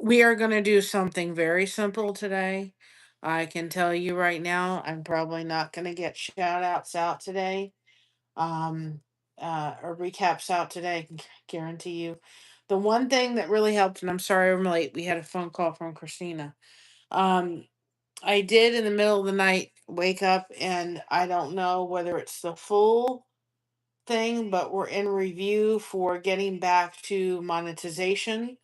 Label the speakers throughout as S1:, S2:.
S1: We are gonna do something very simple today. I can tell you right now, I'm probably not gonna get shout outs out today. Um, or recaps out today, I can guarantee you. The one thing that really helped, and I'm sorry I'm late, we had a phone call from Christina. Um, I did in the middle of the night wake up, and I don't know whether it's the full thing, but we're in review for getting back to monetization,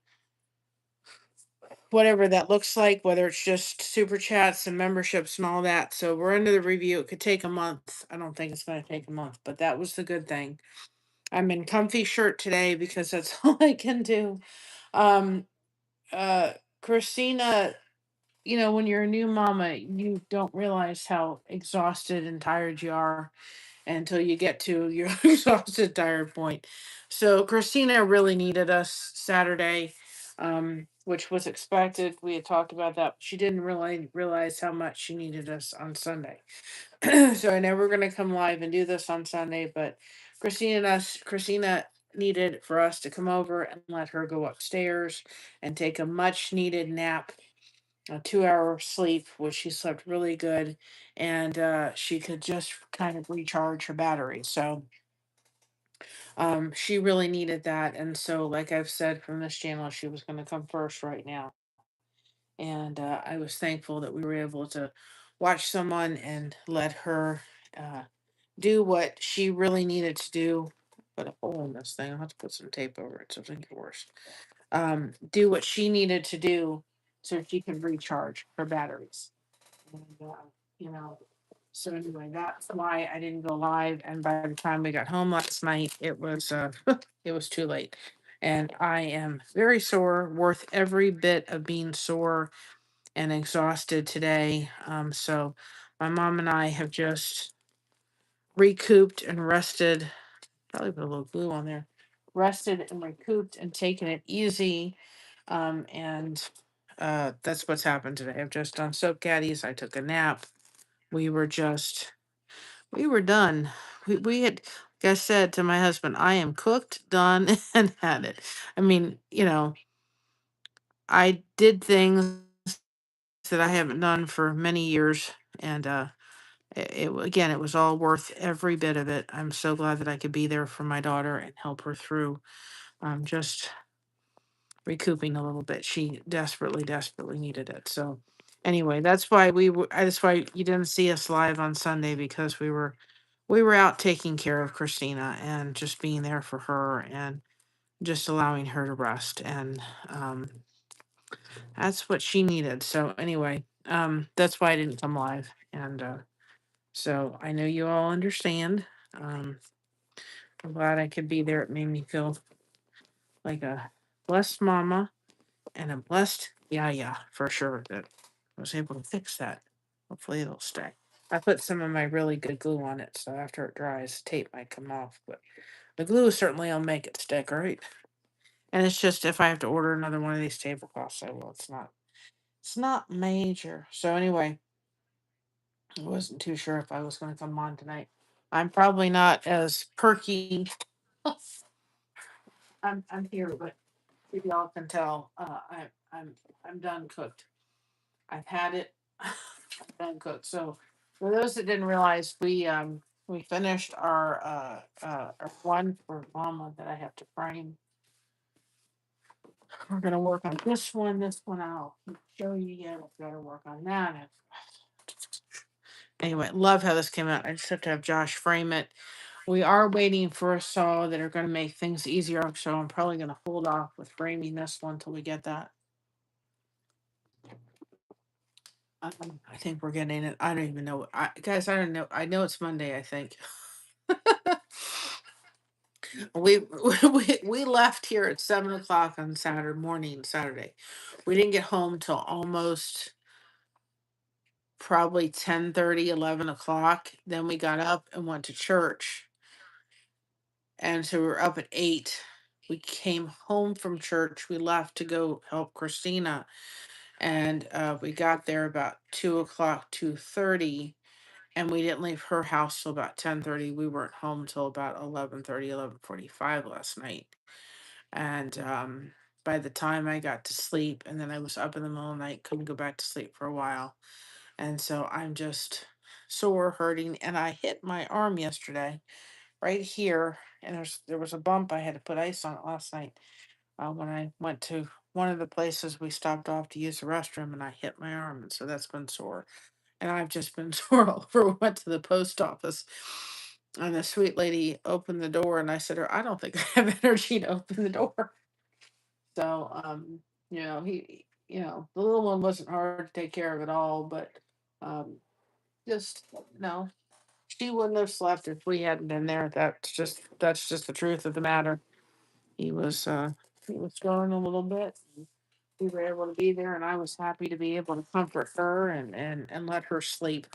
S1: whatever that looks like, whether it's just super chats and memberships and all that. So we're under the review. It could take a month. I don't think it's going to take a month, but that was the good thing. I'm in comfy shirt today because that's all I can do. Um, uh, Christina, when you're a new mama, you don't realize how exhausted and tired you are until you get to your exhausted, tired point. So Christina really needed us Saturday, which was expected. We had talked about that. She didn't really realize how much she needed us on Sunday. So I know we're gonna come live and do this on Sunday, but Christina needed for us to come over and let her go upstairs and take a much needed nap, a 2 hour sleep, which she slept really good, and she could just kind of recharge her battery. So she really needed that. And so, like I've said from this channel, she was going to come first right now. And I was thankful that we were able to watch someone and let her uh, do what she really needed to do. Put a hole in this thing. I'll have to put some tape over it so it doesn't get worse. Do what she needed to do so she could recharge her batteries. And, you know, so anyway, that's why I didn't go live. And by the time we got home last night, it was it was too late. And I am very sore, worth every bit of being sore and exhausted today. So my mom and I have just recouped and rested. Probably put a little glue on there. Rested and recouped and taken it easy. And that's what's happened today. I've just done soap caddies. I took a nap. We were just we were done. We had, like I said to my husband, I am cooked, done, and had it. I mean, I did things that I haven't done for many years, and again, it was all worth every bit of it. I'm so glad that I could be there for my daughter and help her through just recouping a little bit. She desperately, desperately needed it. So, anyway, that's why that's why you didn't see us live on Sunday, because we were out taking care of Christina and just being there for her and just allowing her to rest. And that's what she needed. So anyway, that's why I didn't come live. And so I know you all understand. Um, I'm glad I could be there. It made me feel like a blessed mama and a blessed yeah, for sure, that I was able to fix that. Hopefully it'll stay. I put some of my really good glue on it, so after it dries, tape might come off, but the glue certainly will make it stick, right? And it's just, if I have to order another one of these tablecloths, I will. It's not major. So anyway, I wasn't too sure if I was going to come on tonight. I'm probably not as perky. I'm here, but if y'all can tell, I'm done cooked. I've had it. I'm done cooked. So for those that didn't realize, we finished our one for Mama that I have to frame. We're gonna work on this one. This one I'll show you yet. I've got to work on that. Anyway, love how this came out. I just have to have Josh frame it. We are waiting for a saw that are going to make things easier, so I'm probably going to hold off with framing this one till we get that. I think we're getting it. I don't even know. Guys, I don't know. I know it's Monday, I think. we, we left here at 7 o'clock on Saturday morning, Saturday. We didn't get home till almost probably 10:30, 11 o'clock. Then we got up and went to church. And so we were up at 8. We came home from church. We left to go help Christina. And we got there about 2 o'clock, 2:30. And we didn't leave her house till about 10:30. We weren't home till about 11:30, 11:45 last night. And by the time I got to sleep, and then I was up in the middle of the night, couldn't go back to sleep for a while. And so I'm just sore, hurting, and I hit my arm yesterday right here, and there was a bump. I had to put ice on it last night when I went to one of the places we stopped off to use the restroom, and I hit my arm, and so that's been sore. And I've just been sore all over. We went to the post office, and the sweet lady opened the door, and I said to her, "I don't think I have energy to open the door." So, the little one wasn't hard to take care of at all, but um, just no, she wouldn't have slept if we hadn't been there. That's just the truth of the matter. He was growing a little bit. We were able to be there, and I was happy to be able to comfort her and let her sleep.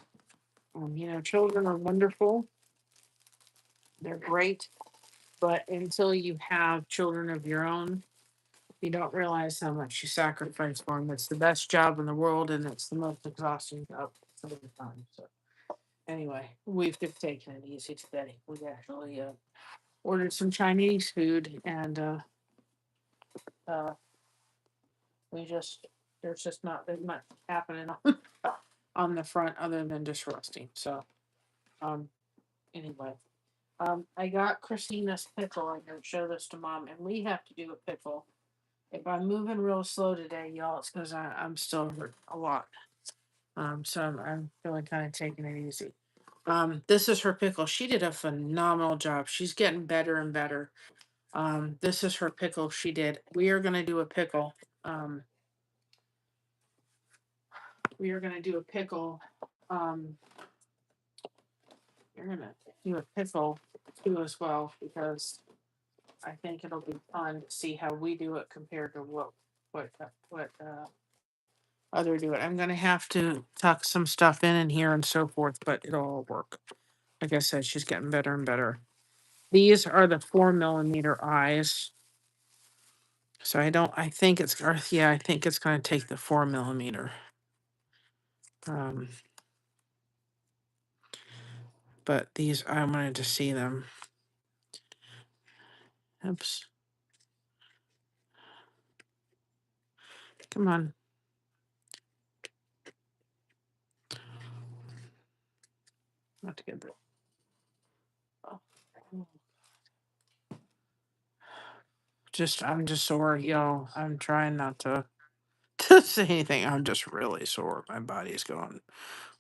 S1: Children are wonderful. They're great, but until you have children of your own, you don't realize how much you sacrifice for them. It's the best job in the world, and it's the most exhausting job at the time. So anyway, we've just taken it easy today. We actually ordered some Chinese food, and uh, we just there's just not there's much happening on the front other than just roasting. So um, anyway, I got Christina's pickle. I'm gonna show this to mom, and we have to do a pickle. If I'm moving real slow today, y'all, it's because I'm still hurt a lot. So I'm feeling kind of taking it easy. This is her pickle. She did a phenomenal job. She's getting better and better. This is her pickle she did. We are gonna do a pickle. Um, we are gonna do a pickle. Um, we're gonna do a pickle too as well because I think it'll be fun to see how we do it compared to what other do it. I'm gonna have to tuck some stuff in here and so forth, but it'll all work. Like I said, she's getting better and better. These are the 4 millimeter eyes. So I think it's, or yeah, I think it's gonna take the 4 millimeter. Um, but these, I wanted to see them. Oops. Come on. Not to get the. Oh. I'm just sore, y'all. I'm trying not to, to say anything. I'm just really sore. My body's going,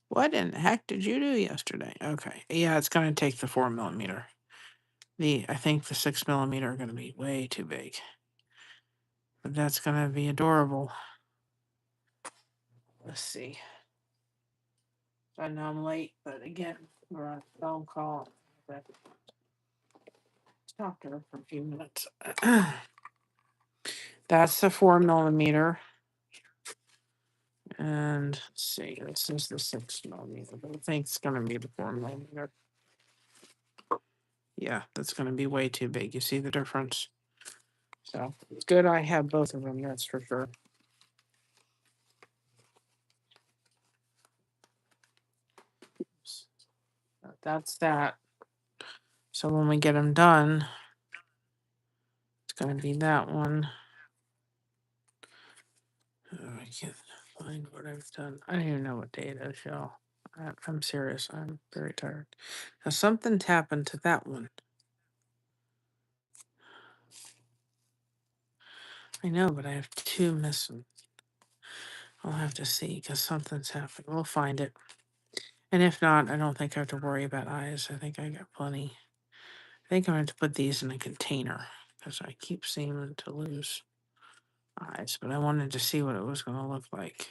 S1: what in the heck did you do yesterday? Okay. Yeah, it's going to take the 4 millimeter. I think the 6 millimeter are going to be way too big. But that's going to be adorable. Let's see. I know I'm late, but again, we're on a phone call. But talk to her for a few minutes. That's the 4 millimeter. And let's see, this is the 6 millimeter. But I think it's going to be the 4 millimeter. Yeah, that's going to be way too big. You see the difference? So it's good I have both of them, that's for sure. That's that. So when we get them done, it's going to be that one. Oh, I can't find what I've done. I don't even know what day it is, y'all. I'm serious. I'm very tired. Now something's happened to that one. I know, but I have two missing. I'll have to see because something's happened. We'll find it. And if not, I don't think I have to worry about eyes. I think I got plenty. I think I'm going to put these in a container because I keep seeming to lose eyes. But I wanted to see what it was going to look like.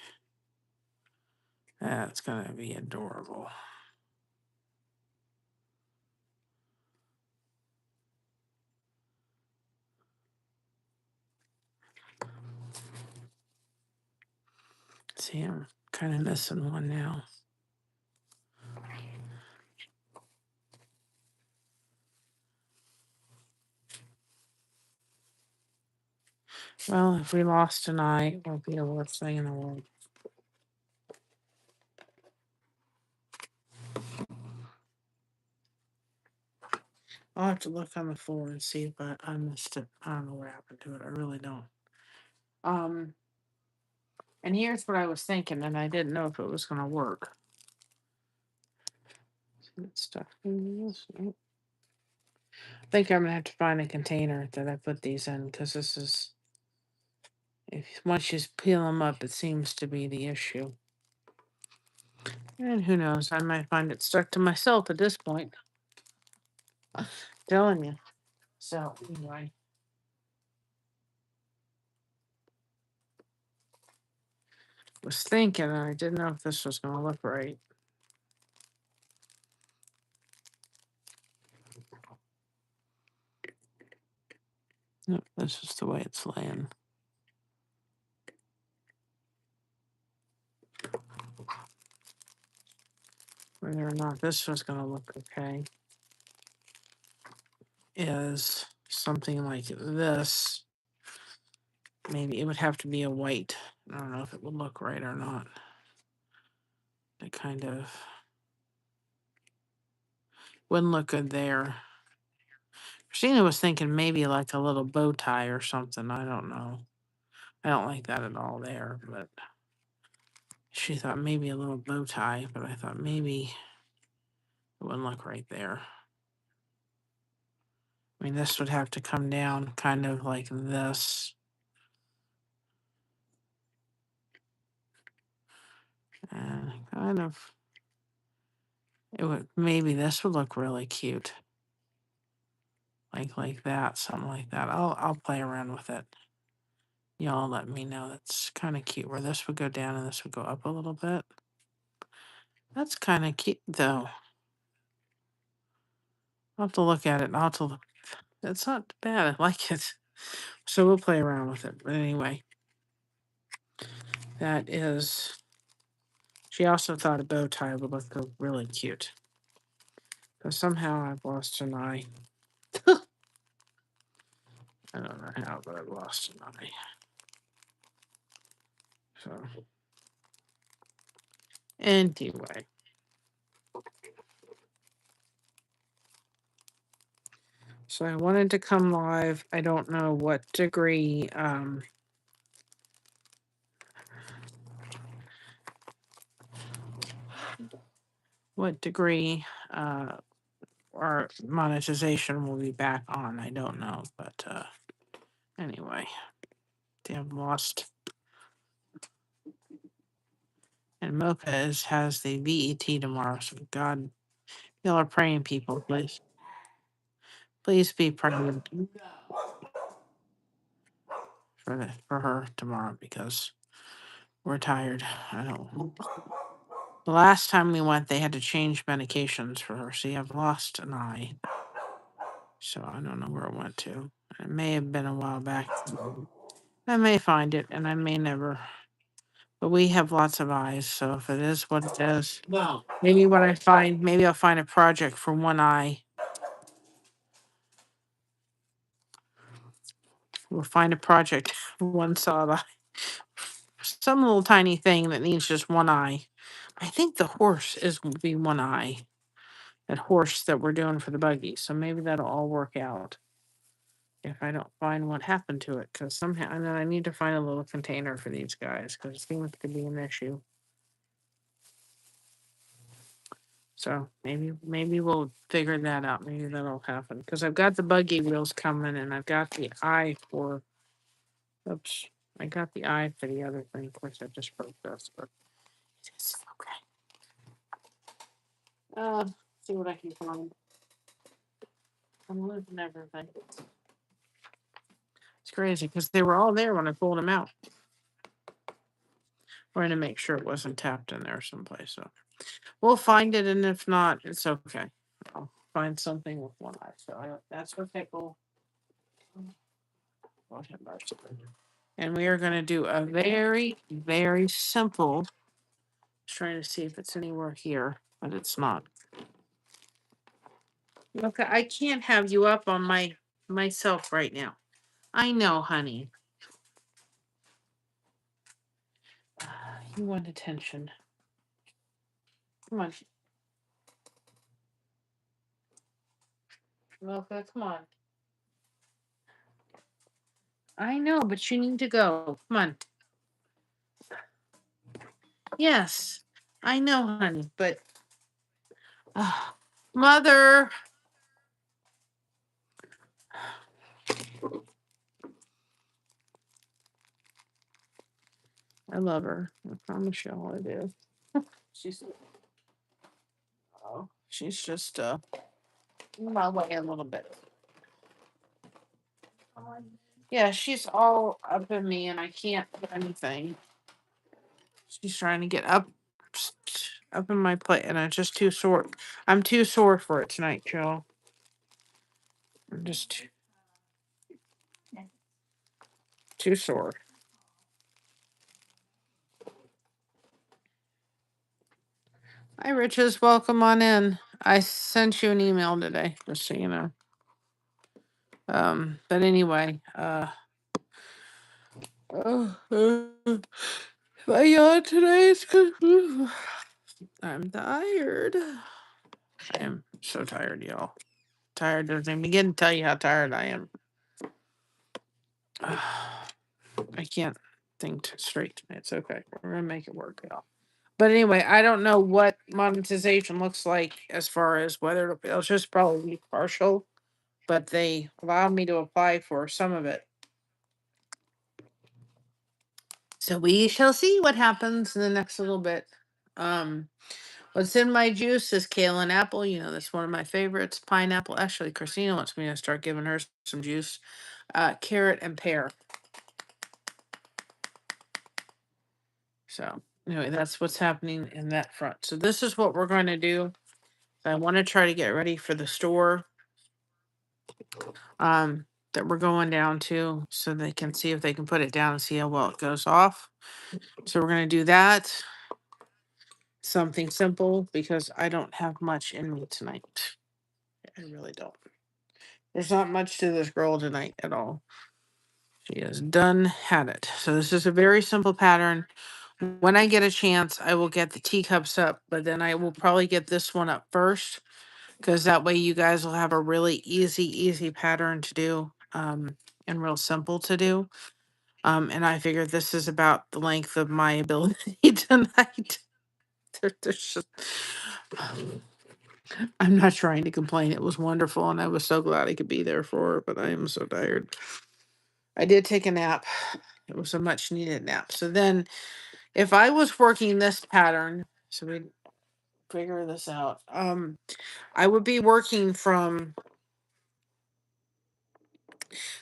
S1: That's going to be adorable. See, I'm kind of missing one now. Well, if we lost tonight, it won't be the worst thing in the world. I'll have to look on the floor and see if I missed it. I don't know what happened to it. I really don't. Um, and here's what I was thinking, and I didn't know if it was going to work. Stuff. I think I'm gonna have to find a container that I put these in, because this is, if once you peel them up, it seems to be the issue. And who knows, I might find it stuck to myself at this point. Telling you. So anyway, was thinking, and I didn't know if this was gonna look right. Nope, this is the way it's laying. Whether or not this was gonna look okay is something like this. Maybe it would have to be a white. I don't know if it would look right or not. It kind of wouldn't look good there. Christina was thinking maybe like a little bow tie or something. I don't know. I don't like that at all there, but she thought maybe a little bow tie, but I thought maybe it wouldn't look right there. I mean, this would have to come down kind of like this. And kind of, it would, maybe this would look really cute. Like that, something like that. I'll play around with it. Y'all let me know. That's kind of cute where this would go down and this would go up a little bit. That's kind of cute though. I'll have to look at it. I'll have to look. It's not bad. I like it. So we'll play around with it. But anyway, that is. She also thought a bow tie would look really cute. But somehow I've lost an eye. I don't know how, but I've lost an eye. So, anyway. So I wanted to come live. I don't know what degree our monetization will be back on. I don't know, but anyway, damn lost. And Mocha has the VET tomorrow, so God, y'all are praying, people, please. Please be praying for her tomorrow, because we're tired. I don't. The last time we went, they had to change medications for her. So I've lost an eye. So I don't know where it went to. It may have been a while back. I may find it, and I may never. But we have lots of eyes, so if it is what it is, maybe what I find, maybe I'll find a project for one eye. We'll find a project for one side eye. Some little tiny thing that needs just one eye. I think the horse will be one eye. That horse that we're doing for the buggy. So maybe that'll all work out. If I don't find what happened to it, because somehow, and then I need to find a little container for these guys, because it seems to be an issue. So maybe we'll figure that out. Maybe that'll happen, because I've got the buggy wheels coming, and I've got the eye for. Oops, I got the eye for the other thing. Of course, I just broke this, but it's okay. See what I can find. I'm losing everything. It's crazy because they were all there when I pulled them out. Trying to make sure it wasn't tapped in there someplace. So we'll find it, and if not, it's okay. I'll find something with one eye. So that's what pickle. And we are going to do a very, very simple. Trying to see if it's anywhere here, but it's not. Okay, I can't have you up on myself right now. I know, honey. You want attention. Come on. Mocha, come on. I know, but you need to go. Come on. Yes, I know, honey, but ah, mother, I love her. I promise you all I do. She's she's just in my way a little bit. Yeah, she's all up in me, and I can't do anything. She's trying to get up in my plate, and I'm just too sore. I'm too sore for it tonight, Joe. I'm just too sore. Hi, Riches. Welcome on in. I sent you an email today, just so you know. But anyway, if I yawn today, it's because I'm tired. I am so tired, y'all. Tired doesn't even begin to tell you how tired I am. I can't think straight tonight. It's okay. We're gonna make it work, y'all. But anyway, I don't know what monetization looks like as far as whether it'll just probably be partial, but they allowed me to apply for some of it. So we shall see what happens in the next little bit. Um, what's in my juice is kale and apple. You know, that's one of my favorites. Pineapple. Actually, Christina wants me to start giving her some juice. Carrot and pear. So anyway, that's what's happening in that front. So this is what we're going to do. I want to try to get ready for the store that we're going down to so they can see if they can put it down and see how well it goes off. So we're going to do that. Something simple because I don't have much in me tonight. I really don't. There's not much to this girl tonight at all. She has done had it. So this is a very simple pattern. When I get a chance, I will get the teacups up, but then I will probably get this one up first because that way you guys will have a really easy pattern to do and real simple to do. And I figure this is about the length of my ability tonight. There's just, I'm not trying to complain. It was wonderful, and I was so glad I could be there for her, but I am so tired. I did take a nap. It was a much needed nap. So then, if I was working this pattern, so we figure this out. I would be working from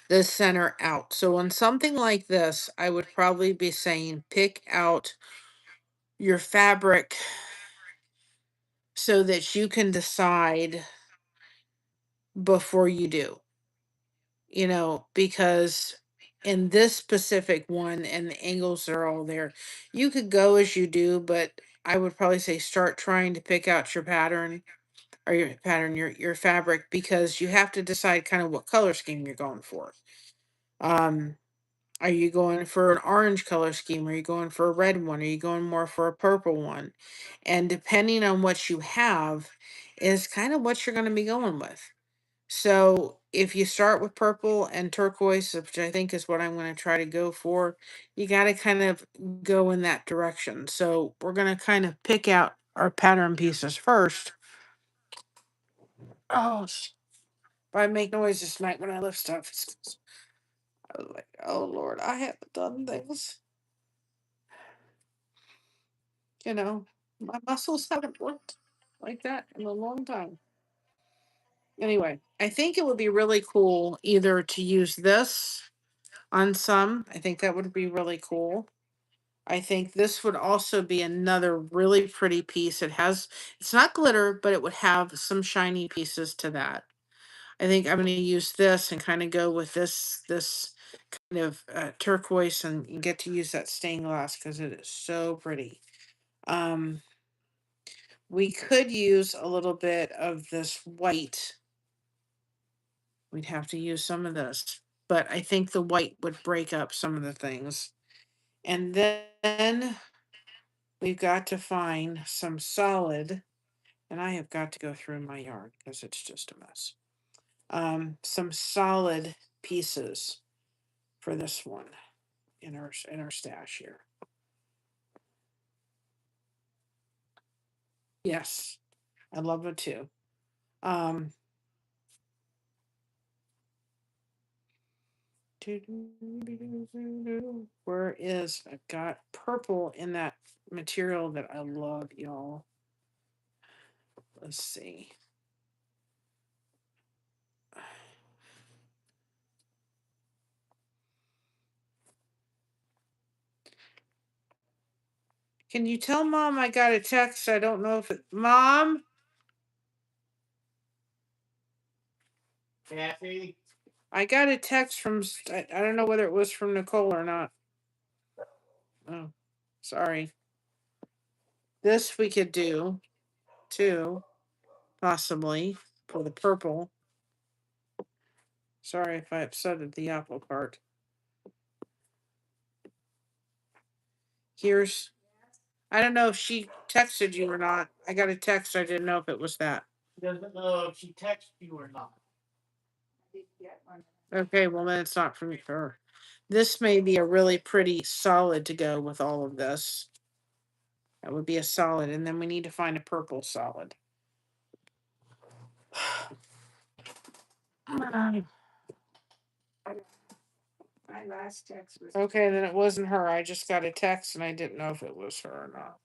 S1: the center out. So on something like this, I would probably be saying pick out your fabric so that you can decide before you do, because in this specific one and the angles are all there, you could go as you do, but I would probably say start trying to pick out your pattern or your fabric because you have to decide kind of what color scheme you're going for. Um, Are you going for an orange color scheme? Are you going for a red one? Are you going more for a purple one? And depending on what you have, is kind of what you're going to be going with. So if you start with purple and turquoise, which I think is what I'm going to try to go for, you got to kind of go in that direction. So we're going to kind of pick out our pattern pieces first. Oh, if I make noises tonight when I lift stuff, I was like, oh Lord, I haven't done things. My muscles haven't worked like that in a long time. Anyway, I think it would be really cool either to use this on some. I think that would be really cool. I think this would also be another really pretty piece. It's not glitter, but it would have some shiny pieces to that. I think I'm going to use this and kind of go with this kind of turquoise and you get to use that stained glass because it is so pretty. Um, we could use a little bit of this white. We'd have to use some of this, but I think the white would break up some of the things. And then we've got to find some solid, and I have got to go through my yard because it's just a mess. Some solid pieces for this one in our stash here. Yes, I love it too. Um, where is I got purple in that material that I love, y'all. Let's see. Can you tell Mom I got a text? I don't know if Mom? Kathy? I got a text from, I don't know whether it was from Nicole or not. Oh, sorry. This we could do too, possibly, for the purple. Sorry if I upsetted the apple cart. Here's, I don't know if she texted you or not. I got a text. I didn't know if it was that. Doesn't know if she texted you or not. Okay, well then it's not from her. This may be a really pretty solid to go with all of this. That would be a solid, and then we need to find a purple solid. My last text was okay. Then it wasn't her. I just got a text, and I didn't know if it was her or not.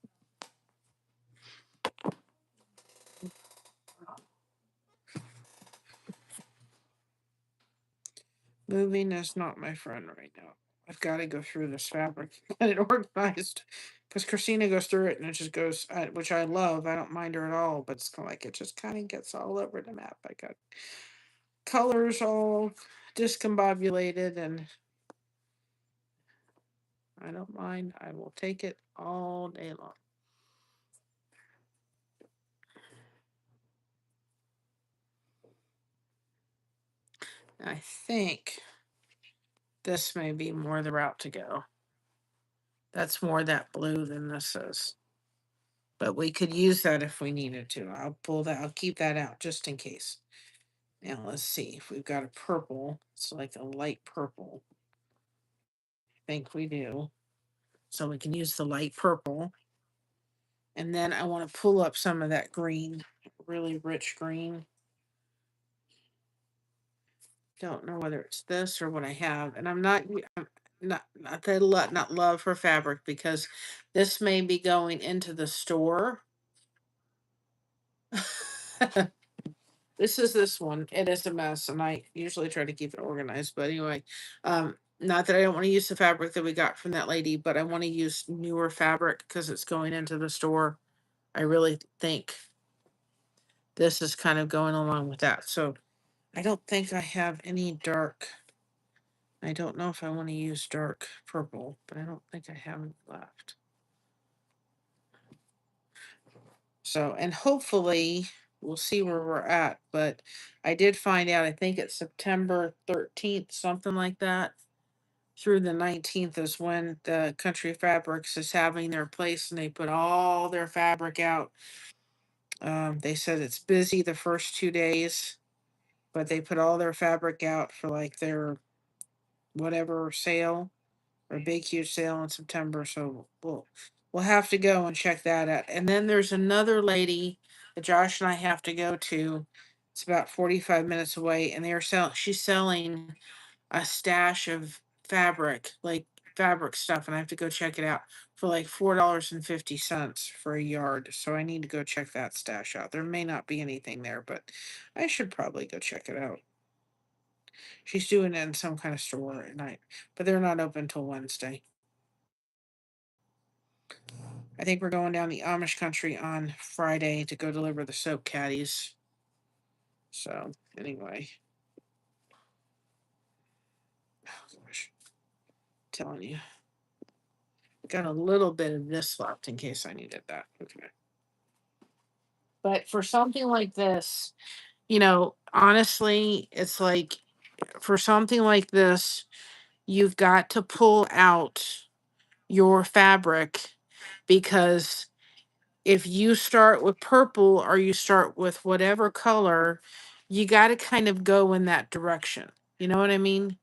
S1: Moving is not my friend right now. I've got to go through this fabric and get it organized because Christina goes through it and it just goes, which I love. I don't mind her at all, but it's kind of like it just kind of gets all over the map. I got colors all discombobulated and I don't mind. I will take it all day long. I think this may be more the route to go. That's more that blue than this is. But we could use that if we needed to. I'll pull that. I'll keep that out just in case. Now let's see if we've got a purple. It's like a light purple. I think we do. So we can use the light purple. And then I want to pull up some of that green, really rich green. Don't know whether it's this or what I have. And I'm not love for fabric because this may be going into the store. This is this one. It is a mess, and I usually try to keep it organized. But anyway, not that I don't want to use the fabric that we got from that lady, but I want to use newer fabric because it's going into the store. I really think this is kind of going along with that. So I don't think I have any dark. I don't know if I want to use dark purple, but I don't think I have any left. So, and hopefully we'll see where we're at. But I did find out, I think it's September 13th, something like that, through the 19th is when the Country Fabrics is having their place and they put all their fabric out. They said it's busy the first 2 days, but they put all their fabric out for like their whatever sale or big huge sale in September. So we'll have to go and check that out. And then there's another lady that Josh and I have to go to. It's about 45 minutes away, and she's selling a stash of fabric, like fabric stuff, and I have to go check it out for like $4.50 for a yard. So I need to go check that stash out. There may not be anything there, but I should probably go check it out. She's doing it in some kind of store at night, but they're not open till Wednesday. I think we're going down the Amish country on Friday to go deliver the soap caddies. So anyway, oh gosh, telling you, got a little bit of this left in case I needed that. Okay. But for something like this, honestly, it's like for something like this, you've got to pull out your fabric because if you start with purple or you start with whatever color, you got to kind of go in that direction. You know what I mean?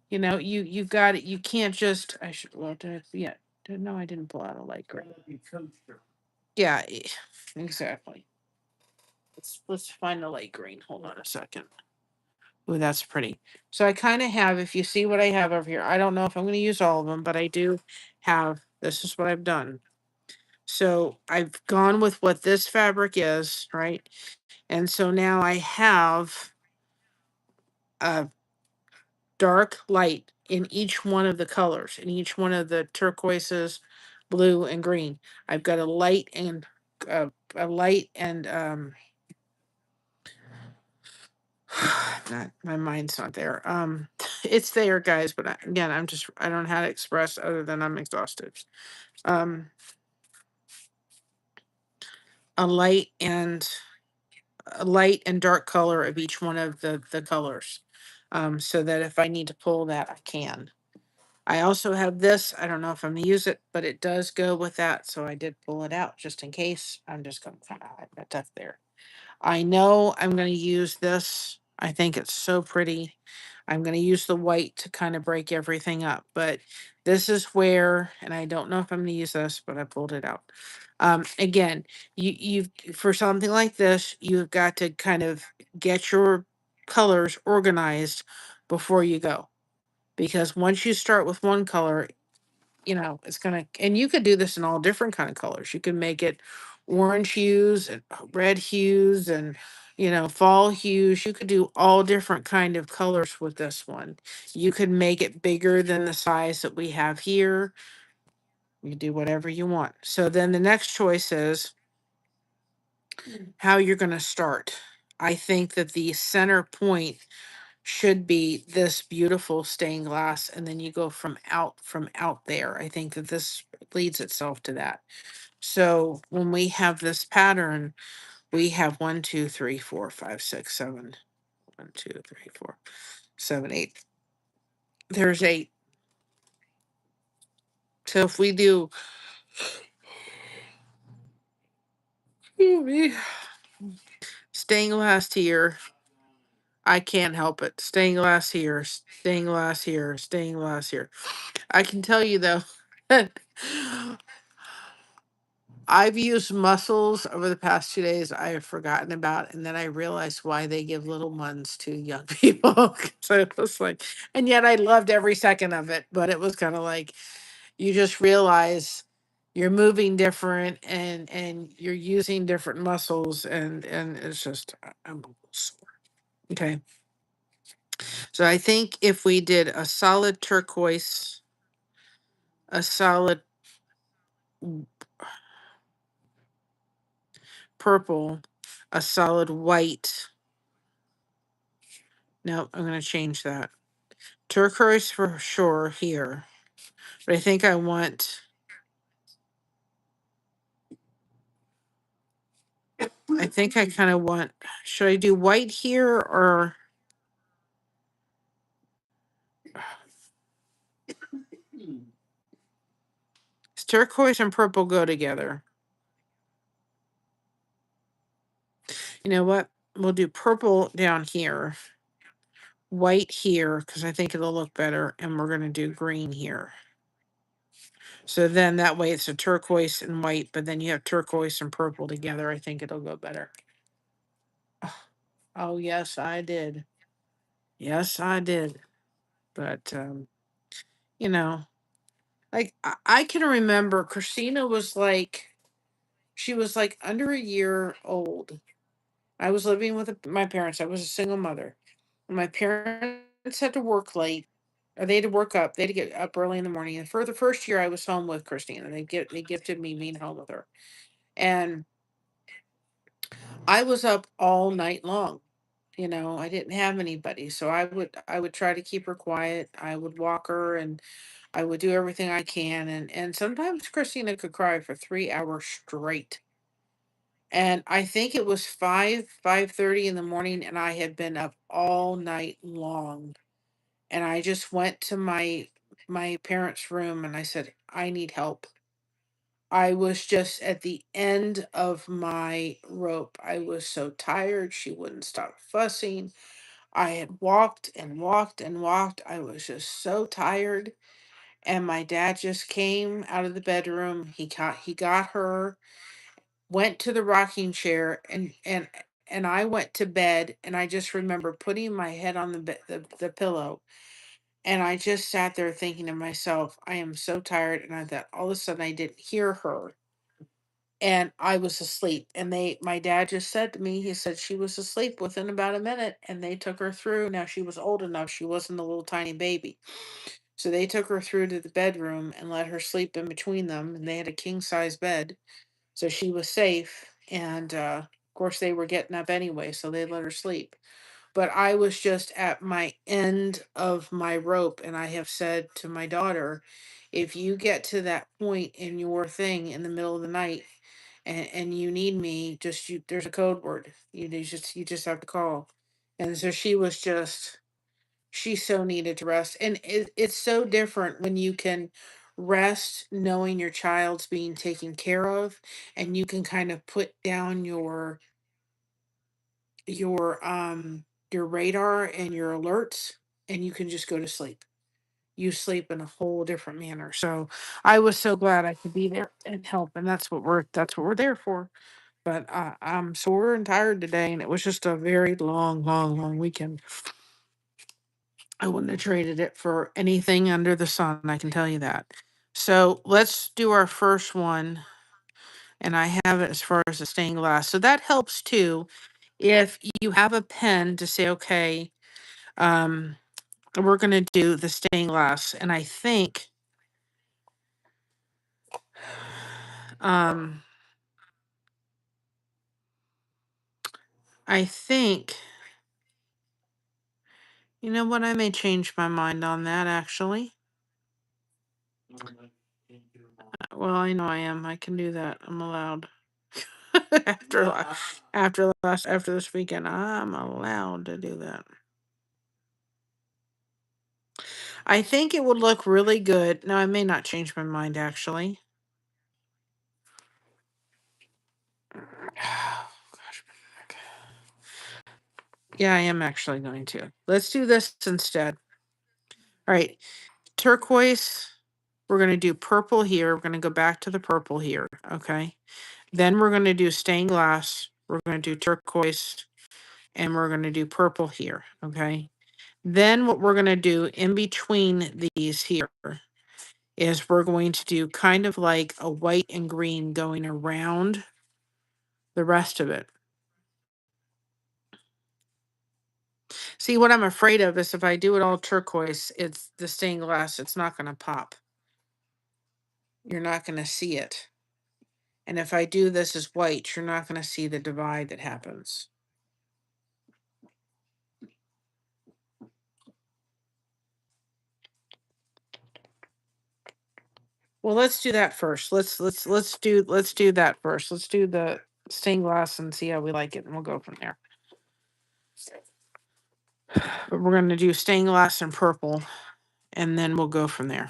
S1: You got it. You can't just. I should. Well, yeah. No, I didn't pull out a light gray. Yeah, exactly. Let's find the light green. Hold on a second. Ooh, that's pretty. So I kind of have. If you see what I have over here, I don't know if I'm going to use all of them, but I do have. This is what I've done. So I've gone with what this fabric is, right? And so now I have a dark light in each one of the colors, in each one of the turquoises, blue and green. I've got uh, a light and not my mind's not there. It's there, guys, but again, I don't know how to express other than I'm exhausted. Um, a light and a light and dark color of each one of the colors, so that if I need to pull that, I can. I also have this. I don't know if I'm gonna use it, but it does go with that. So I did pull it out just in case. I'm just gonna kind of hide that tuck there. I know I'm gonna use this. I think it's so pretty. I'm gonna use the white to kind of break everything up. But this is where, and I don't know if I'm gonna use this, but I pulled it out. Again, you've for something like this, you've got to kind of get your colors organized before you go, because once you start with one color, it's gonna, and you could do this in all different kind of colors. You can make it orange hues and red hues and fall hues. You could do all different kind of colors with this one. You could make it bigger than the size that we have here. You do whatever you want. So then the next choice is how you're going to start. I think that the center point should be this beautiful stained glass, and then you go from out there. I think that this leads itself to that. So when we have this pattern, we have 1 2 3 4 5 6 7. 1 2 3 4 7 8. There's 8. So if we do, ooh, stained glass here, I can't help it. Stained glass here, stained glass here, stained glass here. I can tell you though, I've used mussels over the past 2 days I have forgotten about, and then I realized why they give little ones to young people. So it was like, and yet I loved every second of it, but it was kind of like you just realize you're moving different and you're using different muscles, and it's just I'm a little sore. Okay. So I think if we did a solid turquoise, a solid purple, a solid white. No, I'm going to change that. Turquoise for sure here. But I think I think I kind of want, should I do white here or does turquoise and purple go together? You know what? We'll do purple down here, white here, because I think it'll look better. And we're going to do green here. So then that way it's a turquoise and white, but then you have turquoise and purple together. I think it'll go better. Oh, yes, I did. Yes, I did. But, you know, like I can remember Christina was like, she was like under a year old. I was living with my parents. I was a single mother. My parents had to work late, or they had to work up. They had to get up early in the morning. And for the first year, I was home with Christina. They gifted me being home with her, and I was up all night long. I didn't have anybody, so I would try to keep her quiet. I would walk her, and I would do everything I can, and sometimes Christina could cry for 3 hours straight. And I think it was 5:30 in the morning, and I had been up all night long. And I just went to my parents' room and I said, I need help. I was just at the end of my rope. I was so tired. She wouldn't stop fussing. I had walked and walked and walked. I was just so tired. And my dad just came out of the bedroom. He got her, went to the rocking chair, and I went to bed, and I just remember putting my head on the pillow, and I just sat there thinking to myself, I am so tired. And I thought all of a sudden I didn't hear her, and I was asleep. And my dad just said to me, he said she was asleep within about a minute, and they took her through. Now she was old enough, she wasn't a little tiny baby. So they took her through to the bedroom and let her sleep in between them, and they had a king size bed. So she was safe. And of course, they were getting up anyway, so they let her sleep. But I was just at my end of my rope. And I have said to my daughter, if you get to that point in your thing in the middle of the night, and you need me, there's a code word. You just have to call. And so she so needed to rest. And it's so different when you can rest knowing your child's being taken care of, and you can kind of put down your radar and your alerts, and you can just go to sleep. You sleep in a whole different manner. So I was so glad I could be there and help, and that's what we're there for. But I'm sore and tired today, and it was just a very long, long, long weekend. I wouldn't have traded it for anything under the sun, I can tell you that. So let's do our first one, and I have it as far as the stained glass. So that helps too if you have a pen to say, okay, um, we're going to do the stained glass. And um, I think, you know what, I may change my mind on that actually. Well, I know I am. I can do that. I'm allowed. After this weekend, I'm allowed to do that. I think it would look really good. No, I may not change my mind actually. Gosh. Yeah, I am actually going to. Let's do this instead. All right, turquoise. We're going to do purple here. We're going to go back to the purple here. Okay. Then we're going to do stained glass. We're going to do turquoise, and we're going to do purple here. Okay. Then what we're going to do in between these here is we're going to do kind of like a white and green going around the rest of it. See, what I'm afraid of is if I do it all turquoise, it's the stained glass, it's not going to pop. You're not going to see it. And if I do this as white, you're not going to see the divide that happens. Well, let's do that first. Let's do that first. Let's do the stained glass and see how we like it, and we'll go from there. But we're going to do stained glass and purple, and then we'll go from there.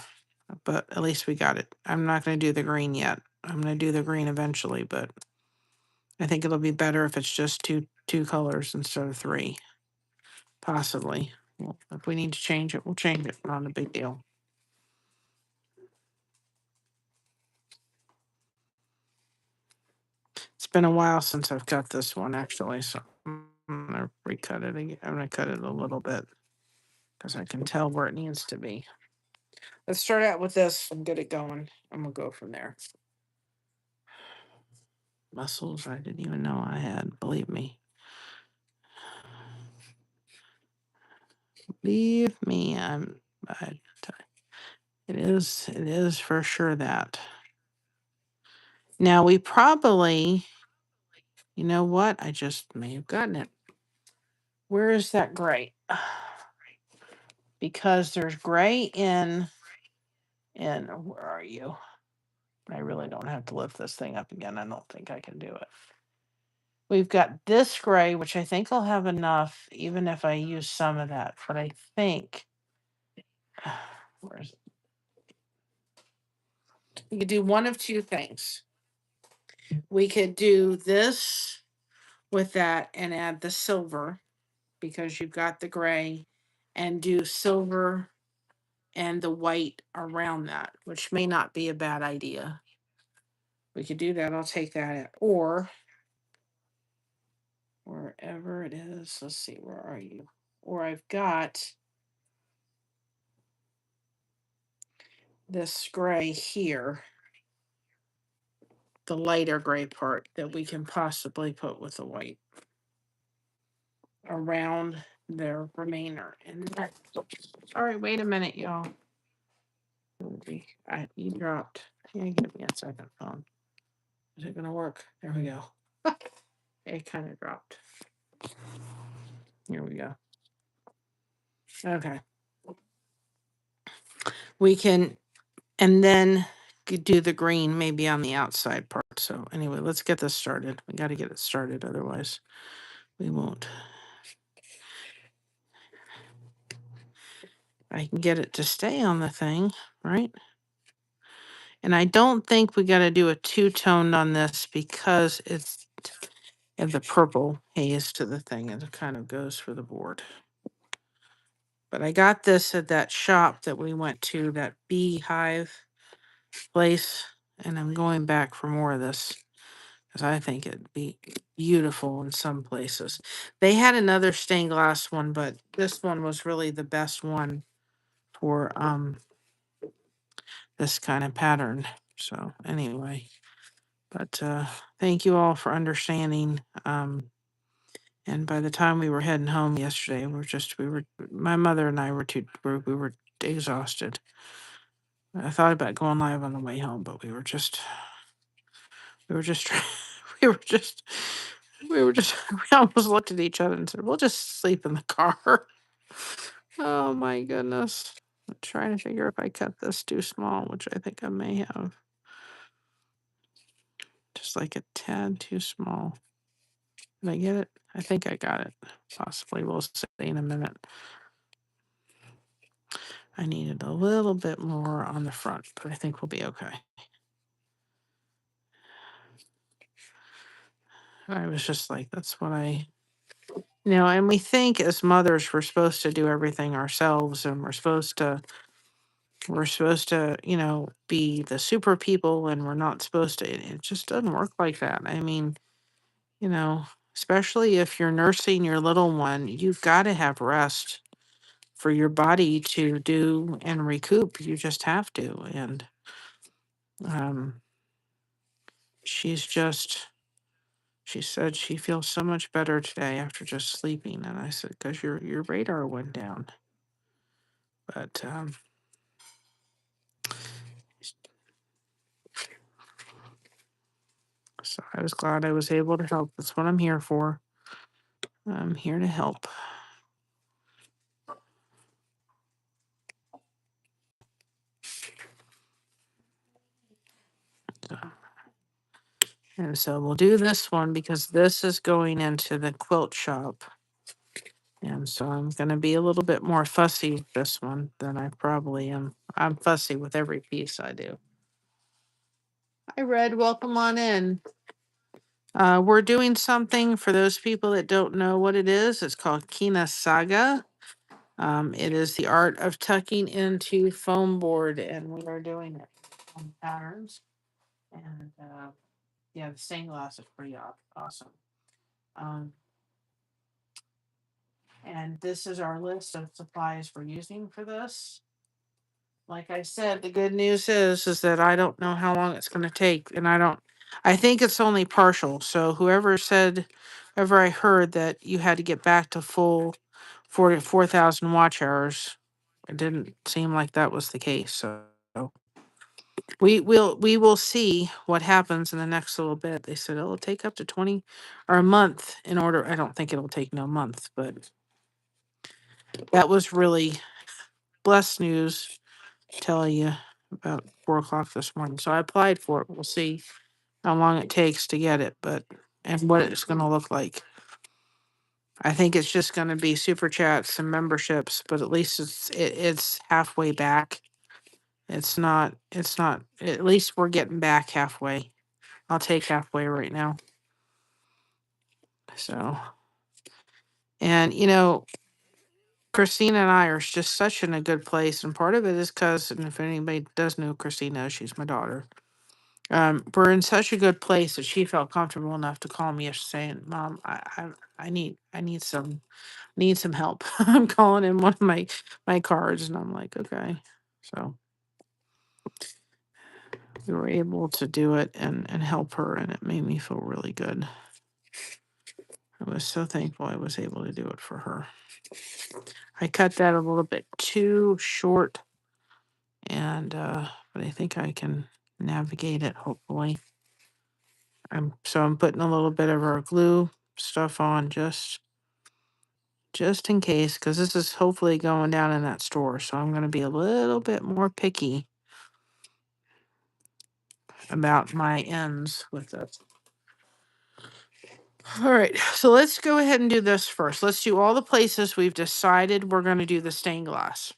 S1: But at least we got it. I'm not going to do the green yet. I'm going to do the green eventually, but I think it'll be better if it's just two colors instead of three. Possibly. Well, if we need to change it, we'll change it. Not a big deal. It's been a while since I've cut this one actually, so I'm gonna recut it again. I'm gonna cut it a little bit because I can tell where it needs to be. Let's start out with this and get it going, and we'll go from there. Muscles I didn't even know I had, believe me. Believe me, it is for sure that. Now we probably, you know what? I just may have gotten it. Where is that gray? Because there's gray in where are you? I really don't have to lift this thing up again. I don't think I can do it. We've got this gray, which I think I'll have enough, even if I use some of that. But I think, where's we could do one of two things. We could do this with that and add the silver, because you've got the gray, and do silver and the white around that, which may not be a bad idea. We could do that. I'll take that. Or wherever it is, let's see, where are you? Or I've got this gray here, the lighter gray part that we can possibly put with the white around their remainder. And that, sorry, wait a minute, y'all. You dropped. Yeah, give me a second phone. Is it gonna work? There we go. It kind of dropped. Here we go. Okay. We can, and then do the green maybe on the outside part. So anyway, let's get this started. We got to get it started, otherwise we won't. I can get it to stay on the thing, right? And I don't think we got to do a two-toned on this because it's of the purple haze to the thing, and it kind of goes for the board. But I got this at that shop that we went to, that beehive place, and I'm going back for more of this because I think it'd be beautiful in some places. They had another stained glass one, but this one was really the best one for this kind of pattern. So anyway, but thank you all for understanding. And by the time we were heading home yesterday, my mother and I we were exhausted. I thought about going live on the way home, but we were just, we were just, we almost looked at each other and said, we'll just sleep in the car. Oh my goodness. I'm trying to figure if I cut this too small, which I think I may have. Just like a tad too small. Did I get it? I think I got it. Possibly. We'll see in a minute. I needed a little bit more on the front, but I think we'll be okay. I was just like, that's what and we think as mothers, we're supposed to do everything ourselves, and we're supposed to, be the super people, and we're not supposed to. It just doesn't work like that. I mean, you know, especially if you're nursing your little one, you've got to have rest for your body to do and recoup. You just have to. And um, she's just, she said she feels so much better today after just sleeping. And I said, because your radar went down. But so I was glad I was able to help. That's what I'm here for. I'm here to help. So, and so we'll do this one because this is going into the quilt shop. And so I'm going to be a little bit more fussy with this one than I probably am. I'm fussy with every piece I do. Hi, Red. Welcome on in. We're doing something for those people that don't know what it is. It's called Kinusaiga. It is the art of tucking into foam board, and we are doing it on patterns. And yeah, the stained glass is pretty awesome. And this is our list of supplies we're using for this. Like I said, the good news is that I don't know how long it's going to take, and I think it's only partial. So whoever I heard that you had to get back to full 44,000 watch hours, it didn't seem like that was the case. So we will see what happens in the next little bit. They said it'll take up to 20 or a month in order. I don't think it'll take no month, but that was really blessed news. Tell you about 4 o'clock this morning. So I applied for it. We'll see how long it takes to get it, and what it's going to look like. I think it's just going to be super chats and memberships, but at least it's halfway back. It's not, at least we're getting back halfway. I'll take halfway right now. So And, Christina and I are just such in a good place. And part of it is because, and if anybody does know Christina, she's my daughter. We're in such a good place that she felt comfortable enough to call me yesterday and Mom, I need some help. I'm calling in one of my cards and I'm like, okay. So we were able to do it and help her and it made me feel really good. I was so thankful I was able to do it for her. I cut that a little bit too short and but I think I can navigate it hopefully. I'm putting a little bit of our glue stuff on just in case because this is hopefully going down in that store, so I'm going to be a little bit more picky about my ends with this. All right, so let's go ahead and do this first. Let's do all the places we've decided we're going to do the stained glass.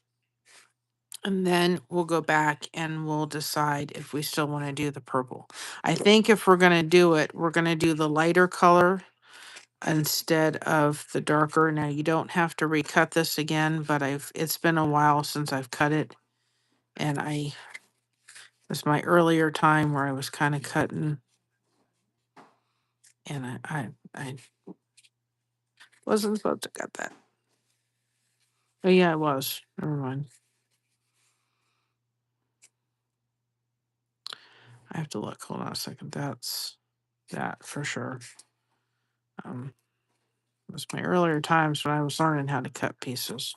S1: And then we'll go back and we'll decide if we still want to do the purple. I think if we're going to do it, we're going to do the lighter color instead of the darker. Now you don't have to recut this again, but it's been a while since I've cut it. And this my earlier time where I was kind of cutting and I wasn't supposed to cut that. Oh yeah, I was. Never mind. I have to look. Hold on a second. That's that for sure. It was my earlier times when I was learning how to cut pieces.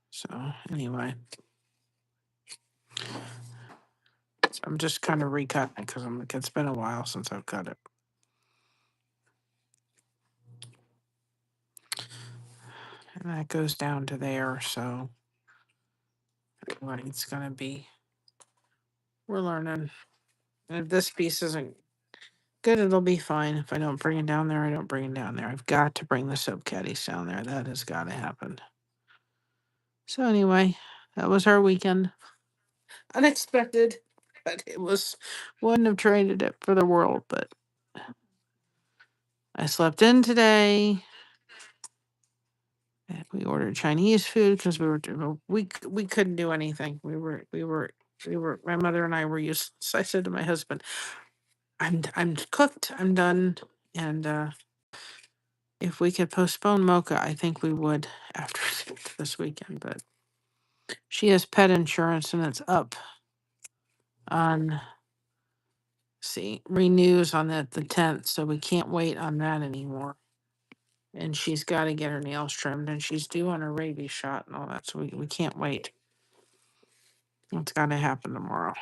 S1: So anyway, so I'm just kind of recutting it because it's been a while since I've cut it. And that goes down to there, so what it's gonna be. We're learning. And if this piece isn't good, it'll be fine. If I don't bring it down there, I don't bring it down there. I've got to bring the soap caddies down there. That has got to happen. So anyway, that was our weekend. Unexpected, but it was wouldn't have traded it for the world, but I slept in today. We ordered Chinese food because we couldn't do anything. We were my mother and I were useless. I said to my husband, I'm cooked. I'm done. And if we could postpone Mocha, I think we would after this weekend. But she has pet insurance and it's up on renews on the 10th, so we can't wait on that anymore. And she's got to get her nails trimmed and she's due on her rabies shot and all that, so we can't wait. It's got to happen tomorrow.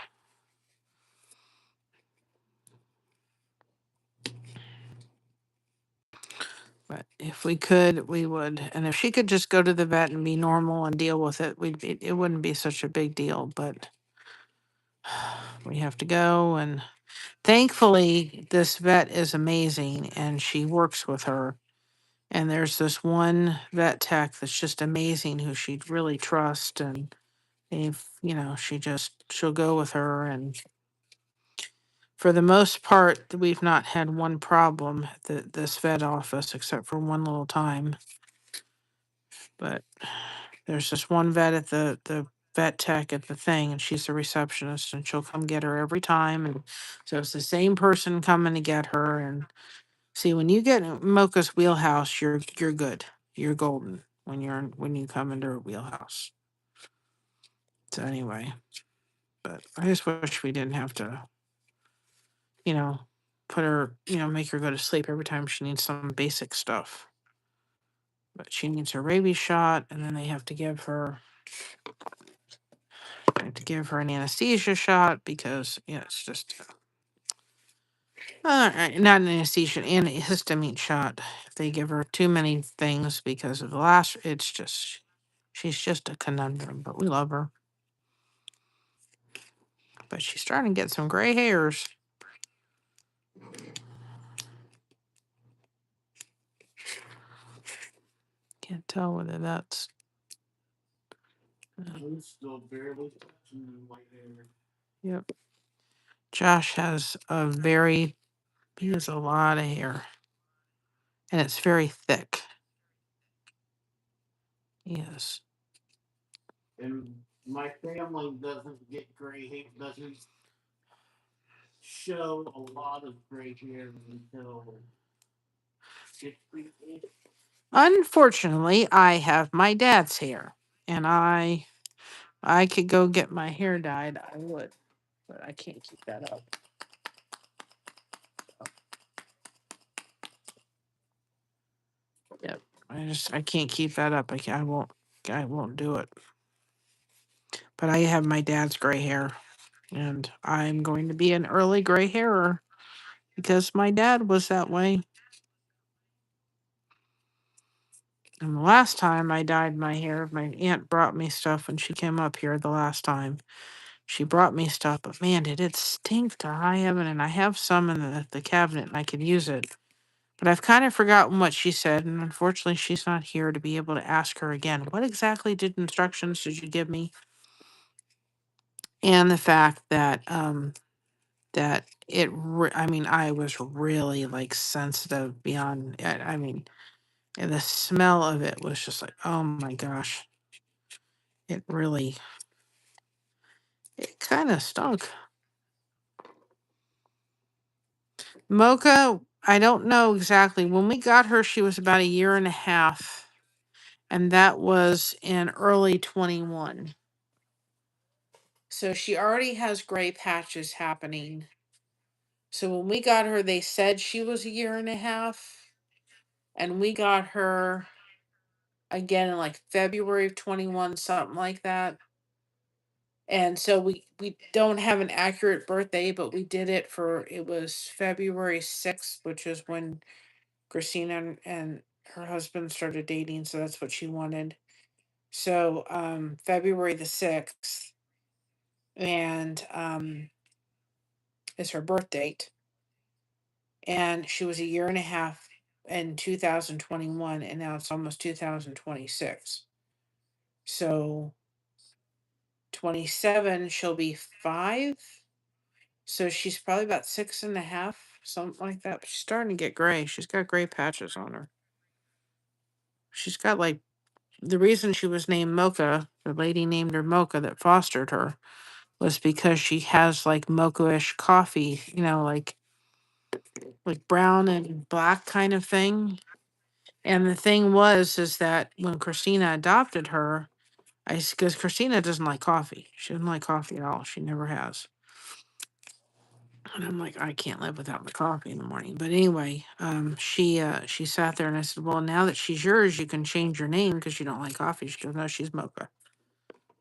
S1: But if we could, we would. And if she could just go to the vet and be normal and deal with it, it wouldn't be such a big deal. But we have to go. And thankfully, this vet is amazing and she works with her. And there's this one vet tech that's just amazing who she'd really trust. And she'll go with her. And for the most part, we've not had one problem at this vet office except for one little time. But there's this one vet at the vet tech at the thing, and she's the receptionist, and she'll come get her every time. And so it's the same person coming to get her. And see, when you get in Mocha's wheelhouse, you're good. You're golden when you come into her wheelhouse. So anyway, but I just wish we didn't have to, you know, put her, make her go to sleep every time she needs some basic stuff. But she needs her rabies shot, and then they have to give her an anesthesia shot because it's just not an anesthesia, an histamine shot. If they give her too many things because of the last, it's just she's just a conundrum. But we love her. But she's starting to get some gray hairs. Can't tell whether that's. Still barely touching white hair. Yep. Josh has he has a lot of hair, and it's very thick. Yes. And my family doesn't get gray hair, doesn't show a lot of gray hair until 60. Unfortunately, I have my dad's hair, and I could go get my hair dyed, I would, but I can't keep that up. Yep, I can't keep that up. I won't do it. But I have my dad's gray hair, and I'm going to be an early gray hairer because my dad was that way. And the last time I dyed my hair, my aunt brought me stuff when she came up here the last time. She brought me stuff, but man, did it stink to high heaven. And I have some in the cabinet and I could use it. But I've kind of forgotten what she said, and unfortunately, she's not here to be able to ask her again. What exactly instructions did you give me? And the fact that I mean, I was really like sensitive beyond. I mean, and the smell of it was just like, oh my gosh, it really, it kind of stunk. Mocha, I don't know exactly. When we got her, she was about a year and a half, and that was in early 21. So she already has gray patches happening. So when we got her, they said she was a year and a half, and we got her again in like February of 21, something like that. And so we don't have an accurate birthday, but we did it for it was February 6th, which is when Christina and her husband started dating, so that's what she wanted. So February the 6th and is her birth date. And she was a year and a half in 2021, and now it's almost 2026. So 27 she'll be 5. So she's probably about 6.5, something like that. But she's starting to get gray. She's got gray patches on her. She's got like the reason she was named Mocha, the lady named her Mocha that fostered her, was because she has like mocha-ish coffee, like brown and black kind of thing. And the thing is that when Christina adopted her, because Christina doesn't like coffee. She doesn't like coffee at all. She never has. And I'm like, I can't live without my coffee in the morning. But anyway, she sat there and I said, well, now that she's yours, you can change your name because you don't like coffee. She goes, no, she's Mocha.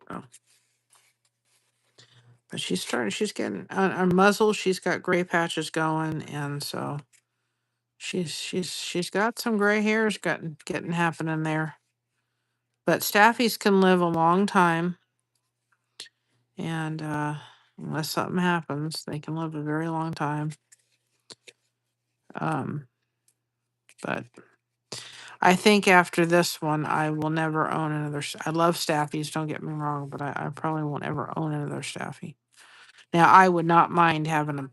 S1: Oh, but she's getting on her muzzle. She's got gray patches going, and so she's got some gray hairs getting happening there. But staffies can live a long time, and unless something happens, they can live a very long time. Um, but I think after this one, I will never own another. I love staffies, don't get me wrong, but I probably won't ever own another staffy. Now, I would not mind having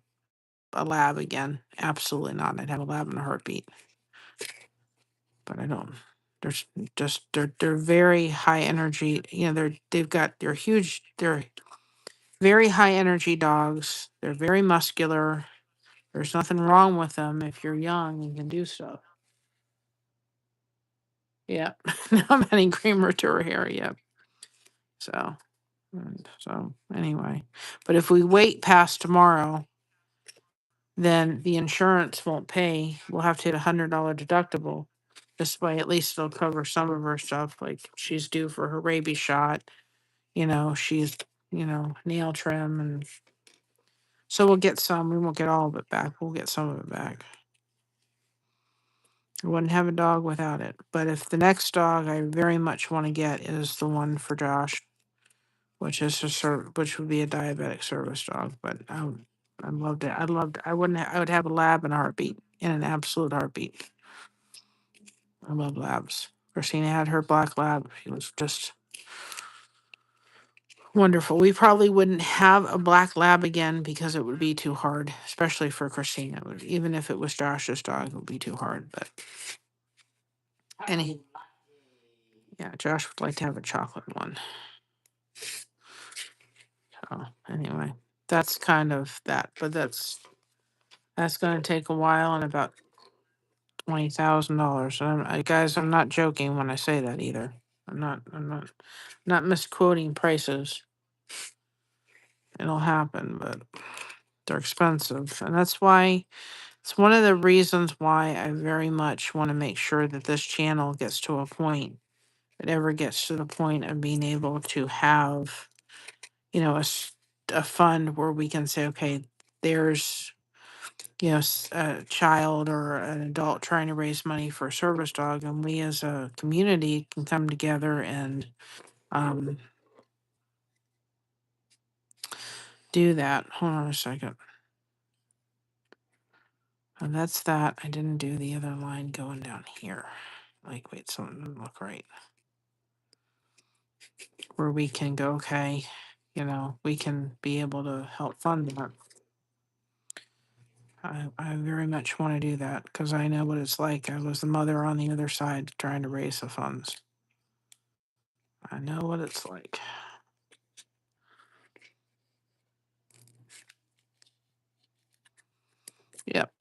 S1: a lab again. Absolutely not. I'd have a lab in a heartbeat. But I don't. There's just they're very high energy. They're huge. They're very high energy dogs. They're very muscular. There's nothing wrong with them if you're young and can do stuff. Yeah. Now I'm adding creamer to her hair. Yeah. So anyway, but if we wait past tomorrow, then the insurance won't pay. We'll have to hit $100 deductible. This way, at least it'll cover some of her stuff. Like she's due for her rabies shot. She's nail trim, and so we'll get some. We won't get all of it back. We'll get some of it back. I wouldn't have a dog without it. But if the next dog I very much want to get is the one for Josh, which would be a diabetic service dog. But I loved it. I would have a lab in a heartbeat, in an absolute heartbeat. I love labs. Christina had her black lab. She was just Wonderful. We probably wouldn't have a black lab again because it would be too hard, especially for Christina. Even if it was Josh's dog, it would be too hard. But any, yeah, Josh would like to have a chocolate one. So anyway, that's kind of that. But that's going to take a while and about $20,000. Guys, I'm not joking when I say that either. I'm not misquoting prices. It'll happen, but they're expensive, and that's why it's one of the reasons why I very much want to make sure that this channel gets to a point. It ever gets to the point of being able to have, a fund where we can say, okay, there's a child or an adult trying to raise money for a service dog, and we as a community can come together and um, do that. Hold on a second. And that's that. I didn't do the other line going down here. Like, wait, something didn't look right. Where we can go, okay, we can be able to help fund that. I very much want to do that because I know what it's like. I was the mother on the other side trying to raise the funds. I know what it's like. Yep.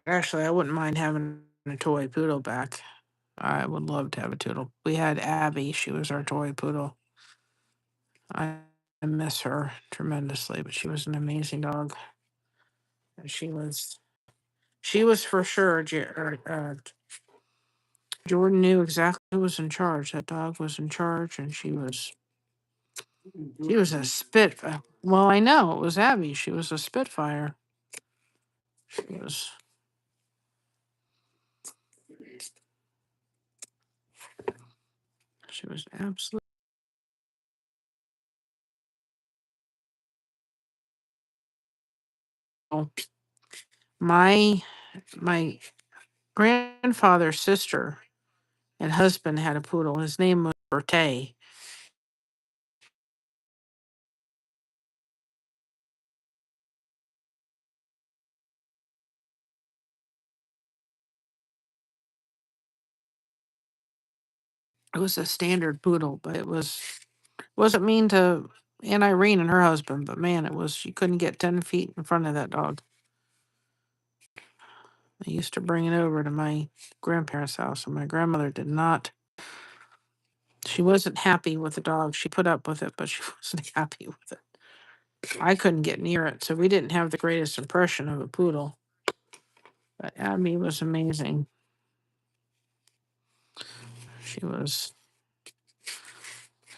S1: Actually, I wouldn't mind having a toy poodle back. I would love to have a poodle. We had Abby. She was our toy poodle. I miss her tremendously, but she was an amazing dog. And she was for sure. Jordan knew exactly who was in charge. That dog was in charge, and she was a spitfire. Well, I know it was Abby. She was a spitfire. She was. She was absolutely. My my grandfather's sister and husband had a poodle. His name was Bertay. It was a standard poodle, but wasn't mean to Aunt Irene and her husband, but man, it was you couldn't get 10 feet in front of that dog. I used to bring it over to my grandparents' house, and my grandmother did not. She wasn't happy with the dog. She put up with it, but she wasn't happy with it. I couldn't get near it, so we didn't have the greatest impression of a poodle. But Abby was amazing. She was,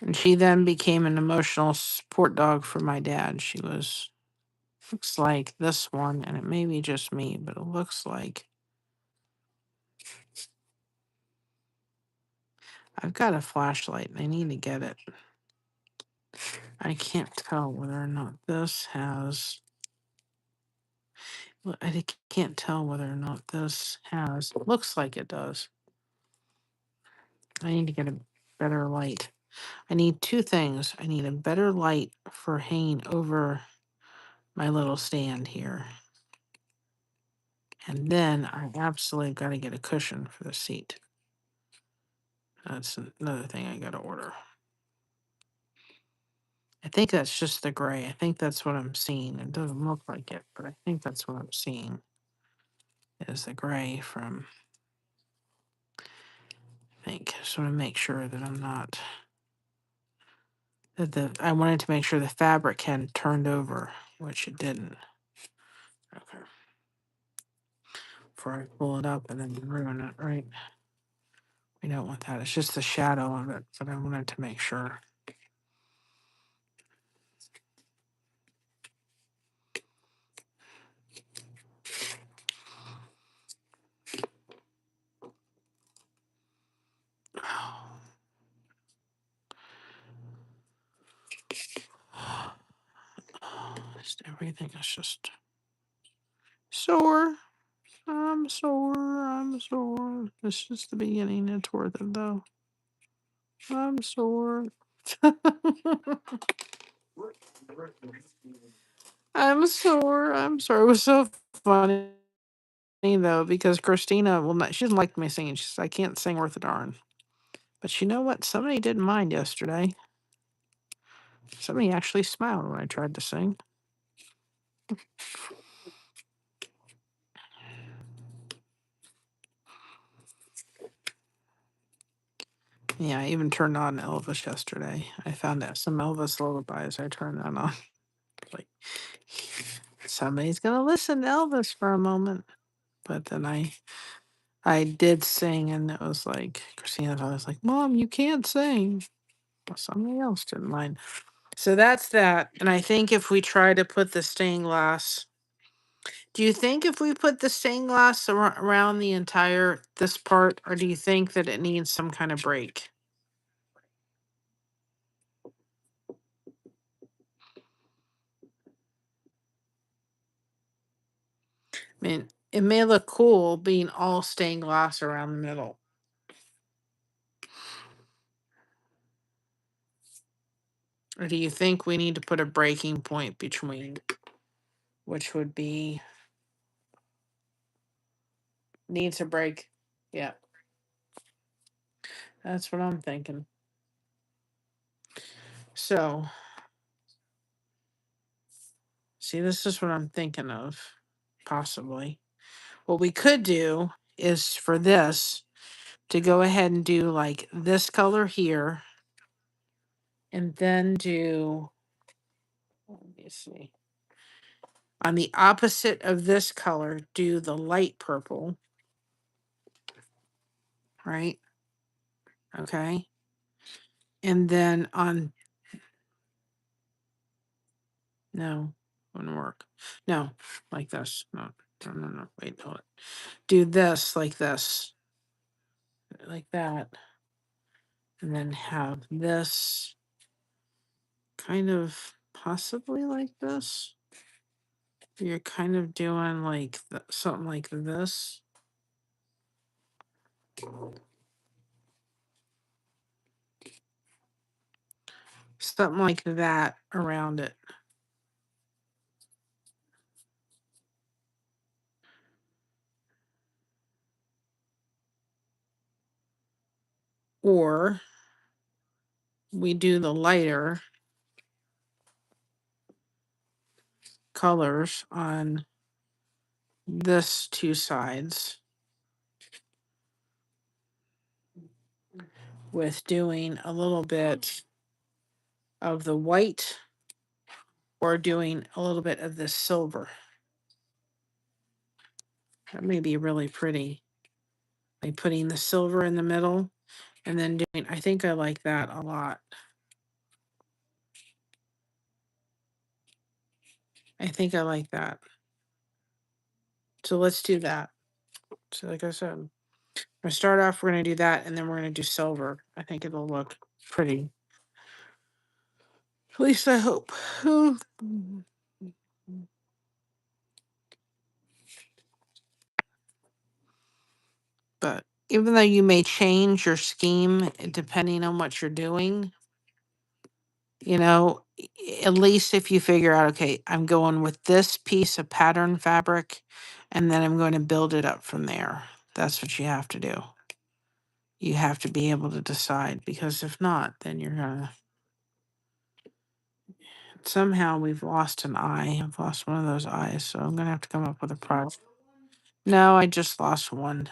S1: and she then became an emotional support dog for my dad. She looks like this one, and it may be just me, but it looks like I've got a flashlight and I need to get it. I can't tell whether or not this has. Well, can't tell whether or not this has. Looks like it does. I need to get a better light. I need two things. I need a better light for hanging over my little stand here. And then I absolutely got to get a cushion for the seat. That's another thing I got to order. I think that's just the gray. I think that's what I'm seeing. It doesn't look like it, but I think that's what I'm seeing is the gray from. I think so to make sure that I'm not. I wanted to make sure the fabric hadn't turned over, which it didn't. Okay. Before I pull it up and then ruin it, right? We don't want that. It's just the shadow of it, but I wanted to make sure. Just everything is just sore. I'm sore. I'm sore. This is the beginning. It's worth it though. I'm sore. I'm sore. I'm sorry. It was so funny though because Christina will not. She doesn't like me singing. She says I can't sing worth a darn. But you know what? Somebody didn't mind yesterday. Somebody actually smiled when I tried to sing. Yeah, I even turned on Elvis yesterday. I found out some Elvis lullabies. I turned that on. Like somebody's gonna listen to Elvis for a moment. But then I did sing, and it was like Christina's always like, "Mom, you can't sing." Well, somebody else didn't mind. So that's that. And I think if we try to put the stained glass, do you think if we put the stained glass around the entire this part, or do you think that it needs some kind of break? I mean, it may look cool being all stained glass around the middle. Or do you think we need to put a breaking point between, which would be needs a break? Yeah, that's what I'm thinking. So, see, this is what I'm thinking of, possibly. What we could do is for this to go ahead and do like this color here, and then do, let me see, on the opposite of this color, do the light purple, right? Okay. And then on, no, wouldn't work. No, like this. No, no, no, no. Wait, hold it. Do this like that. And then have this kind of possibly like this. You're kind of doing like something like this. Something like that around it. Or we do the lighter colors on this two sides with doing a little bit of the white or doing a little bit of the silver. That may be really pretty. Like putting the silver in the middle and then doing, I think I like that a lot. I think I like that. So let's do that. So like I said, we're gonna start off, we're gonna do that, and then we're gonna do silver. I think it'll look pretty. At least I hope. But even though you may change your scheme depending on what you're doing, you know, at least if you figure out, okay, I'm going with this piece of pattern fabric and then I'm going to build it up from there. That's what you have to do. You have to be able to decide because if not, then you're gonna somehow we've lost an eye. I've lost one of those eyes, so I'm gonna have to come up with a project. No, I just lost one.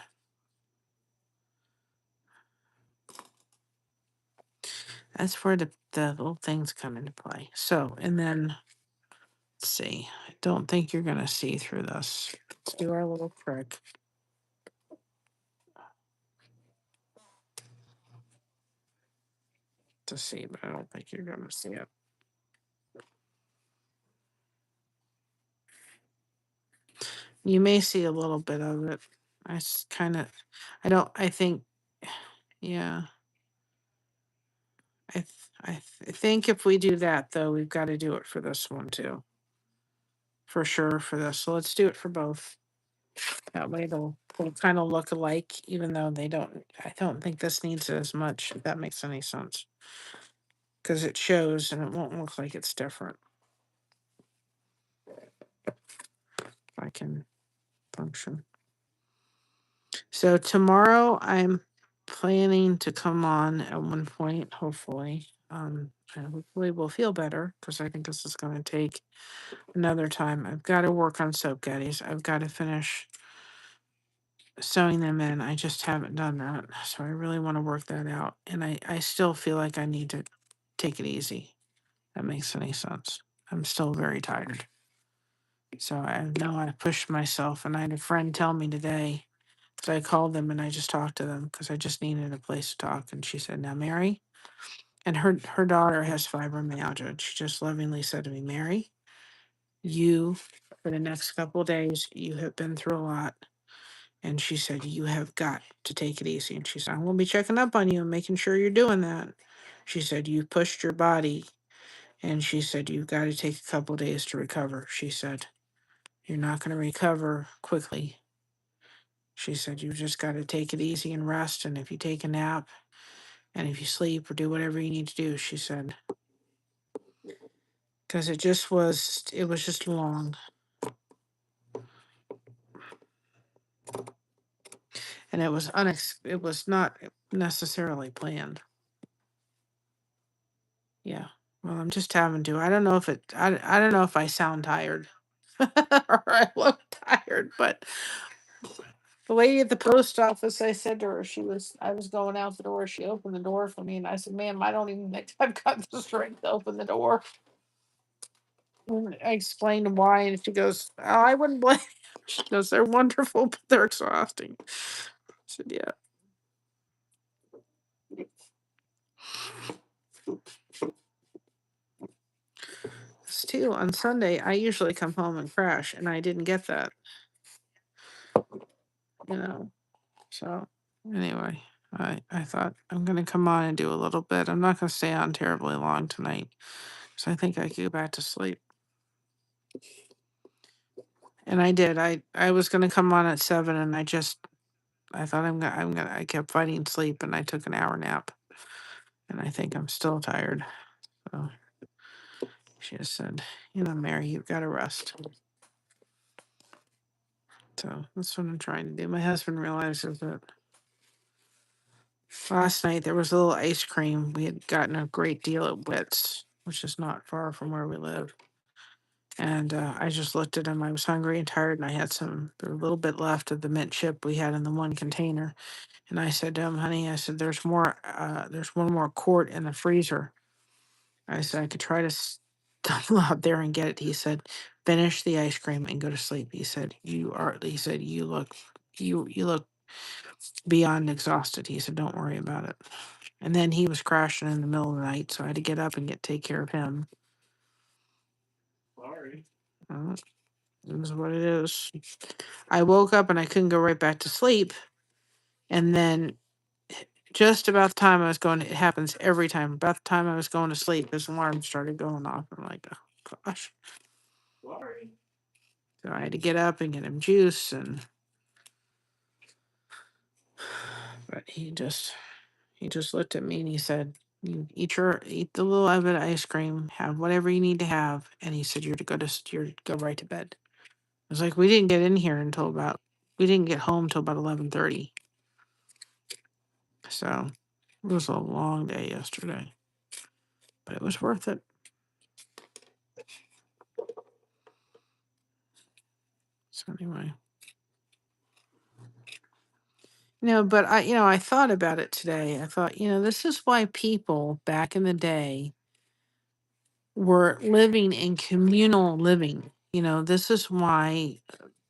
S1: That's where the little things come into play. So, and then let's see. I don't think you're gonna see through this. Let's do our little trick. To see, but I don't think you're gonna see it. You may see a little bit of it. I kind of, I don't, I think, yeah. I think if we do that though, we've got to do it for this one too. For sure for this. So let's do it for both. That way they'll kind of look alike, even though they don't. I don't think this needs it as much, if that makes any sense. Because it shows and it won't look like it's different. If I can function. So tomorrow I'm planning to come on at one point, hopefully. And hopefully we'll feel better because I think this is going to take another time. I've got to work on soap gaddies. I've got to finish sewing them in. I just haven't done that. So I really want to work that out. And I still feel like I need to take it easy. That makes any sense. I'm still very tired. So I know I pushed myself, and I had a friend tell me today. So I called them and I just talked to them because I just needed a place to talk. And she said, "Now, Mary," and her daughter has fibromyalgia. And she just lovingly said to me, "Mary, you for the next couple of days, you have been through a lot." And she said, "You have got to take it easy." And she said, "I'm going to be checking up on you and making sure you're doing that." She said, "You pushed your body." And she said, "You've got to take a couple of days to recover." She said, "You're not going to recover quickly." She said, "You just got to take it easy and rest. And if you take a nap and if you sleep or do whatever you need to do," she said, because it was just long. And it was not necessarily planned. Yeah. Well, I'm just having to. I don't know if I don't know if I sound tired or I look tired, but the lady at the post office, I said to her, I was going out the door. She opened the door for me and I said, "Ma'am, I don't even think I've got the strength to open the door." And I explained why, and she goes, "Oh, I wouldn't blame you." She goes, "They're wonderful, but they're exhausting." I said, "Yeah." Still, on Sunday, I usually come home and crash, and I didn't get that, you know. So, anyway, I thought I'm going to come on and do a little bit. I'm not going to stay on terribly long tonight, because I think I could go back to sleep. And I did. I was going to come on at 7, and I thought I kept fighting sleep, and I took an hour nap, and I think I'm still tired. So she just said, "Mary, you've got to rest." So that's what I'm trying to do. My husband realizes that last night there was a little ice cream. We had gotten a great deal at Wits, which is not far from where we live. And I just looked at him. I was hungry and tired, and I had a little bit left of the mint chip we had in the one container. And I said to him, "Honey," I said, "there's more. There's one more quart in the freezer." I said, "I could try to stumble out there and get it." He said, "Finish the ice cream and go to sleep." He said, He said, you look beyond exhausted." He said, "Don't worry about it." And then he was crashing in the middle of the night, so I had to get up and take care of him. Sorry. It is what it is. I woke up and I couldn't go right back to sleep. And then just about the time I was going, it happens every time. About the time I was going to sleep, his alarm started going off. I'm like, "Oh gosh." Sorry. So I had to get up and get him juice, but he just looked at me and he said, "You eat the little bit of ice cream, have whatever you need to have." And he said, you're to go right to bed." I was like, we didn't get home till about 11:30. So it was a long day yesterday, but it was worth it. So anyway, but I thought about it today. I thought, this is why people back in the day were living in communal living. This is why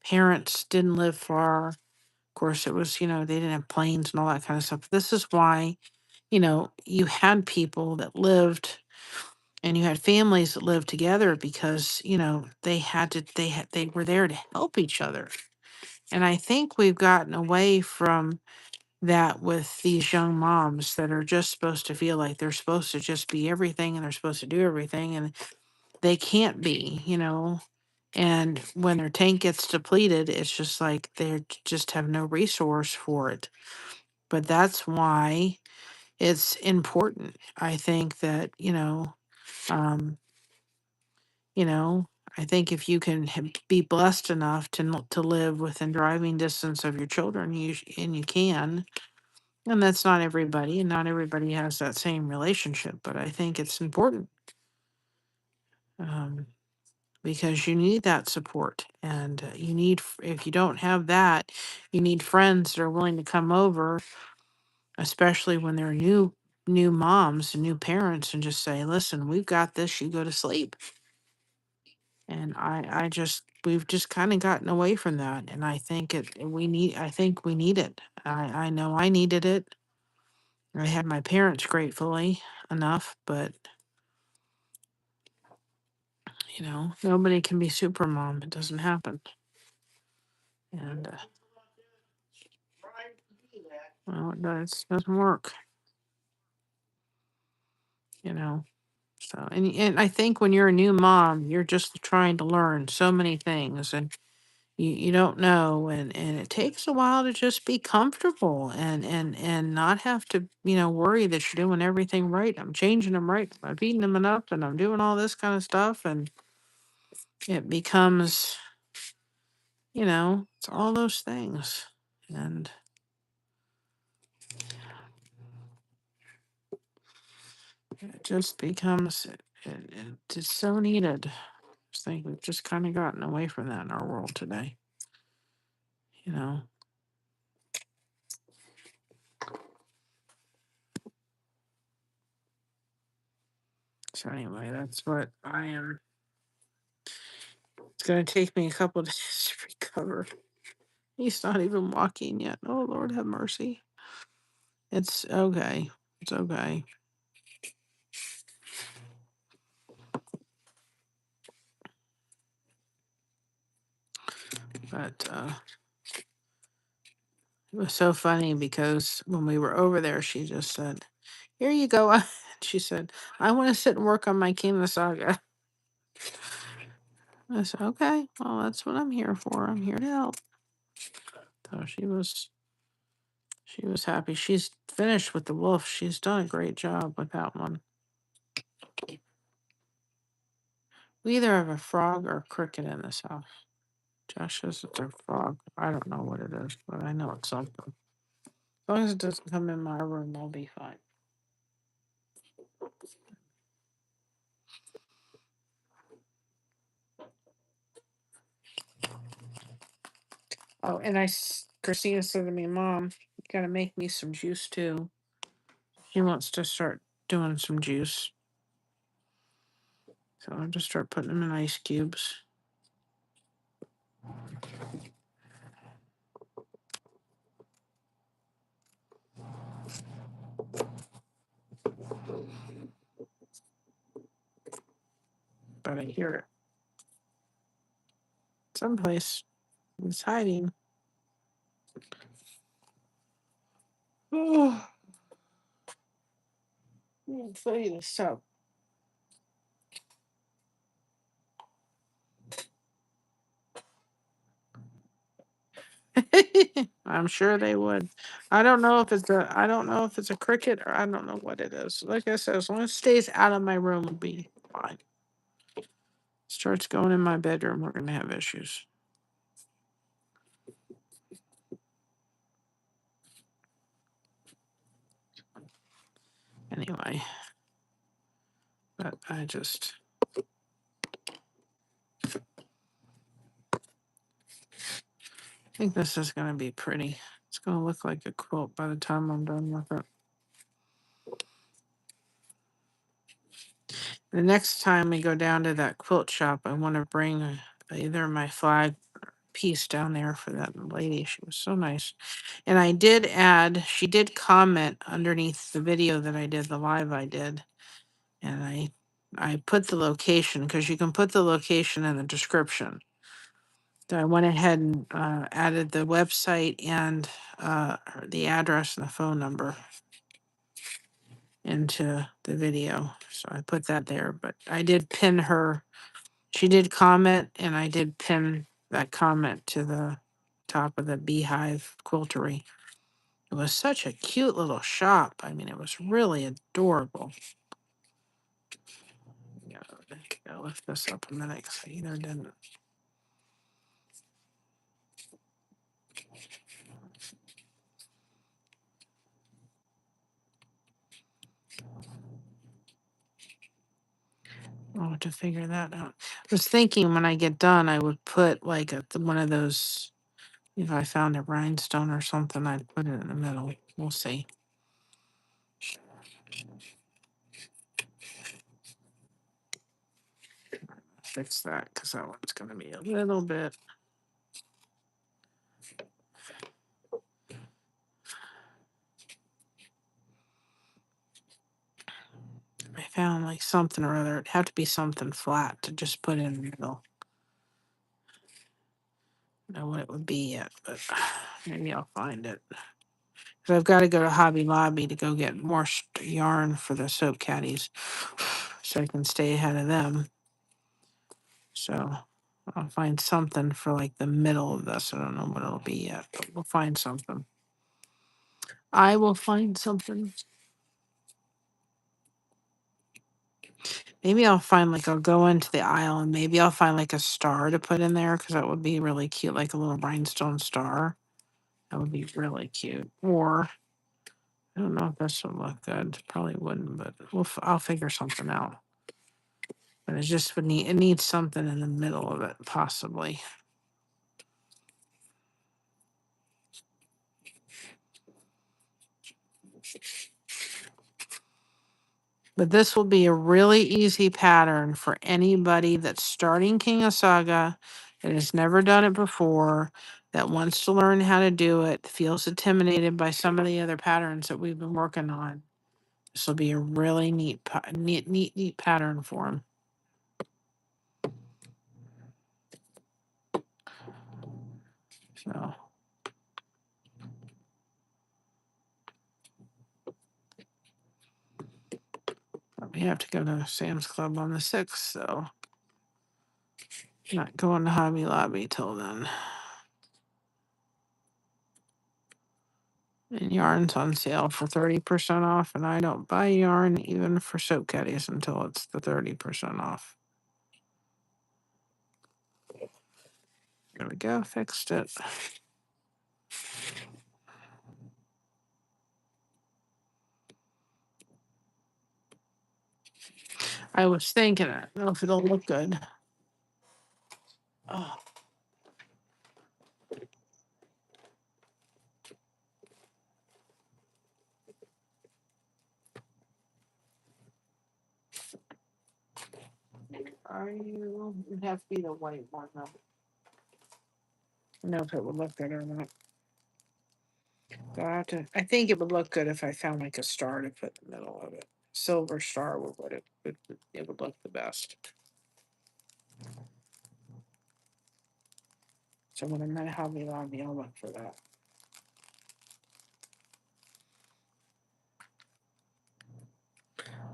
S1: parents didn't live far. Of course, it was, they didn't have planes and all that kind of stuff. This is why, you had people that lived and you had families that lived together because, they were there to help each other. And I think we've gotten away from that with these young moms that are just supposed to feel like they're supposed to just be everything and they're supposed to do everything and they can't be. And when their tank gets depleted, it's just like they just have no resource for it. But that's why it's important. I think that, um, you know, I think if you can be blessed enough to live within driving distance of your children, and you can, and that's not everybody, and not everybody has that same relationship. But I think it's important, um, because you need that support, and if you don't have that, you need friends that are willing to come over, especially when they're new moms and new parents, and just say, "Listen, we've got this. You go to sleep." And we've just kind of gotten away from that. And I think we need it. I know I needed it. I had my parents gratefully enough, but nobody can be super mom. It doesn't happen. And, well, doesn't work, you know. So, and I think when you're a new mom, you're just trying to learn so many things, and you don't know, and it takes a while to just be comfortable, and not have to worry that you're doing everything right. I'm changing them right, I'm feeding them enough, and I'm doing all this kind of stuff, and it becomes it's all those things, and it just becomes it's so needed. I just think we've just kind of gotten away from that in our world today, you know. So anyway, that's what I am. It's gonna take me a couple days to recover. He's not even walking yet. Oh, Lord have mercy. It's okay. It's okay. But it was so funny because when we were over there, she just said, "Here you go." She said, "I want to sit and work on my Kinusaiga." I said, "Okay, well, that's what I'm here for. I'm here to help." So she was happy. She's finished with the wolf. She's done a great job with that one. We either have a frog or a cricket in this house. Josh says it's a frog. I don't know what it is, but I know it's something. As long as it doesn't come in my room, I'll be fine. Oh, and Christina said to me, "Mom, you gotta make me some juice too." She wants to start doing some juice. So I'll just start putting them in ice cubes. But I hear it someplace. It's hiding. Oh, I'll tell you this up. I'm sure they would. I don't know if it's a cricket, or I don't know what it is. Like I said, as long as it stays out of my room, will be fine. Starts going in my bedroom, we're gonna have issues. Anyway, but I think this is gonna be pretty. It's gonna look like a quilt by the time I'm done with it. The next time we go down to that quilt shop, I want to bring either my flag piece down there for that lady. She was so nice. And she did comment underneath the video that I did, the live I did. And I put the location, because you can put the location in the description. So I went ahead and added the website and the address and the phone number into the video. So I put that there, but I did pin her. She did comment, and I did pin that comment to the top of the Beehive Quiltery. It was such a cute little shop. I mean, it was really adorable. Yeah, I'll lift this up a minute because I either didn't. I'll have to figure that out. I was thinking when I get done, I would put like one of those. If I found a rhinestone or something, I'd put it in the middle. We'll see. Fix that because that one's going to be a little bit. I found like something or other. It'd have to be something flat to just put in the middle. I don't know what it would be yet, but maybe I'll find it. Because I've got to go to Hobby Lobby to go get more yarn for the soap caddies so I can stay ahead of them. So I'll find something for like the middle of this. I don't know what it'll be yet, but we'll find something. I will find something. Maybe I'll find like I'll go into the aisle and maybe I'll find like a star to put in there because that would be really cute, like a little rhinestone star. That would be really cute. Or I don't know if this would look good. Probably wouldn't, but I'll figure something out. But it just would need it needs something in the middle of it, possibly. But this will be a really easy pattern for anybody that's starting Kinusaiga, that has never done it before, that wants to learn how to do it, feels intimidated by some of the other patterns that we've been working on. This will be a really neat pattern for them. So we have to go to Sam's Club on the 6th, so not going to Hobby Lobby till then. And yarn's on sale for 30% off, and I don't buy yarn even for soap caddies until it's the 30% off. There we go, fixed it. I was thinking, I don't know if it'll look good. Oh. Are you? It'd have to be the white one though. I don't know if it would look good or not. So I think it would look good if I found like a star to put in the middle of it. Silver star would it would look the best. So when I'm at Hobby Lobby, I'll look for that.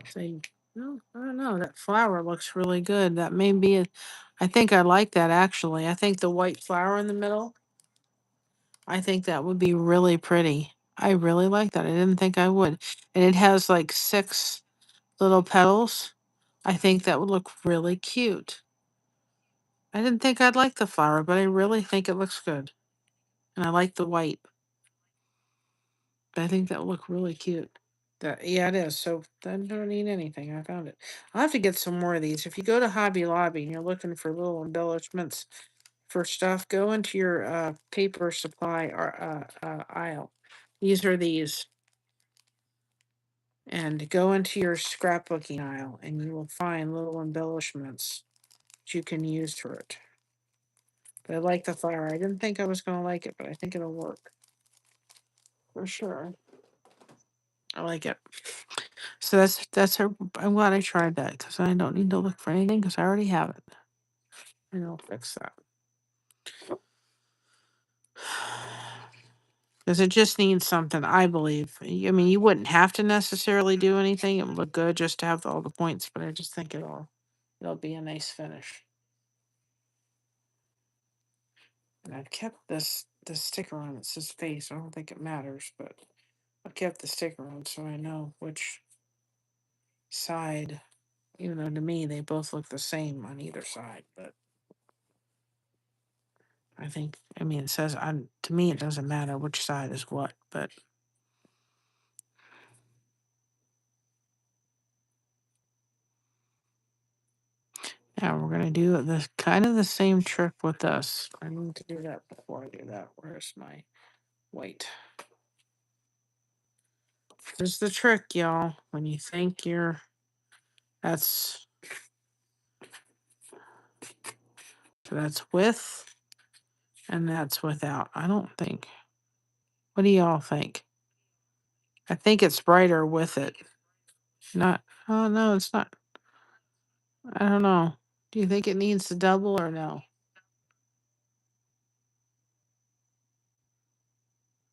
S1: See, no, I don't know. That flower looks really good. That may be it. I think I like that actually. I think the white flower in the middle, I think that would be really pretty. I really like that. I didn't think I would. And it has like 6 little petals. I think that would look really cute. I didn't think I'd like the flower, but I really think it looks good. And I like the white. But I think that would look really cute. Yeah, it is. So I don't need anything. I found it. I'll have to get some more of these. If you go to Hobby Lobby and you're looking for little embellishments for stuff, go into your paper supply or aisle. These are these. And go into your scrapbooking aisle and you will find little embellishments that you can use for it. But I like the flower. I didn't think I was going to like it, but I think it'll work. For sure. I like it. So that's her. I'm glad I tried that because I don't need to look for anything because I already have it. And I'll fix that. Because it just needs something, I believe. I mean, you wouldn't have to necessarily do anything. It would look good just to have all the points, but I just think it'll be a nice finish. And I've kept this sticker on that says face. I don't think it matters, but I've kept the sticker on so I know which side. Even though to me they both look the same on either side, but I mean it says on to me it doesn't matter which side is what, but now we're gonna do this kind of the same trick with this. I need to do that before I do that. Where's my white? This is the trick, y'all. When you think that's that's with and that's without. I don't think. What do y'all think? I think it's brighter with it. Not. Oh no, it's not. I don't know. Do you think it needs to double or no?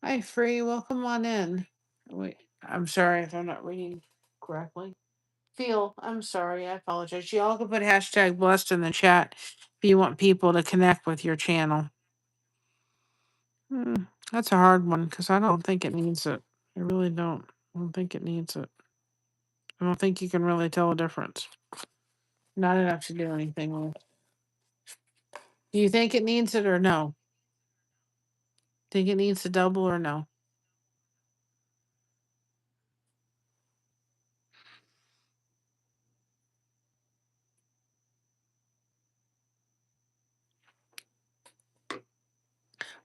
S1: Hi, Free. Welcome on in. Wait, I'm sorry if I'm not reading correctly. Feel, I'm sorry. I apologize. Y'all can put hashtag blessed in the chat if you want people to connect with your channel. Hmm, that's a hard one because I don't think it needs it. I really don't. I don't think it needs it. I don't think you can really tell a difference. Not enough to do anything with. Do you think it needs it or no? Think it needs to double or no?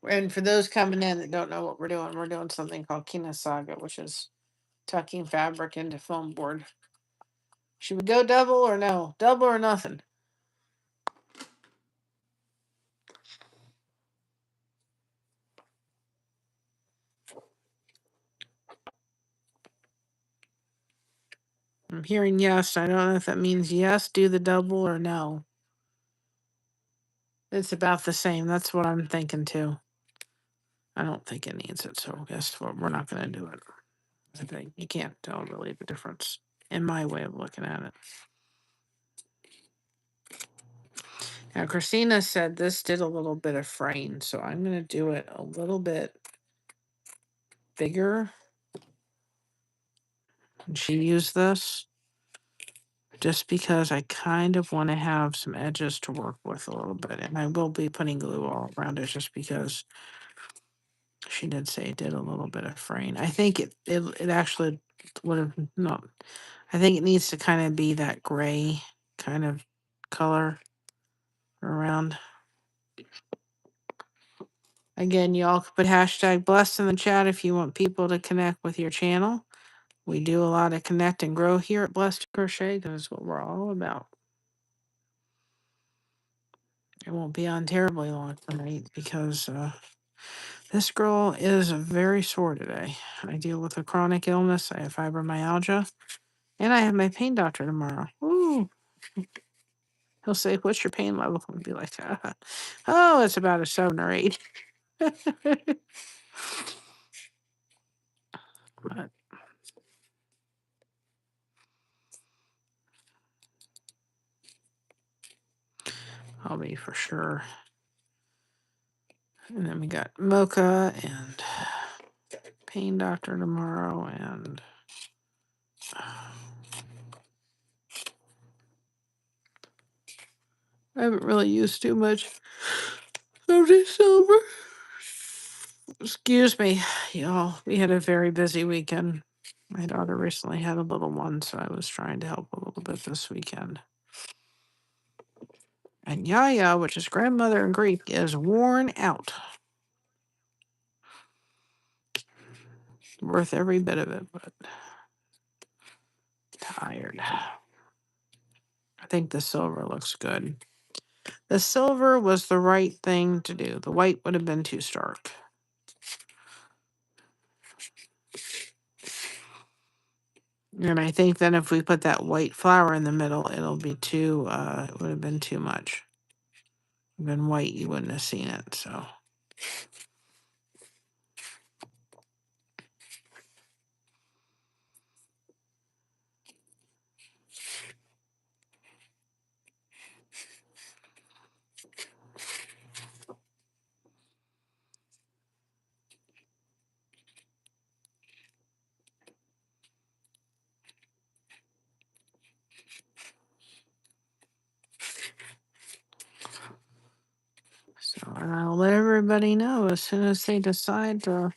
S1: And for those coming in that don't know what we're doing something called Kinusaiga, which is tucking fabric into foam board. Should we go double or no? Double or nothing? I'm hearing yes. I don't know if that means yes, do the double or no. It's about the same. That's what I'm thinking too. I don't think it needs it, so guess what? We're not going to do it. I think you can't tell really the difference in my way of looking at it. Now, Christina said this did a little bit of fraying, so I'm going to do it a little bit bigger. And she used this just because I kind of want to have some edges to work with a little bit. And I will be putting glue all around it just because she did say it did a little bit of fraying. I think it actually would have not. I think it needs to kind of be that gray kind of color around. Again, y'all can put hashtag blessed in the chat if you want people to connect with your channel. We do a lot of connect and grow here at Blessed Crochet. That's what we're all about. It won't be on terribly long tonight because this girl is very sore today. I deal with a chronic illness. I have fibromyalgia. And I have my pain doctor tomorrow. Ooh. He'll say, "What's your pain level?" I'll be like, "Oh, it's about a 7 or 8." But I'll be for sure. And then we got Mocha and pain doctor tomorrow, and I haven't really used too much of this silver. Excuse me, y'all. We had a very busy weekend. My daughter recently had a little one, so I was trying to help a little bit this weekend. And Yaya, which is grandmother in Greek, is worn out. Worth every bit of it, but tired. I think the silver looks good. The silver was the right thing to do. The white would have been too stark. And I think then if we put that white flower in the middle, it'll be too, it would have been too much. Been white, you wouldn't have seen it, so. I'll let everybody know as soon as they decide to.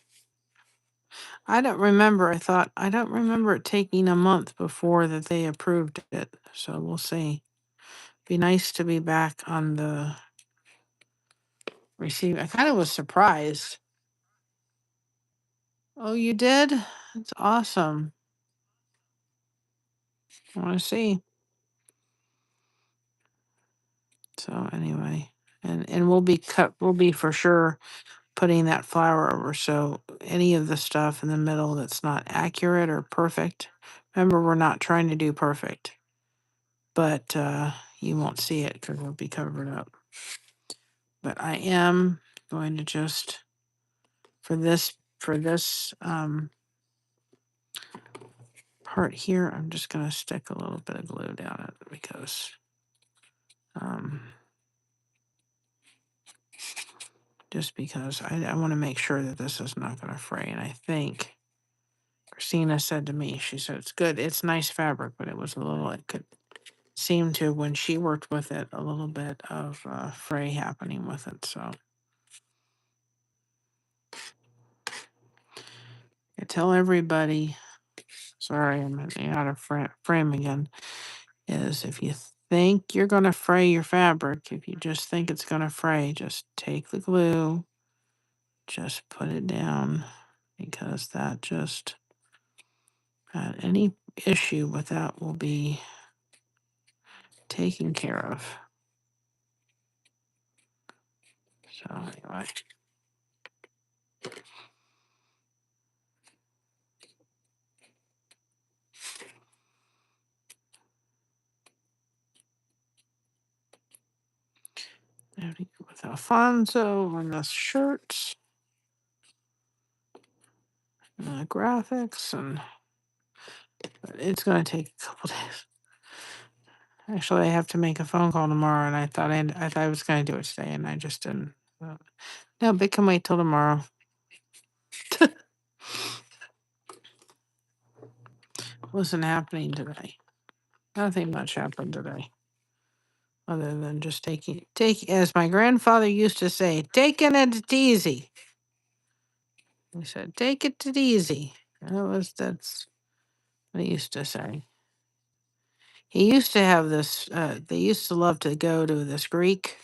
S1: I don't remember. I don't remember it taking a month before that they approved it. So we'll see. Be nice to be back on the receiving. I kind of was surprised. Oh, you did? That's awesome. I want to see. So anyway, and we'll be for sure putting that flower over. So any of the stuff in the middle that's not accurate or perfect, remember we're not trying to do perfect, but you won't see it because it'll be covered up. But I am going to just for this part here, I'm just going to stick a little bit of glue down it because um, just because I want to make sure that this is not going to fray. And I think Christina said to me, she said, it's good. It's nice fabric, but it could seem to, when she worked with it, a little bit of fray happening with it. So I tell everybody, sorry, I'm out of frame again, is if you think you're going to fray your fabric, if you just think it's going to fray, just take the glue, just put it down because that just, any issue with that will be taken care of. So anyway. With Alfonso on the shirts, and the graphics, and it's going to take a couple days. Actually, I have to make a phone call tomorrow, and I thought I was going to do it today, and I just didn't. No, but it can wait till tomorrow. Wasn't happening today. Nothing much happened today, other than just as my grandfather used to say, taking it easy. He said, take it easy. That's what he used to say. He used to have this. They used to love to go to this Greek.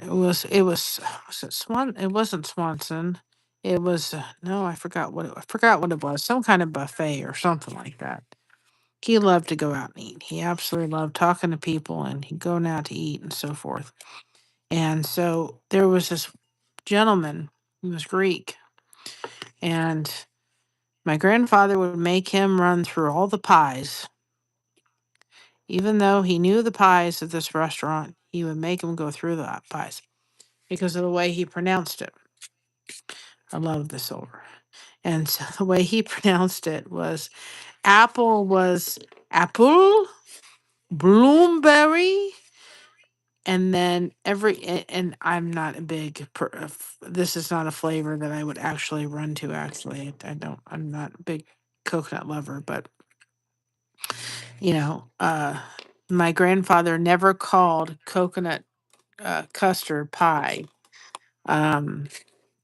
S1: Was it Swan? It wasn't Swanson. It was no, I forgot what it was. Some kind of buffet or something like that. He loved to go out and eat. He absolutely loved talking to people and he'd go out to eat and so forth. And so there was this gentleman who was Greek, and my grandfather would make him run through all the pies. Even though he knew the pies at this restaurant, he would make him go through the pies because of the way he pronounced it. I love the silver. And so the way he pronounced it was apple was apple, bloomberry, and then and I'm not a big, this is not a flavor that I would actually run to, actually. I'm not a big coconut lover, but, my grandfather never called coconut custard pie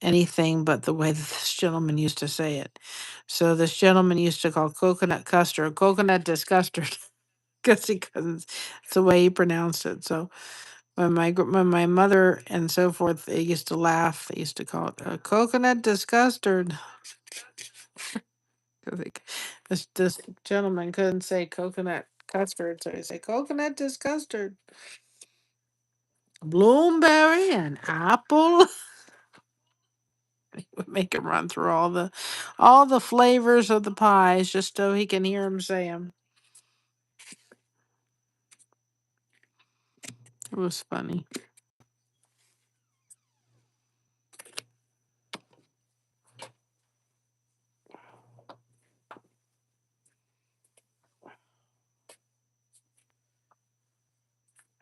S1: anything but the way that this gentleman used to say it. So this gentleman used to call coconut custard coconut disgusted because he couldn't. It's the way he pronounced it. So when my mother and so forth, they used to laugh. They used to call it coconut disgusted. 'Cause this gentleman couldn't say coconut custard, so he say coconut disgusted. Bloomberry and apple. Would make him run through all the flavors of the pies just so he can hear him say them. It was funny.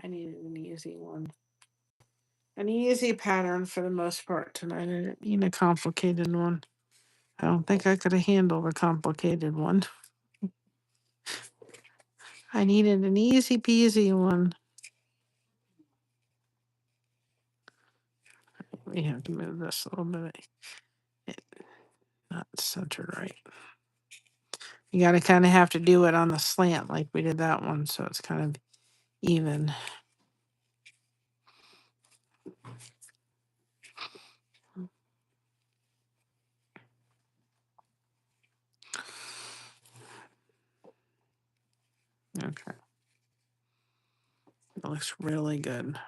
S1: I needed an easy one. An easy pattern for the most part tonight. I didn't need a complicated one. I don't think I could have handled a complicated one. I needed an easy peasy one. We have to move this a little bit. It, not centered right. You got to kind of have to do it on the slant like we did that one, so it's kind of even. Okay. It looks really good.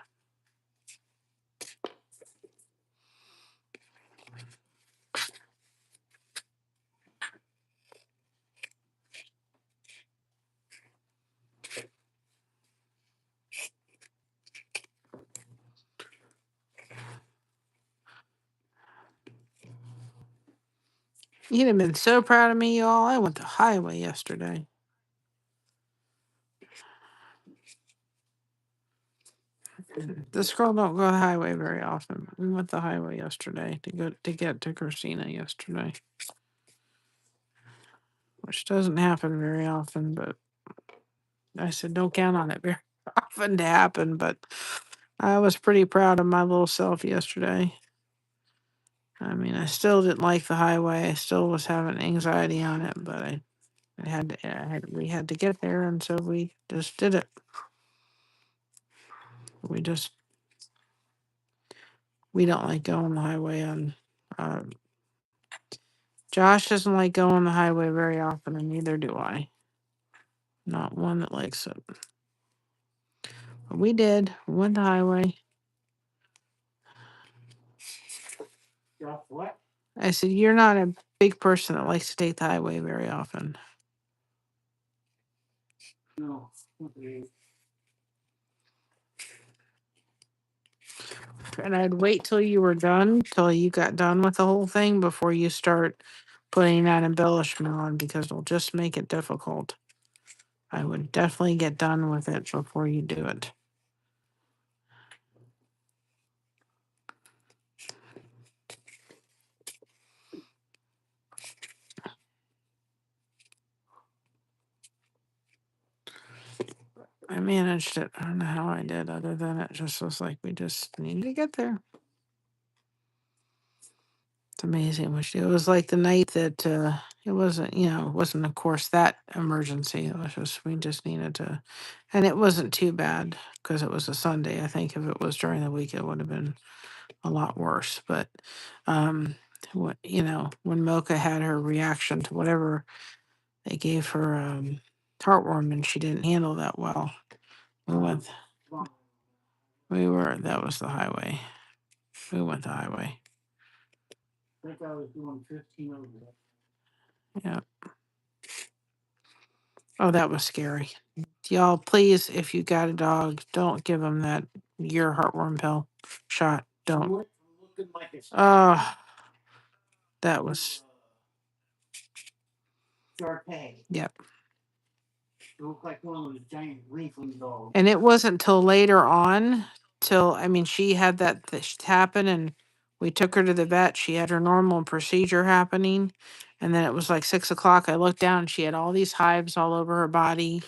S1: You'd have been so proud of me, y'all. I went to highway yesterday. This girl don't go to the highway very often. We went the highway yesterday to get to Christina yesterday, which doesn't happen very often. But I said don't count on it very often to happen. But I was pretty proud of my little self yesterday. I mean, I still didn't like the highway. I still was having anxiety on it, but we had to get there, and so we just did it. We don't like going the highway on. Uh, Josh doesn't like going the highway very often, and neither do I. Not one that likes it. But we did. We went the highway. What? I said, you're not a big person that likes to take the highway very often. No. Okay. And I'd wait till you were done, till you got done with the whole thing before you start putting that embellishment on, because it'll just make it difficult. I would definitely get done with it before you do it. I managed it. I don't know how I did, other than it just was like we just need to get there. It's amazing what she. It was like the night that it wasn't, it wasn't of course that emergency. It was just we just needed to, and it wasn't too bad because it was a Sunday. I think if it was during the week, it would have been a lot worse. But when Mocha had her reaction to whatever they gave her heartworm, and she didn't handle that well. That was the highway. We went the highway. I think I was doing 15 over there. Yeah. Oh, that was scary. Y'all, please, if you got a dog, don't give them that year heartworm pill shot. Don't. That was. Yep. It looked like one of those giant leafing dogs. And it wasn't till later on, she had that happen, and we took her to the vet. She had her normal procedure happening, and then it was like 6 o'clock. I looked down, and she had all these hives all over her body,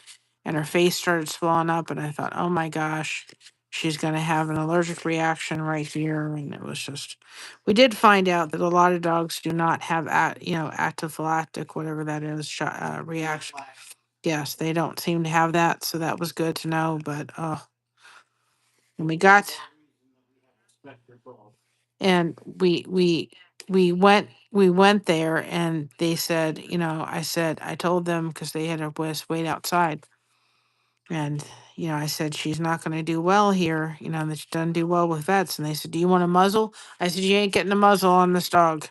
S1: and her face started swelling up. And I thought, oh my gosh, she's going to have an allergic reaction right here. And it was just, we did find out that a lot of dogs do not have, anaphylactic, whatever that is, reaction. Yes, they don't seem to have that, so that was good to know. But when we went there, and they said, I told them, because they had us wait outside, and I said she's not going to do well here. That she doesn't do well with vets, and they said, do you want a muzzle? I said, you ain't getting a muzzle on this dog,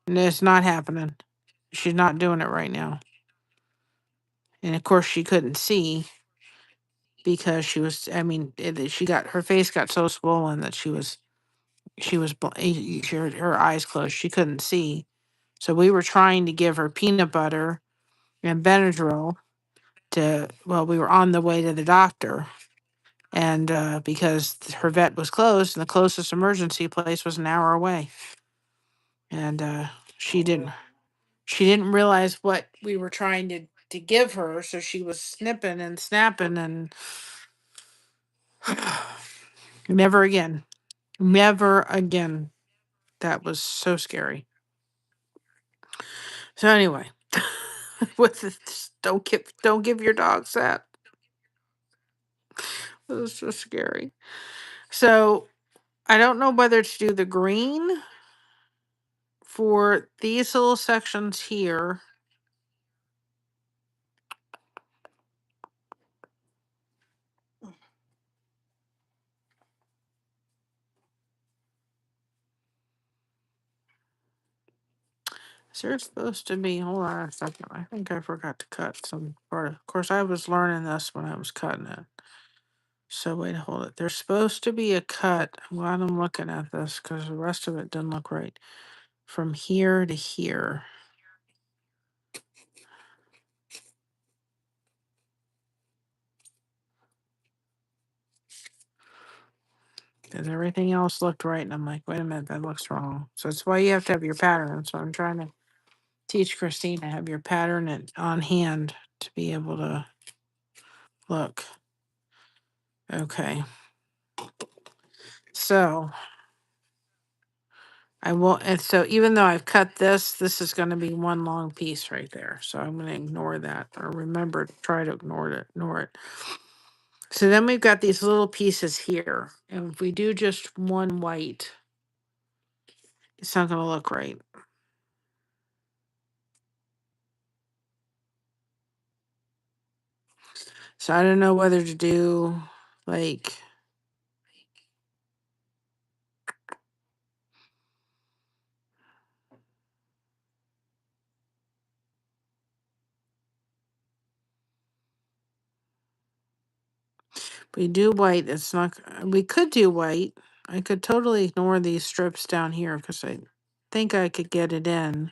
S1: and it's not happening. She's not doing it right now. And of course, she couldn't see, because she was, her face got so swollen that her eyes closed. She couldn't see. So we were trying to give her peanut butter and Benadryl we were on the way to the doctor. And because her vet was closed, and the closest emergency place was an hour away. And she didn't realize what we were trying to give her. So she was snipping and snapping, and never again. Never again. That was so scary. So anyway, with this, don't give your dogs that. It was so scary. So I don't know whether to do the green for these little sections here. Is there supposed to be? Hold on a second. I think I forgot to cut some part. Of course, I was learning this when I was cutting it. So wait, hold it. There's supposed to be a cut. I'm glad I'm looking at this because the rest of it doesn't look right. From here to here. Because everything else looked right. And I'm like, wait a minute, that looks wrong. So that's why you have to have your pattern. So I'm trying to teach Christine to have your pattern on hand to be able to look. Okay. So I will, and so even though I've cut this is going to be one long piece right there. So I'm going to ignore that, or remember to try to ignore it. So then we've got these little pieces here. And if we do just one white, it's not going to look right. So I don't know whether to do like, we do white. It's not, we could do white. I could totally ignore these strips down here because I think I could get it in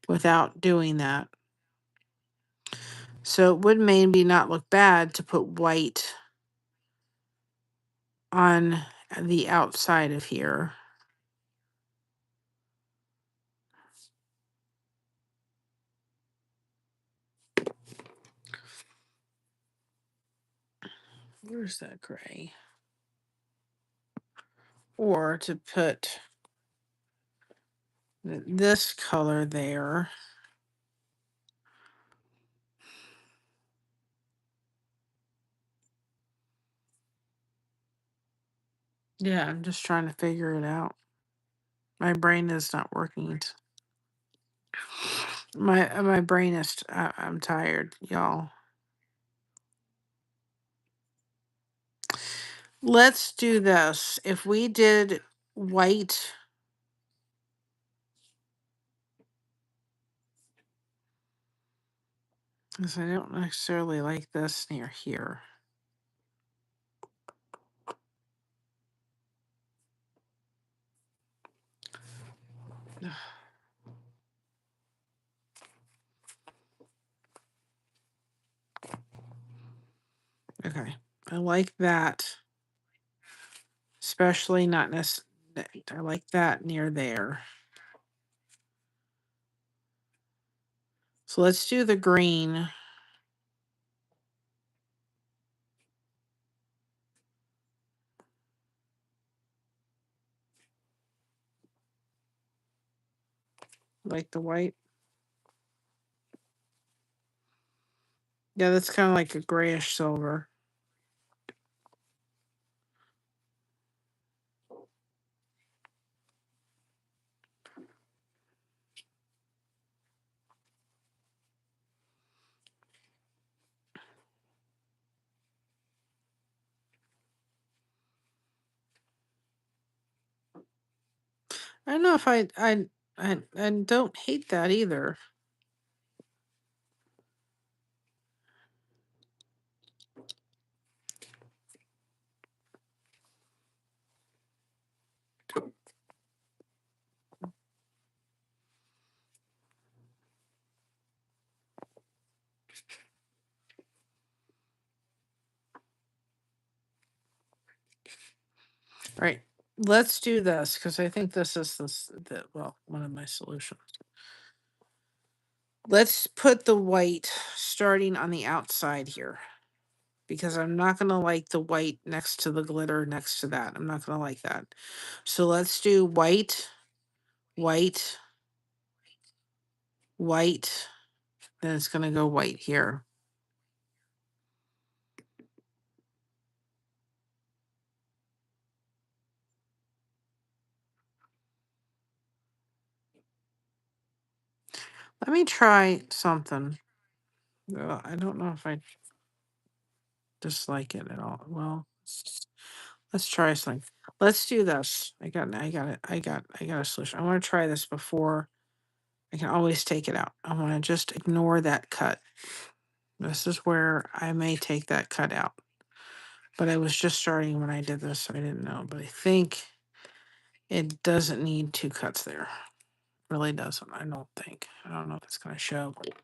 S1: without doing that. So it would maybe not look bad to put white on the outside of here. Where's that gray? Or to put this color there. Yeah, I'm just trying to figure it out. My brain is not working. My brain is. I'm tired, y'all. Let's do this. If we did white, because I don't necessarily like this near here. Okay, I like that. Especially not necessarily. I like that near there. So let's do the green. Like the white. Yeah, that's kind of like a grayish silver. I don't know if I don't hate that either. All right, let's do this because I think this is one of my solutions. Let's put the white starting on the outside here because I'm not going to like the white next to the glitter next to that. I'm not going to like that. So let's do white white, white, then it's going to go white here. Let me try something. I don't know if I dislike it at all. Well, let's try something. Let's do this. I got a solution. I want to try this before. I can always take it out. I want to just ignore that cut. This is where I may take that cut out. But I was just starting when I did this, so I didn't know. But I think it doesn't need two cuts there. Really doesn't. I don't think. I don't know if it's going to show. But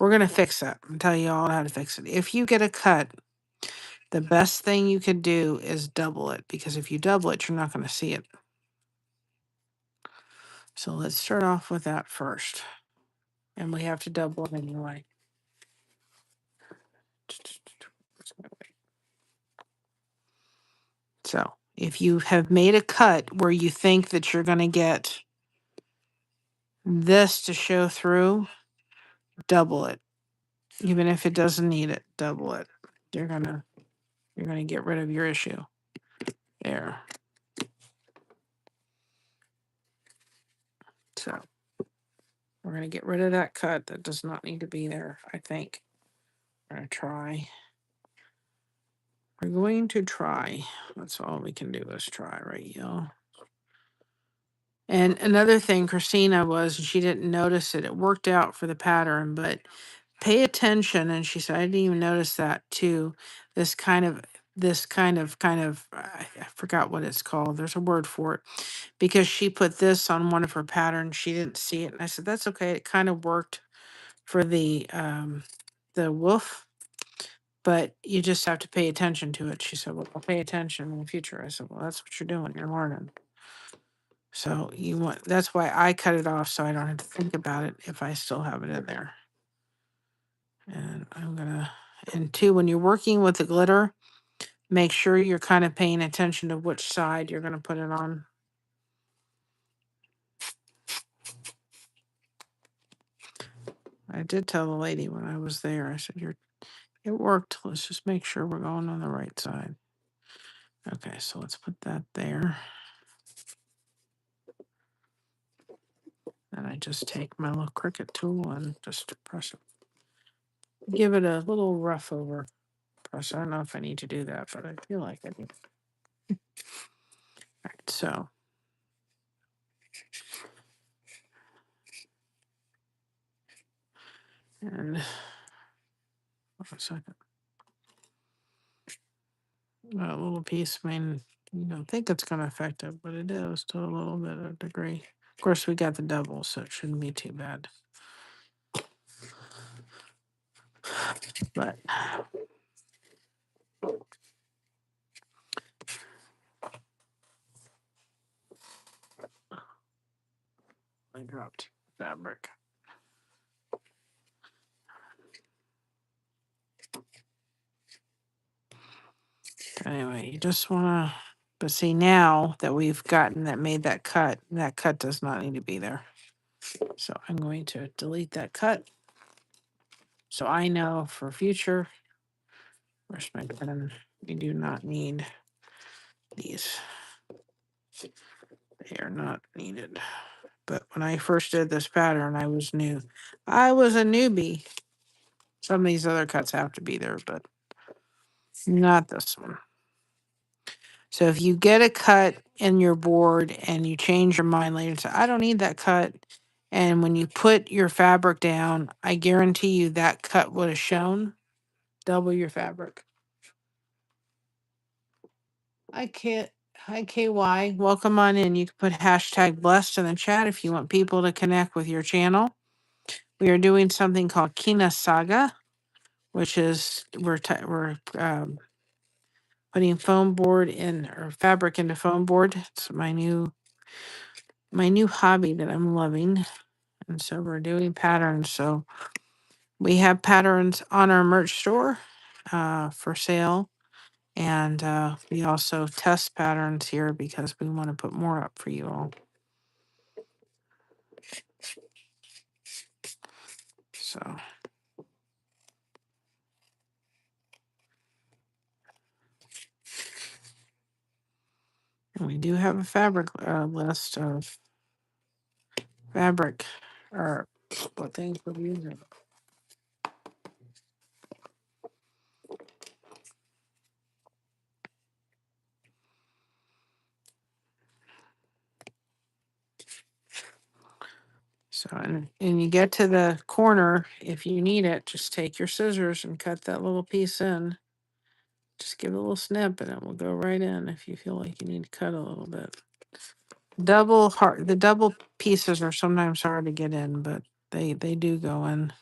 S1: we're going to fix that. I'm telling you all how to fix it. If you get a cut, the best thing you could do is double it, because if you double it, you're not going to see it. So let's start off with that first. And we have to double it anyway. So if you have made a cut where you think that you're going to get this to show through, double it. Even if it doesn't need it, double it. You're gonna get rid of your issue. There. So we're gonna get rid of that cut that does not need to be there, I think. We're gonna try. We're going to try. That's all we can do is try, right, y'all? And another thing, Christina was, she didn't notice it. It worked out for the pattern, but pay attention. And she said, I didn't even notice that too. This kind of, I forgot what it's called. There's a word for it, because she put this on one of her patterns. She didn't see it. And I said, that's okay. It kind of worked for the wolf, but you just have to pay attention to it. She said, well, I'll pay attention in the future. I said, well, that's what you're doing. You're learning. So that's why I cut it off, so I don't have to think about it if I still have it in there. And and two, when you're working with the glitter, make sure you're kind of paying attention to which side you're gonna put it on. I did tell the lady when I was there, I said, it worked. Let's just make sure we're going on the right side. Okay, so let's put that there. And I just take my little Cricut tool and just press it. Give it a little rough over press. I don't know if I need to do that, but I feel like I do. All right, so. And hold on a second. A little piece, I mean, you don't think it's going to affect it, but it is to a little bit of a degree. Of course, we got the double, so it shouldn't be too bad. But I dropped fabric. Anyway, you just want to, but see, now that we've gotten that, made that cut does not need to be there. So I'm going to delete that cut. So I know for future, where's my pen? We do not need these. They are not needed. But when I first did this pattern, I was new. I was a newbie. Some of these other cuts have to be there, but not this one. So if you get a cut in your board and you change your mind later and say, I don't need that cut. And when you put your fabric down, I guarantee you that cut would have shown. Double your fabric. I can't. Hi, KY. Welcome on in. You can put hashtag blessed in the chat if you want people to connect with your channel. We are doing something called Kinusaiga, which is we're putting foam board in, or fabric into foam board. It's my new hobby that I'm loving. And so we're doing patterns. So we have patterns on our merch store for sale. And we also test patterns here because we want to put more up for you all. So, and we do have a fabric list of fabric or what things we're using. So, and you get to the corner, if you need it, just take your scissors and cut that little piece in. Just give it a little snip and it will go right in if you feel like you need to cut a little bit. The double pieces are sometimes hard to get in, but they do go in.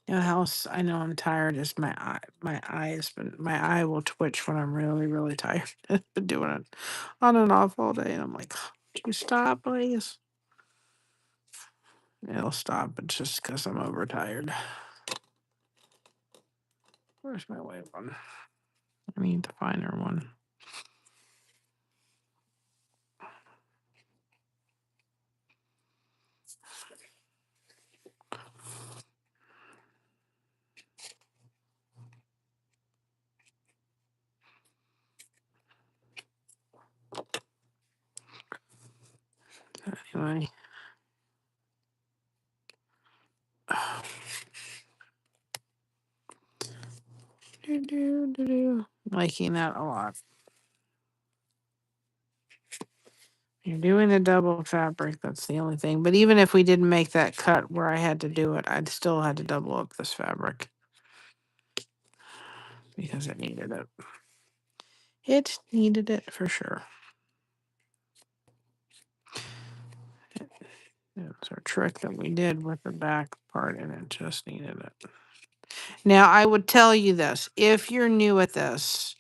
S1: You know how I know I'm tired is my eyes, but my eye will twitch when I'm really, really tired. I've been doing it on and off all day, and I'm like, "Can you stop, please?" It'll stop. It's just because I'm overtired. Where's my white one? I need to find her one. Anyway. Liking that a lot. You're doing the double fabric, that's the only thing. But even if we didn't make that cut where I had to do it, I'd still had to double up this fabric because it needed it. It needed it for sure. It's our trick that we did with the back part and it just needed it. Now, I would tell you this. If you're new at this,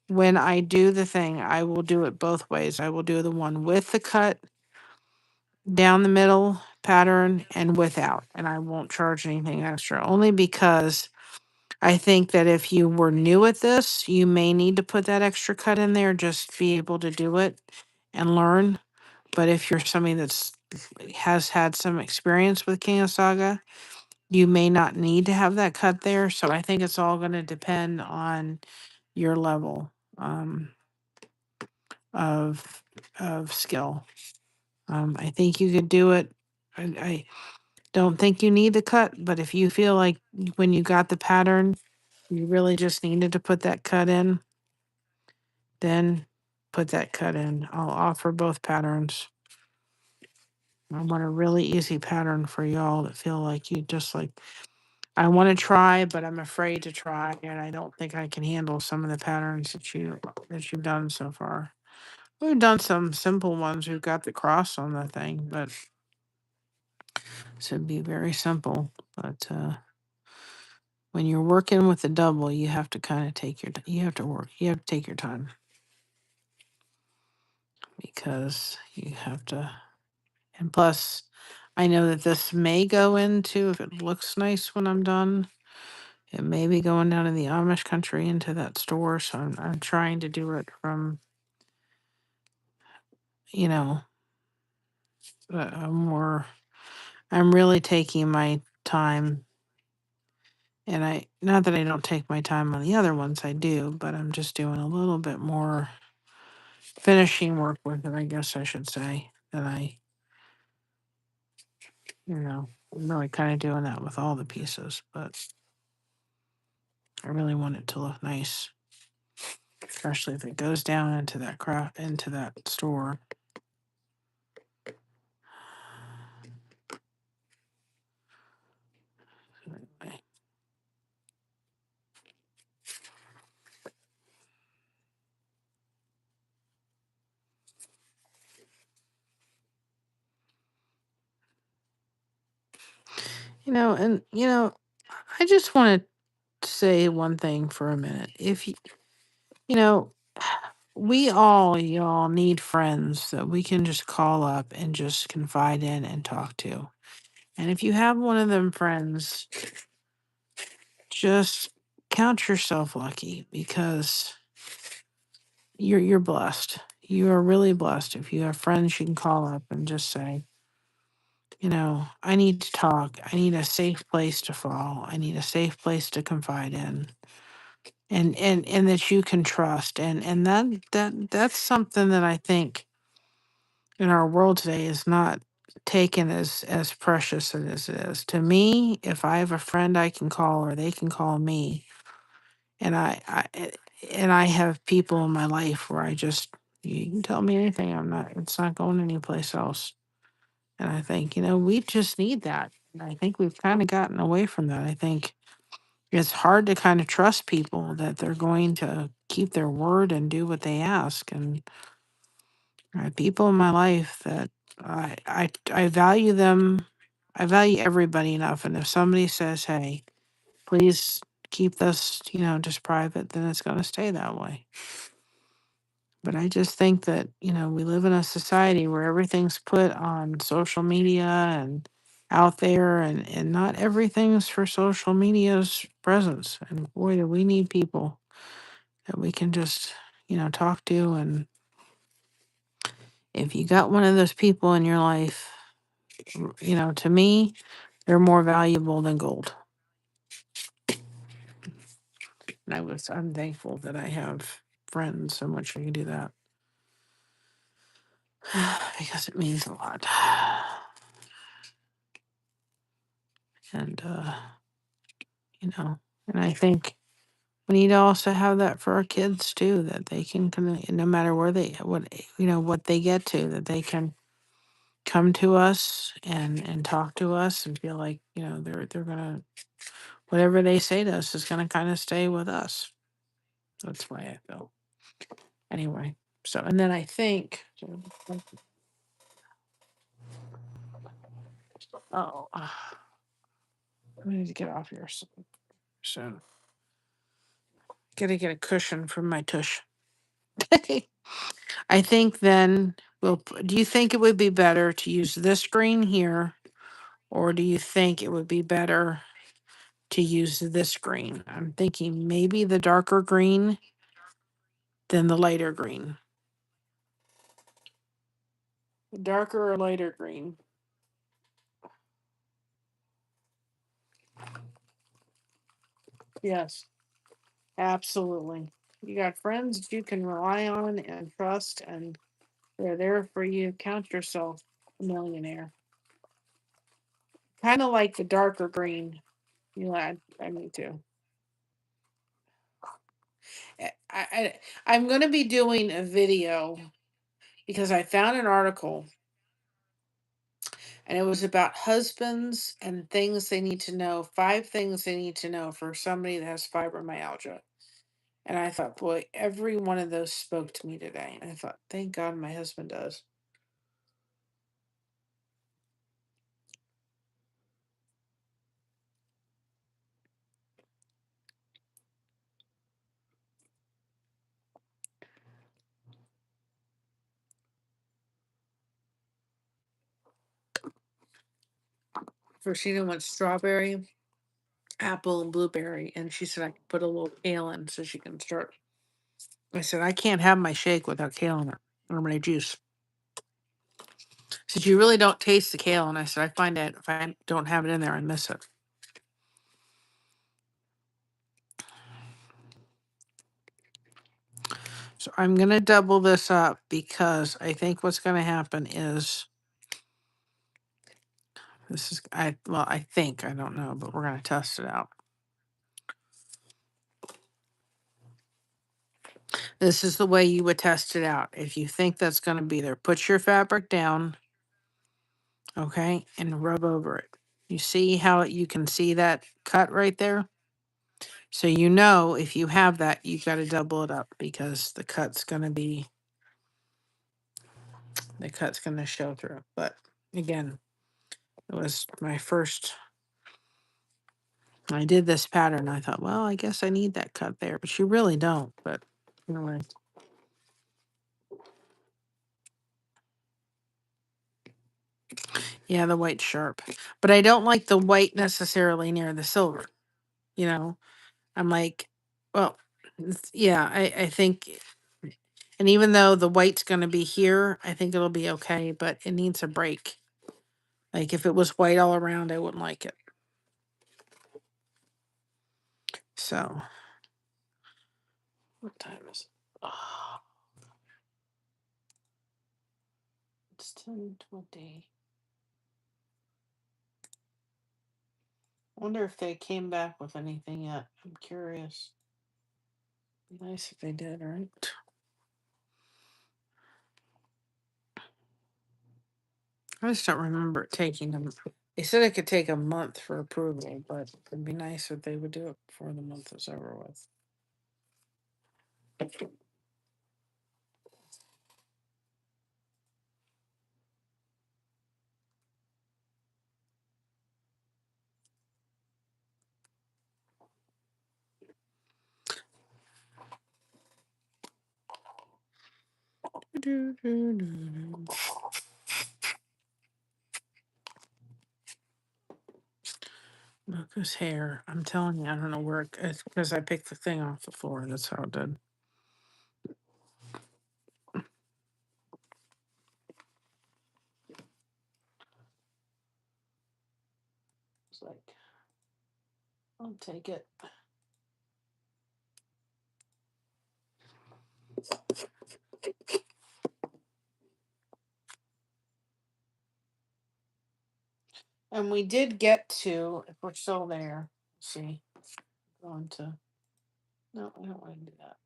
S1: when I do the thing, I will do it both ways. I will do the one with the cut down the middle pattern and without, and I won't charge anything extra, only because I think that if you were new at this, you may need to put that extra cut in there just to be able to do it and learn. But if you're somebody that's has had some experience with Kinusaiga, you may not need to have that cut there. So I think it's all going to depend on your level of skill. I think you could do it. I don't think you need the cut, but if you feel like when you got the pattern, you really just needed to put that cut in, then put that cut in. I'll offer both patterns. I want a really easy pattern for y'all that feel like you just like, I want to try, but I'm afraid to try, and I don't think I can handle some of the patterns that you've done so far. We've done some simple ones. We've got the cross on the thing, but this would be very simple. But when you're working with the double, you have to kind of take your you have to take your time because you have to. And plus, I know that this may go into, if it looks nice when I'm done, it may be going down in the Amish country into that store. So I'm trying to do it from, you know, more, I'm really taking my time. And not that I don't take my time on the other ones, I do, but I'm just doing a little bit more finishing work with it, I guess I should say, that I'm really kind of doing that with all the pieces, but I really want it to look nice, especially if it goes down into into that store. Anyway. I just want to say one thing for a minute. If you know, y'all need friends that we can just call up and just confide in and talk to. And if you have one of them friends, just count yourself lucky because you're blessed. You are really blessed if you have friends you can call up and just say, I need to talk. I need a safe place to fall. I need a safe place to confide in. And that you can trust. And that's something that I think in our world today is not taken as precious as it is. To me, if I have a friend I can call or they can call me, and I have people in my life where you can tell me anything. It's not going anyplace else. And I think, we just need that. And I think we've kind of gotten away from that. I think it's hard to kind of trust people that they're going to keep their word and do what they ask. And people in my life that I value them. I value everybody enough. And if somebody says, "Hey, please keep this, just private," then it's going to stay that way. But I just think that, we live in a society where everything's put on social media and out there, and not everything's for social media's presence. And boy, do we need people that we can just, talk to. And if you got one of those people in your life, to me, they're more valuable than gold. And I'm thankful that I have friends so much I can do that. Because it means a lot. And, and I think we need to also have that for our kids too, that they can no matter where what they get to, that they can come to us and talk to us and feel like, they're gonna, whatever they say to us is gonna kind of stay with us. That's why I feel. Anyway, so, and then I think, oh, I need to get off here soon. Gotta get a cushion from my tush. I think then do you think it would be better to use this green here, or do you think it would be better to use this green? I'm thinking maybe the darker green than the lighter green. The darker or lighter green? Yes, absolutely. You got friends that you can rely on and trust, and they're there for you. Count yourself a millionaire. Kind of like the darker green. I need to. I'm going to be doing a video because I found an article and it was about husbands and things they need to know, 5 things they need to know for somebody that has fibromyalgia. And I thought, boy, every one of those spoke to me today. And I thought, thank God my husband does. Christina wants strawberry, apple, and blueberry. And she said I could put a little kale in so she can start. I said, I can't have my shake without kale in it or my juice. She said, you really don't taste the kale. And I said, I find that if I don't have it in there, I miss it. So I'm going to double this up because I think what's going to happen is I don't know, but we're going to test it out. This is the way you would test it out. If you think that's going to be there, put your fabric down, okay, and rub over it. You see how you can see that cut right there? So if you have that, you've got to double it up because the cut's going to show through. But again, it was my first. I did this pattern. I thought, well, I guess I need that cut there, but you really don't. But anyway. Yeah, the white's sharp. But I don't like the white necessarily near the silver. I'm like, well, yeah, I think And even though the white's going to be here, I think it'll be okay, but it needs a break. Like if it was white all around, I wouldn't like it. So, what time is it? Oh, it's 10:20. I wonder if they came back with anything yet. I'm curious. Be nice if they did, right? I just don't remember it taking them. They said it could take a month for approval, but it'd be nice if they would do it before the month is over with. Look, his hair. I'm telling you, I don't know where it's because I picked the thing off the floor. That's how it did. It's like, I'll take it. And we did get to, if we're still there, let's see, going to, no, I don't want to do that.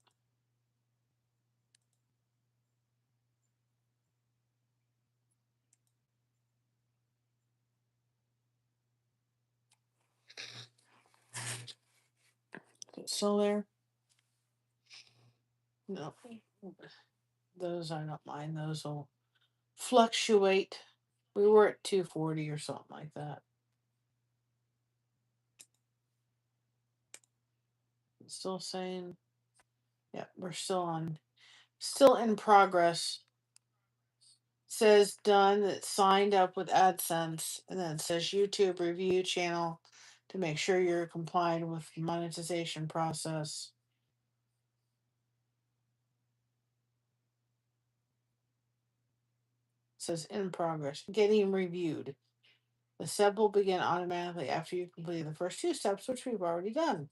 S1: Is it still there? No. Those I don't mind. Those will fluctuate. We were at 240 or something like that. Still saying, yeah, we're still in progress. Says done, that's signed up with AdSense, and then it says YouTube review channel to make sure you're compliant with monetization process. It says in progress, getting reviewed. The step will begin automatically after you complete the first two steps, which we've already done.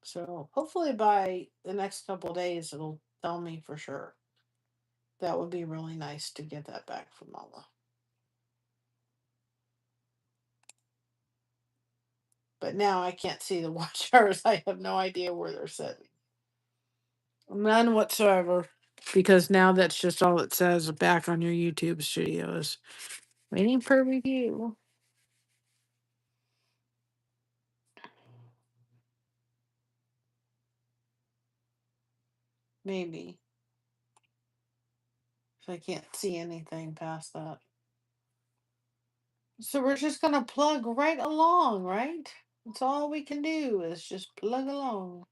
S1: So hopefully by the next couple of days, it'll tell me for sure. That would be really nice to get that back from Mama. But now I can't see the watch hours. I have no idea where they're sitting. None whatsoever. Because now that's just all it says back on your YouTube studios. Waiting for review. Maybe. If I can't see anything past that. So we're just gonna plug right along, right? That's all we can do is just plug along.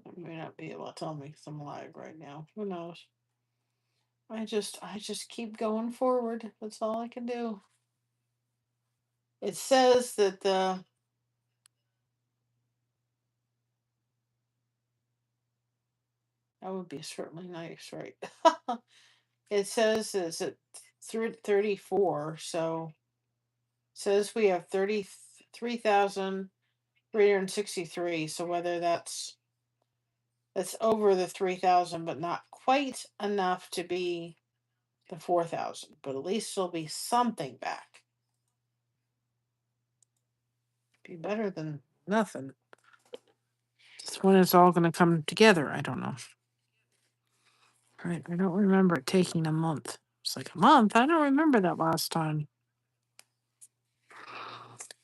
S1: It may not be able to tell me 'cause I'm live right now. Who knows? I just keep going forward. That's all I can do. It says that that would be certainly nice, right? It says it's at 34, so it says we have 33,363. So whether that's over the 3,000, but not quite enough to be the 4,000. But at least there'll be something back. Be better than nothing. It's when it's all going to come together. I don't know. Right. I don't remember it taking a month. It's like a month. I don't remember that last time.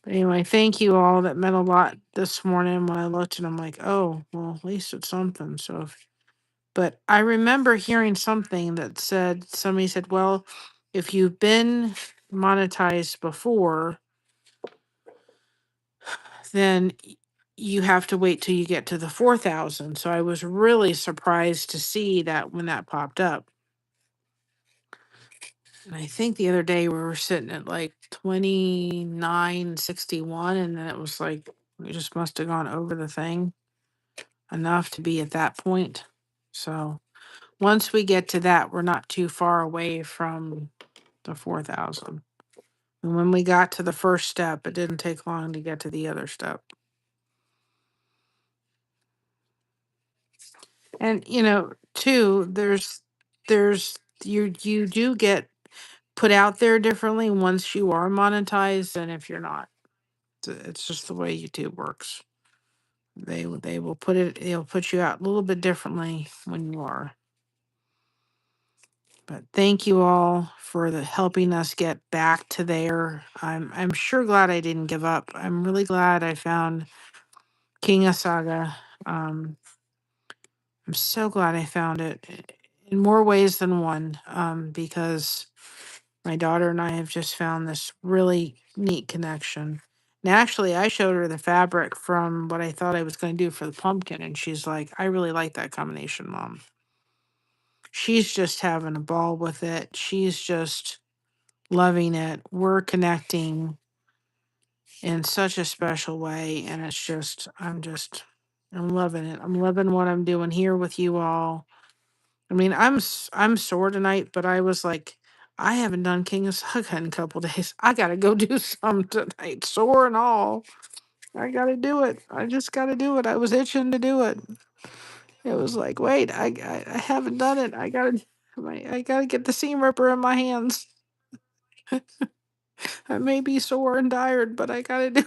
S1: But anyway, thank you all. That meant a lot this morning when I looked and I'm like, oh, well, at least it's something. But I remember hearing something that said, somebody said, well, if you've been monetized before, then you have to wait till you get to the 4,000. So I was really surprised to see that when that popped up. And I think the other day we were sitting at like 2961, and then it was like we just must have gone over the thing enough to be at that point. So once we get to that, we're not too far away from the 4,000. And when we got to the first step, it didn't take long to get to the other step. And too, there's you do get put out there differently once you are monetized than if you're not. It's just the way YouTube works. They'll put you out a little bit differently when you are. But thank you all for the helping us get back to there. I'm sure glad I didn't give up. I'm really glad I found Kinusaiga. I'm so glad I found it in more ways than one, because my daughter and I have just found this really neat connection. And actually, I showed her the fabric from what I thought I was going to do for the pumpkin, and she's like, I really like that combination, Mom. She's just having a ball with it. She's just loving it. We're connecting in such a special way, and I'm loving it. I'm loving what I'm doing here with you all. I mean, I'm sore tonight, but I was like, I haven't done King of Saga in a couple days. I gotta go do some tonight, sore and all. I gotta do it. I just gotta do it. I was itching to do it. It was like, wait, I haven't done it. I gotta get the seam ripper in my hands. I may be sore and tired, but I gotta do.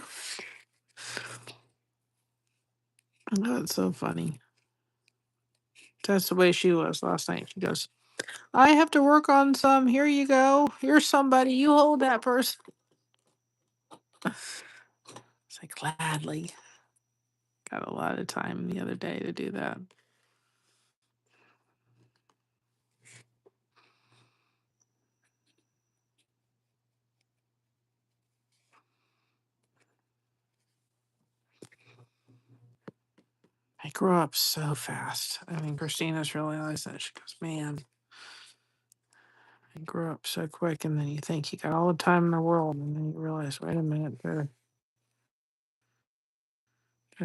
S1: Oh, it's so funny. That's the way she was last night. She goes, I have to work on some. Here you go. Here's somebody. You hold that person. It's like, gladly. Got a lot of time the other day to do that. I grew up so fast. I mean, Christina's realized that. She goes, man, I grew up so quick. And then you think you got all the time in the world. And then you realize, wait a minute, they're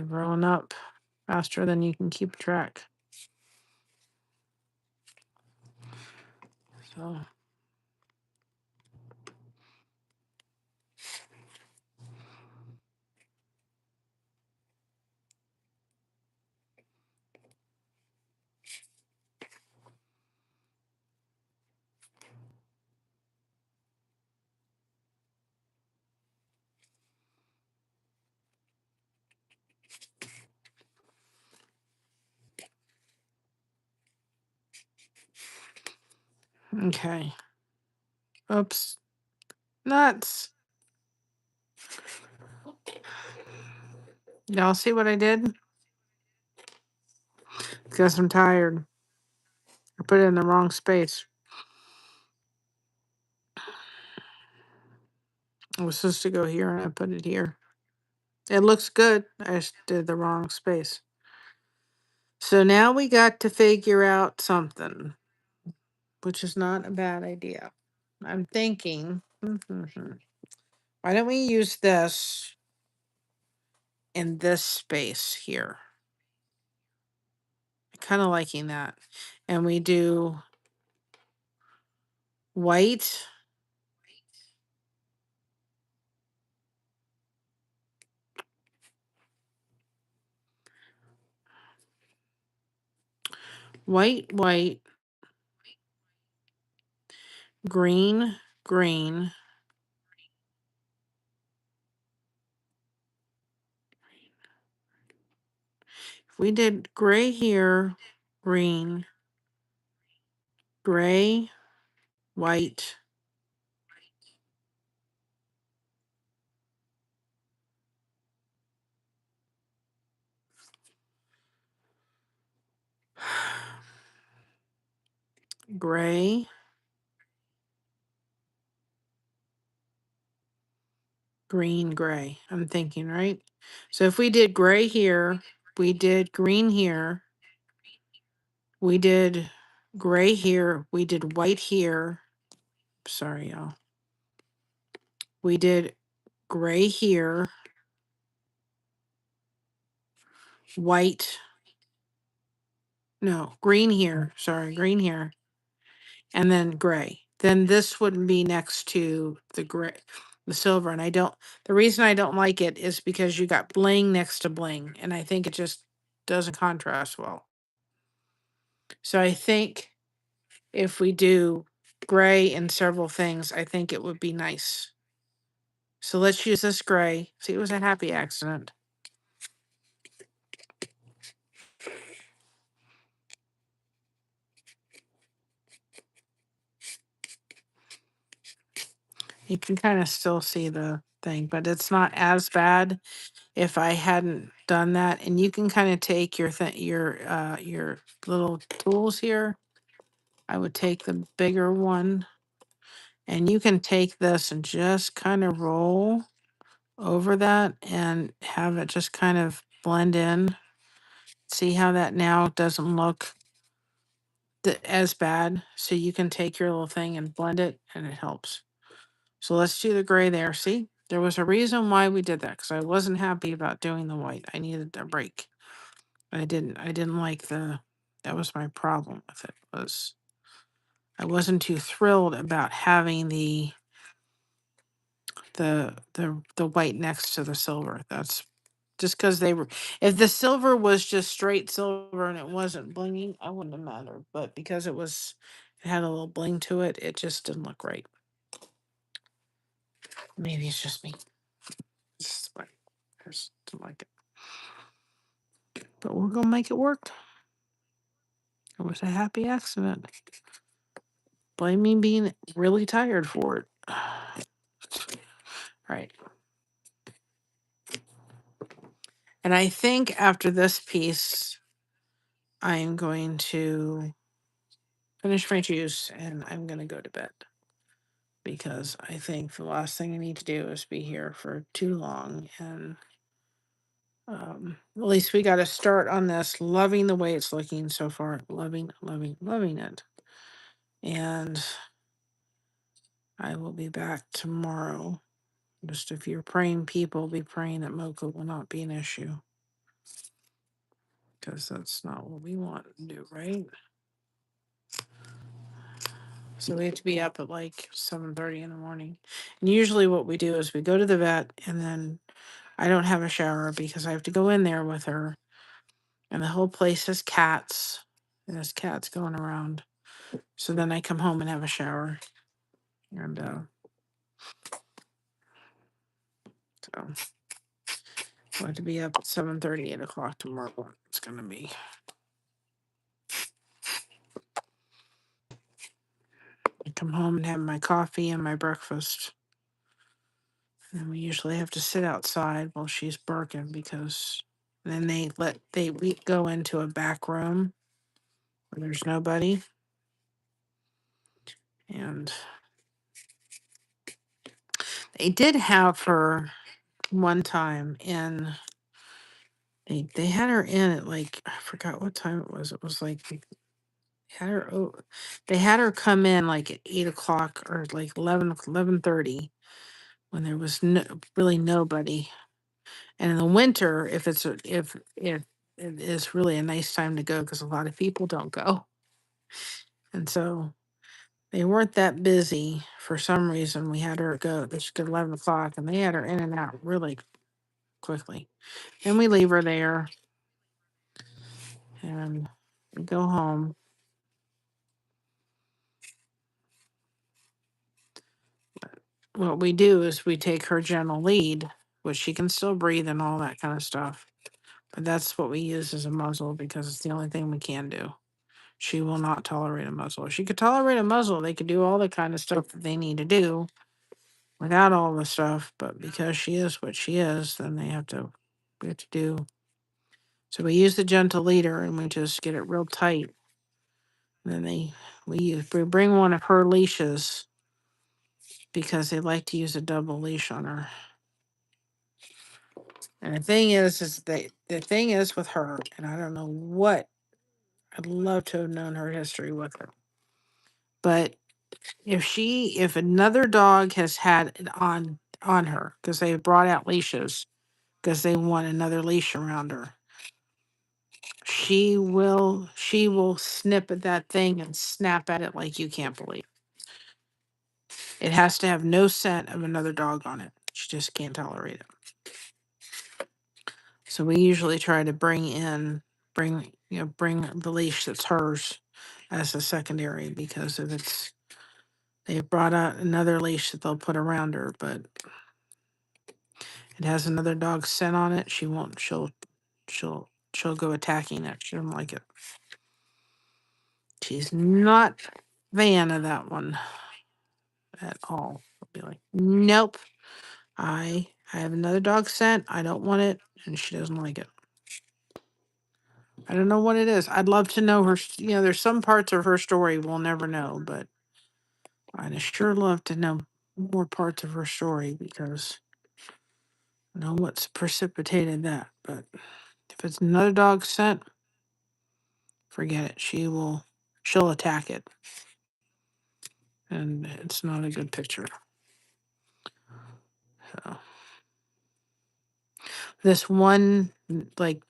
S1: growing up faster than you can keep track. So, okay. Oops. Nuts. Y'all see what I did? Because I'm tired. I put it in the wrong space. It was supposed to go here and I put it here. It looks good. I just did the wrong space. So now we got to figure out something, which is not a bad idea. I'm thinking, why don't we use this in this space here? Kind of liking that. And we do white, white, green, green. If we did gray here, green, gray, white, gray, green, gray. I'm thinking, right? So if we did gray here, we did green here, we did gray here, we did white here. Sorry, y'all. We did gray here, white, no, green here. Sorry, green here, and then gray. Then this wouldn't be next to the gray, the silver. And I don't, the reason I don't like it is because you got bling next to bling, and I think it just doesn't contrast well. So I think if we do gray in several things, I think it would be nice. So let's use this gray. See, it was a happy accident. You can kind of still see the thing, but it's not as bad if I hadn't done that. And you can kind of take your little tools here. I would take the bigger one, and you can take this and just kind of roll over that and have it just kind of blend in. See how that now doesn't look as bad? So you can take your little thing and blend it, and it helps. So let's do the gray there. See, there was a reason why we did that, because I wasn't happy about doing the white. I needed a break. I didn't like that was my problem with it, was I wasn't too thrilled about having the white next to the silver. That's just because they were, if the silver was just straight silver and it wasn't blinging, I wouldn't have mattered. But because it had a little bling to it, it just didn't look right. Maybe it's just me. It's like, I just don't like it. But we're gonna make it work. It was a happy accident. Blame me being really tired for it. Right. And I think after this piece, I'm going to finish my juice and I'm going to go to bed, because I think the last thing I need to do is be here for too long. And at least we got to start on this, loving the way it's looking so far. Loving, loving, loving it. And I will be back tomorrow. Just if you're praying people, be praying that Mocha will not be an issue, because that's not what we want to do, right? So we have to be up at like 7:30 in the morning. And usually what we do is we go to the vet, and then I don't have a shower because I have to go in there with her. And the whole place has cats. And there's cats going around. So then I come home and have a shower. And so I have to be up at 7:30, 8 o'clock tomorrow. It's gonna be. I come home and have my coffee and my breakfast. And we usually have to sit outside while she's barking, because then we go into a back room where there's nobody. And they did have her one time in, they had her in at like, I forgot what time it was. It was like they had her come in like at 8 o'clock or like 11:30, when there was really nobody. And in the winter, if it is really a nice time to go, because a lot of people don't go. And so they weren't that busy for some reason. We had her go, she got 11 o'clock, and they had her in and out really quickly. Then we leave her there and we go home. What we do is we take her gentle lead, which she can still breathe and all that kind of stuff. But that's what we use as a muzzle, because it's the only thing we can do. She will not tolerate a muzzle. If she could tolerate a muzzle, they could do all the kind of stuff that they need to do without all the stuff. But because she is what she is, then we have to do. So we use the gentle leader, and we just get it real tight. And then we bring one of her leashes, because they like to use a double leash on her. And the thing is with her, and I don't know what, I'd love to have known her history with her. But if another dog has had it on her because they brought out leashes because they want another leash around her, she will snip at that thing and snap at it like you can't believe. It has to have no scent of another dog on it. She just can't tolerate it. So we usually try to bring the leash that's hers as a secondary, because if they've brought out another leash that they'll put around her, but it has another dog's scent on it, she won't. She'll go attacking it. She doesn't like it. She's not a fan of that one at all. I'll be like, nope. I have another dog scent. I don't want it, and she doesn't like it. I don't know what it is. I'd love to know her. There's some parts of her story we'll never know, but I'd sure love to know more parts of her story, because I know what's precipitated that. But if it's another dog scent, forget it. She'll attack it, and it's not a good picture. So this one, like,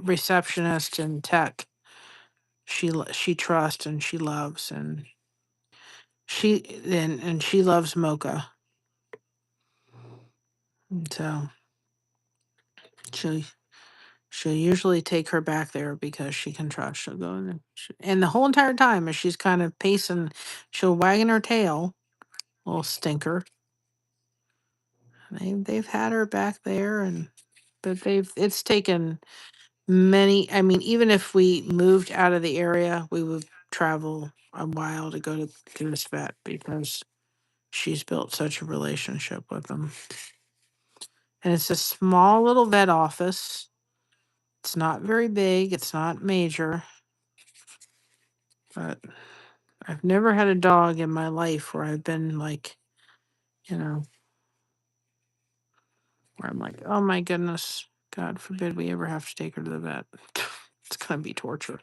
S1: receptionist in tech, she trusts and she loves, and she loves Mocha. And so she'll she'll usually take her back there because she can trust. She'll go in, and the whole entire time as she's kind of pacing, she'll wagging her tail, little stinker. They've had her back there, but it's taken many. I mean, even if we moved out of the area, we would travel a while to go to this vet, because she's built such a relationship with them. And it's a small little vet office. It's not very big. It's not major. But I've never had a dog in my life where I've been like, you know, where I'm like, oh my goodness, God forbid we ever have to take her to the vet. It's going to be torture.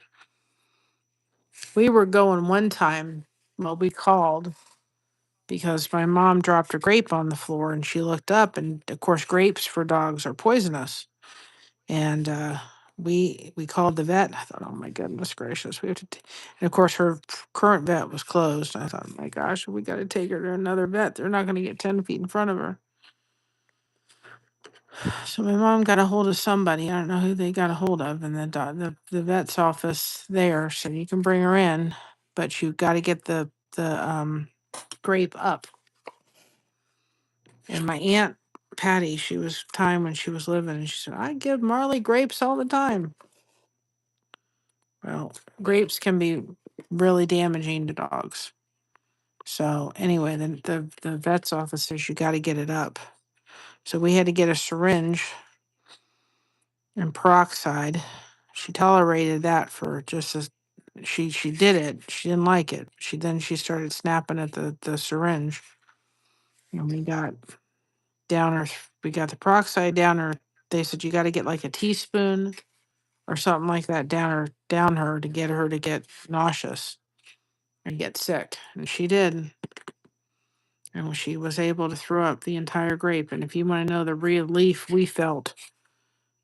S1: We were going one time, well, we called because my mom dropped a grape on the floor, and she looked up, and of course, grapes for dogs are poisonous. And we called the vet. And I thought, oh my goodness gracious, we have to. And of course, her current vet was closed. I thought, oh my gosh, we got to take her to another vet. They're not going to get 10 feet in front of her. So my mom got a hold of somebody. I don't know who they got a hold of, and the vet's office there, so you can bring her in, but you got to get the grape up. And my aunt Patty, she was time when she was living, and she said, I give Marley grapes all the time. Well, grapes can be really damaging to dogs. So anyway, the vet's office says you got to get it up. So we had to get a syringe and peroxide. She tolerated that for just as she did it. She didn't like it. She started snapping at the syringe. And we got the peroxide down her. They said you got to get like a teaspoon or something like that down her to get nauseous and get sick. And she did. And she was able to throw up the entire grape. And if you want to know the relief we felt,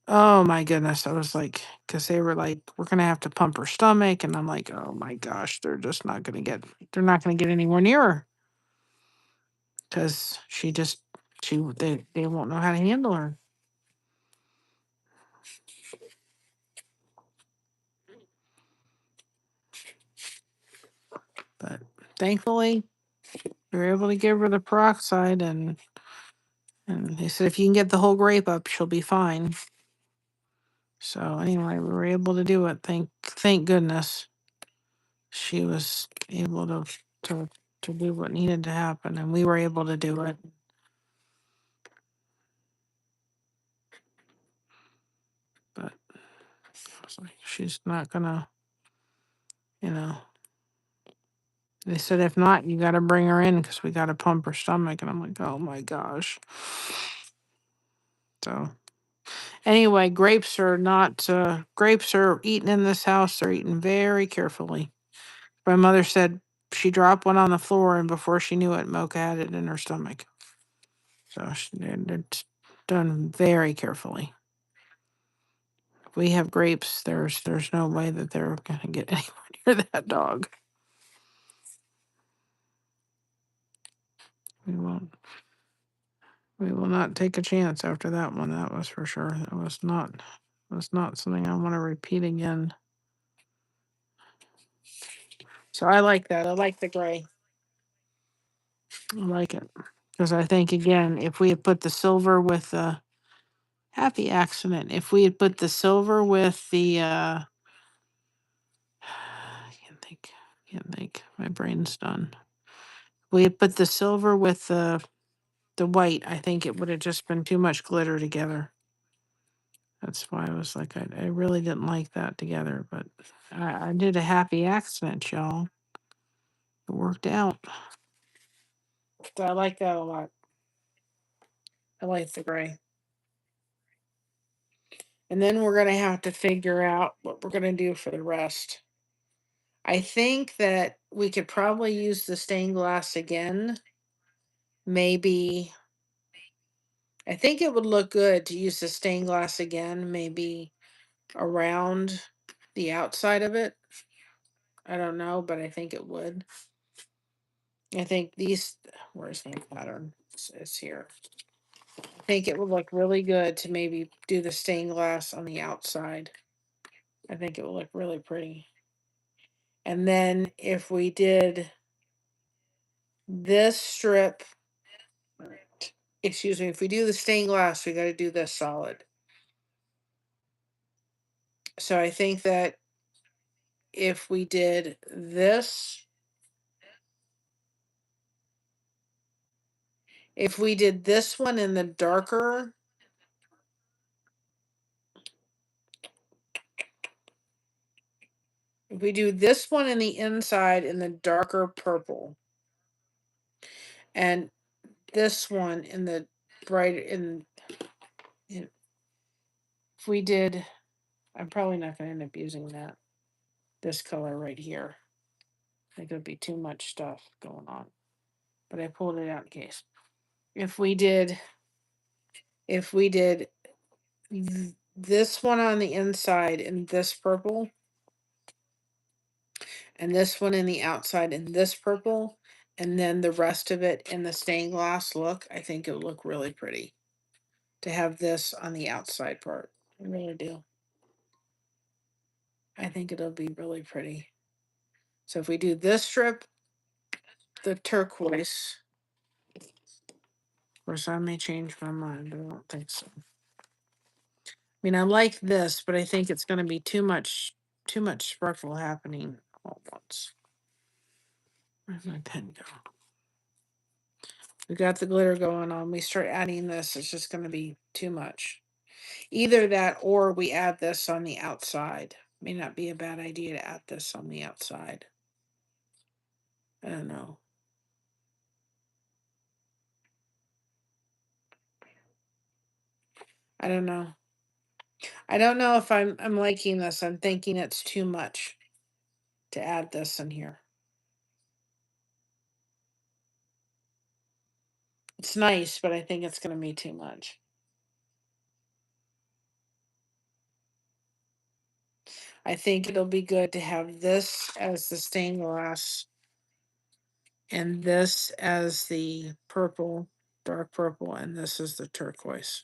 S1: oh my goodness. I was like, because they were like, we're going to have to pump her stomach. And I'm like, oh my gosh, they're not going to get anywhere near her, because they won't know how to handle her. But thankfully, we were able to give her the peroxide, and they said if you can get the whole grape up, she'll be fine. So anyway, we were able to do it. Thank goodness. She was able to to do what needed to happen, and we were able to do it. But I was like, she's not gonna, you know. They said if not, you got to bring her in because we got to pump her stomach, and I'm like, oh my gosh. So Anyway, grapes are eaten in this house. They're eaten very carefully. My mother said she dropped one on the floor, and before she knew it, Mocha had it in her stomach. So it's done very carefully. If we have grapes, there's no way that they're gonna get anywhere near that dog. We won't. We will not take a chance after that one. That was for sure. That was not something I want to repeat again. So I like that. I like the gray. I like it because I think again, if we had put the silver with the happy accident, if we had put the silver with the I can't think. My brain's done. We had put the silver with the white. I think it would have just been too much glitter together. That's why I was like, I really didn't like that together, but I did a happy accident, y'all. It worked out. So I like that a lot. I like the gray. And then we're going to have to figure out what we're going to do for the rest. I think that we could probably use the stained glass again. Maybe, I think it would look good to use the stained glass again, maybe around the outside of it. I don't know, but I think it would. I think where's the pattern? It's here. I think it would look really good to maybe do the stained glass on the outside. I think it would look really pretty. And then if we did this strip, excuse me, if we do the stained glass, we got to do this solid. So I think that if we did this, if we did this one in the darker, if we do this one in the inside in the darker purple, and this one in the brighter if we did, I'm probably not going to end up using this color right here. I think it would be too much stuff going on, but I pulled it out in case. If we did this one on the inside in this purple, and this one in the outside in this purple, and then the rest of it in the stained glass look, I think it would look really pretty to have this on the outside part. I really do. I think it'll be really pretty. So if we do this strip, the turquoise, of course I may change my mind, but I don't think so. I mean, I like this, but I think it's going to be too much sparkle happening all at once. Where's my pen go? We got the glitter going on. We start adding this, it's just going to be too much. Either that or we add this on the outside. May not be a bad idea to add this on the outside. I don't know. I don't know. I don't know if I'm liking this. I'm thinking it's too much to add this in here. It's nice, but I think it's going to be too much. I think it'll be good to have this as the stained glass and this as the purple, dark purple, and this is the turquoise.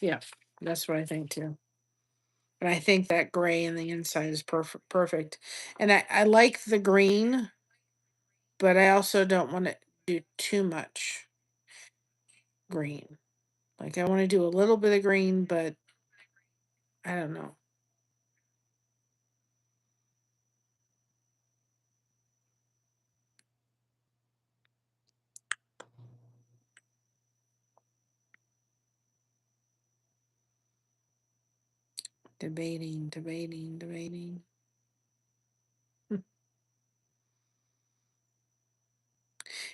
S1: Yeah, that's what I think too. And I think that gray in the inside is perfect. And I like the green, but I also don't want to do too much green. Like I want to do a little bit of green, but I don't know. Debating.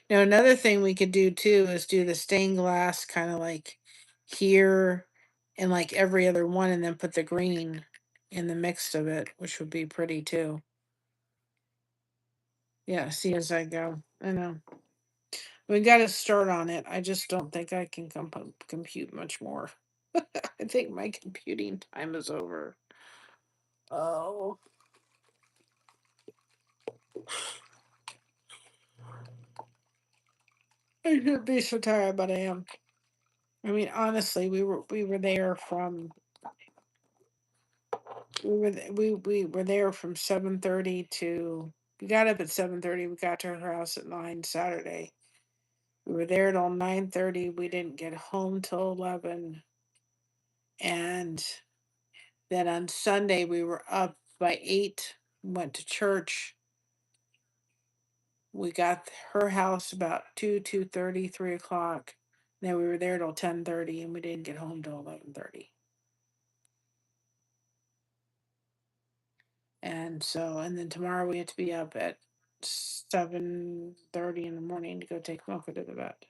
S1: Now, another thing we could do too is do the stained glass kind of like here and like every other one, and then put the green in the mix of it, which would be pretty too. Yeah, see as I go. I know. We got to start on it. I just don't think I can compute much more. I think my computing time is over. Oh, I should be so tired, but I am. I mean, honestly, we were there from we were there from 7:30 to we got up at 7:30. We got to her house at 9 Saturday. We were there till 9:30. We didn't get home till 11, and then on Sunday we were up by 8. Went to church. We got her house about 2:30, 3 o'clock. Then we were there till 10:30, and we didn't get home till 11:30. And so, and then tomorrow we have to be up at 7:30 in the morning to go take Mocha to the vet,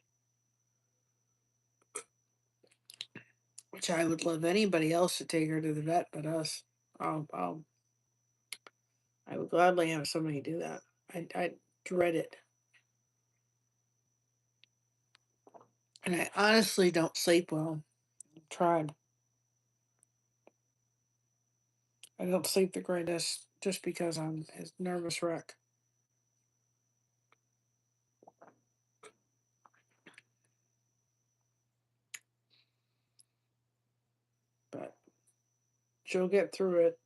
S1: which I would love anybody else to take her to the vet but us. I'll I would gladly have somebody do that. I dread it, and I honestly don't sleep well. I've tried. I don't sleep the greatest just because I'm a nervous wreck. But she'll get through it.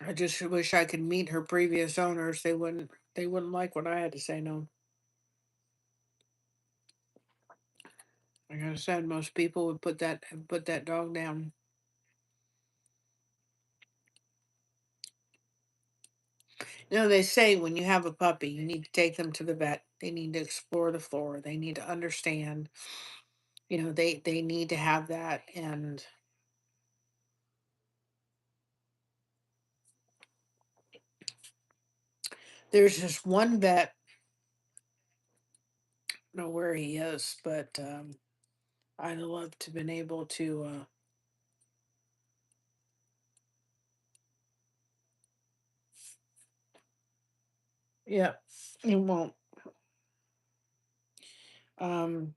S1: I just wish I could meet her previous owners. They wouldn't like what I had to say. No, like I said, most people would put that dog down. You know, they say when you have a puppy, you need to take them to the vet. They need to explore the floor. They need to understand. They need to have that. And there's just one vet. I don't know where he is, but I'd love to been able to. Yeah, he won't. Um,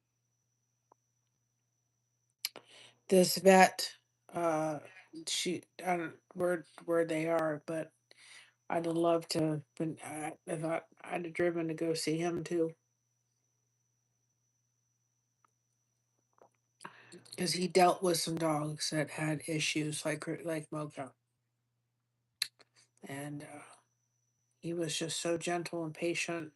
S1: this vet. She. I don't where they are, but I'd love to. Been. I thought I'd have driven to go see him too, because he dealt with some dogs that had issues like Mocha, and he was just so gentle and patient.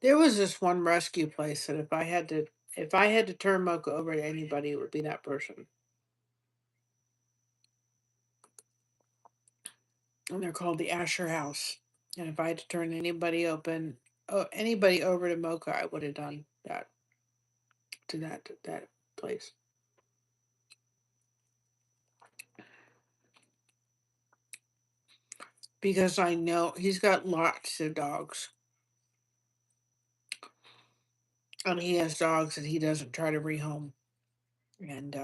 S1: There was this one rescue place that if I had to turn Mocha over to anybody, it would be that person. And they're called the Asher House. And if I had to turn anybody over to Mocha, I would have done that to that place, because I know he's got lots of dogs, and he has dogs that he doesn't try to rehome, and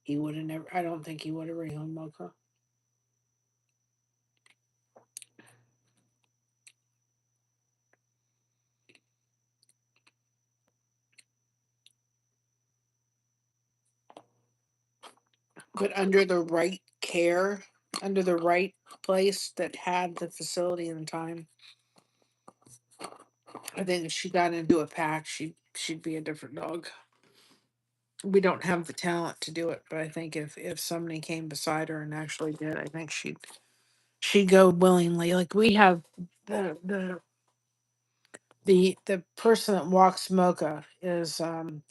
S1: he would have never. I don't think he would have rehomed Mocha. But under the right care, under the right place that had the facility and the time, I think if she got into a pack, she'd be a different dog. We don't have the talent to do it, but I think if somebody came beside her and actually did, I think she'd go willingly. Like we have the person that walks Mocha is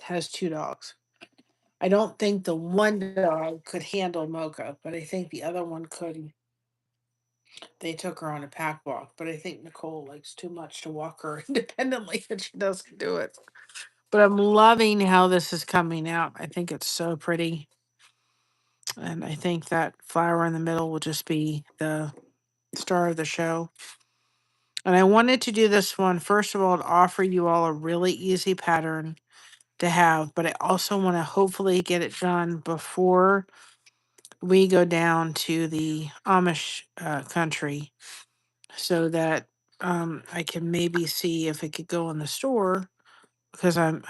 S1: has two dogs. I don't think the one dog could handle Mocha, but I think the other one could. They took her on a pack walk, but I think Nicole likes too much to walk her independently and she doesn't do it. But I'm loving how this is coming out. I think it's so pretty. And I think that flower in the middle will just be the star of the show. And I wanted to do this one, first of all, to offer you all a really easy pattern to have, but I also want to hopefully get it done before we go down to the Amish country so that I can maybe see if it could go in the store because I've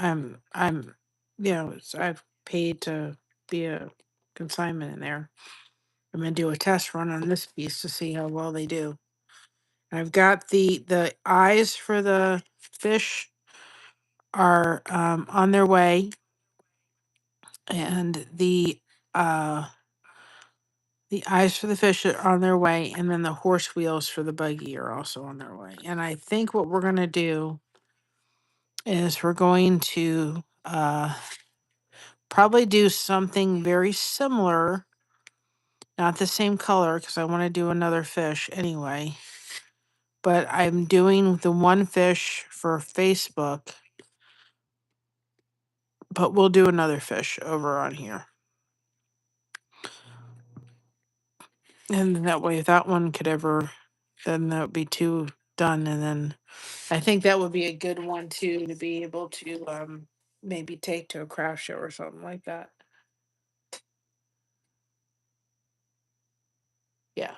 S1: paid to be a consignment in there. I'm gonna do a test run on this piece to see how well they do. I've got the eyes for the fish are on their way, and the eyes for the fish are on their way, and then the horse wheels for the buggy are also on their way. And I think what we're gonna do is we're going to probably do something very similar, not the same color because I want to do another fish anyway. But I'm doing the one fish for Facebook, but we'll do another fish over on here. And that way, if that one could ever, then that would be two done. And then I think that would be a good one too to be able to maybe take to a craft show or something like that. Yeah.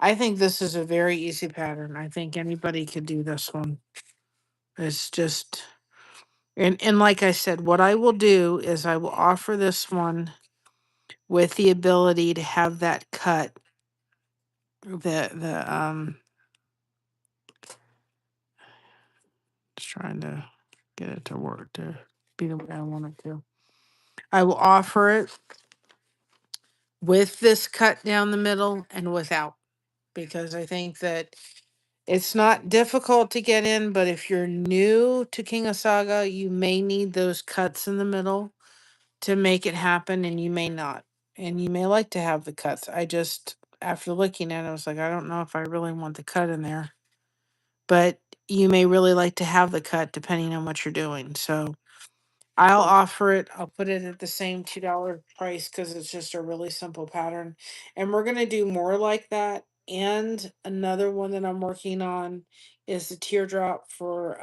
S1: I think this is a very easy pattern. I think anybody could do this one. It's just and like I said, what I will do is I will offer this one with the ability to have that cut the just trying to get it to work to be the way I want it to. I will offer it with this cut down the middle and without because I think that it's not difficult to get in, but if you're new to Kinusaiga, you may need those cuts in the middle to make it happen, and you may not. And you may like to have the cuts. I just, after looking at it, I was like, I don't know if I really want the cut in there. But you may really like to have the cut depending on what you're doing. So I'll offer it. I'll put it at the same $2 price because it's just a really simple pattern. And we're going to do more like that. And another one that I'm working on is the teardrop for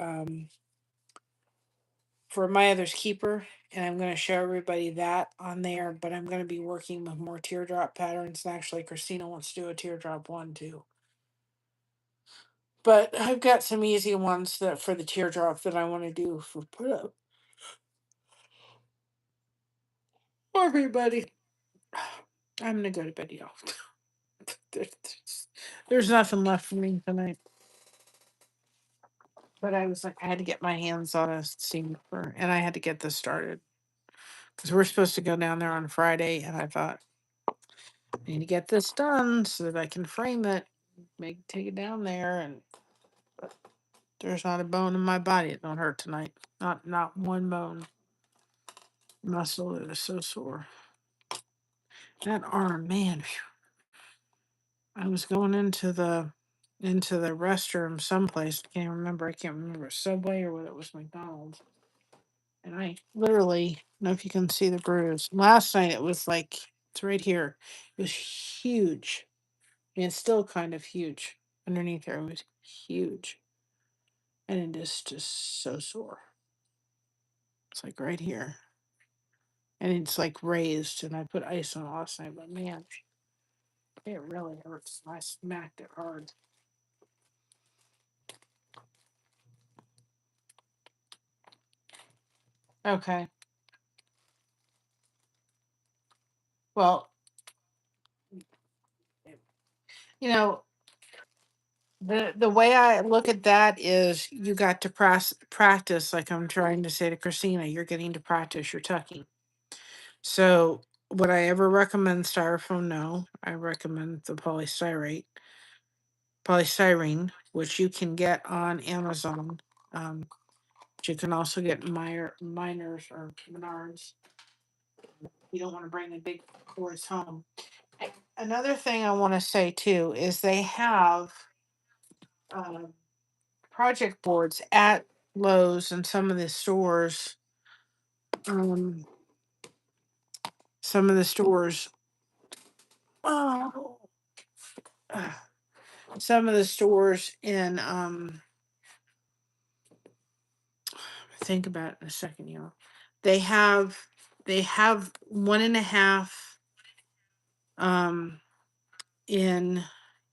S1: my other's keeper. And I'm going to show everybody that on there. But I'm going to be working with more teardrop patterns. And actually, Christina wants to do a teardrop one too. But I've got some easy ones that for the teardrop that I want to do for put up. Everybody. I'm gonna go to bed, y'all. There's nothing left for me tonight. But I was like, I had to get my hands on a steam and I had to get this started because we're supposed to go down there on Friday, and I thought I need to get this done so that I can frame it, take it down there, and there's not a bone in my body that don't hurt tonight. Not one bone. Muscle is so sore. That arm, man. Phew. I was going into the restroom someplace. I can't remember. I can't remember Subway or whether it was McDonald's. And I literally, I don't know if you can see the bruise. Last night it was like it's right here. It was huge. I mean, it's still kind of huge underneath there. It was huge, and it is just so sore. It's like right here, and it's like raised. And I put ice on it last night, but man, it really hurts. I smacked it hard. Okay. Well, you know, the way I look at that is you got to practice, like I'm trying to say to Christina, you're getting to practice your tucking. So would I ever recommend styrofoam? No. I recommend the polystyrene, which you can get on Amazon. But you can also get Miners or Menards. You don't want to bring the big cords home. Another thing I want to say too is they have um, project boards at Lowe's and some of the stores. Um, some of the stores, oh, some of the stores in, think about it in a second, they have, they have 1.5, um, in,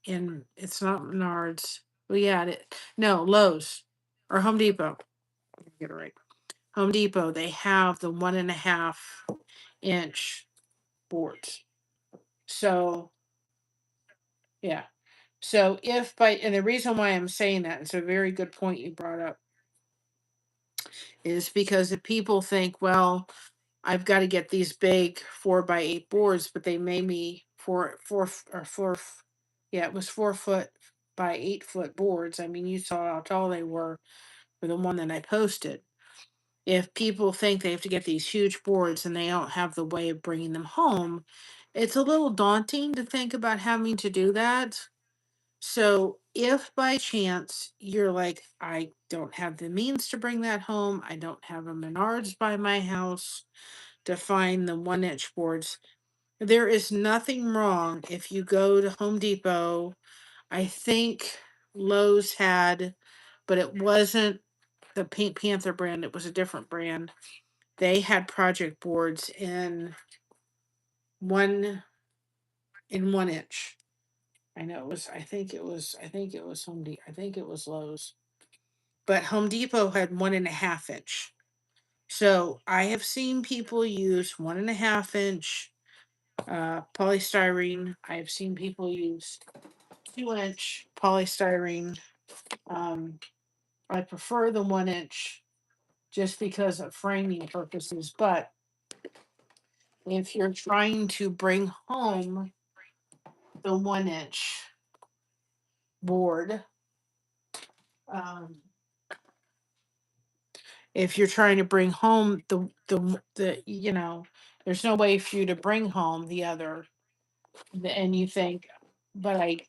S1: it's not Menards. Well, yeah, no, Lowe's or Home Depot. Get it right. Home Depot, they have the 1.5 inch boards. So, yeah. So if by, and the reason why I'm saying that, it's a very good point you brought up, is because if people think, well, I've got to get these big 4x8 boards, but they made me yeah, it was 4 foot by 8 foot boards. I mean, you saw how tall they were for the one that I posted. If people think they have to get these huge boards and they don't have the way of bringing them home, it's a little daunting to think about having to do that. So, if by chance you're like, I don't have the means to bring that home, I don't have a Menards by my house to find the 1 inch boards, there is nothing wrong if you go to Home Depot. I think Lowe's had, but it wasn't the Pink Panther brand, it was a different brand. They had project boards one in 1 inch. I know it was, I think it was Home Depot. I think it was Lowe's. But Home Depot had 1.5 inch. So I have seen people use 1.5 inch polystyrene. I have seen people use 2 inch polystyrene. Um, I prefer the 1 inch just because of framing purposes. But if you're trying to bring home the 1 inch board, um, if you're trying to bring home the there's no way for you to bring home the other, and you think, but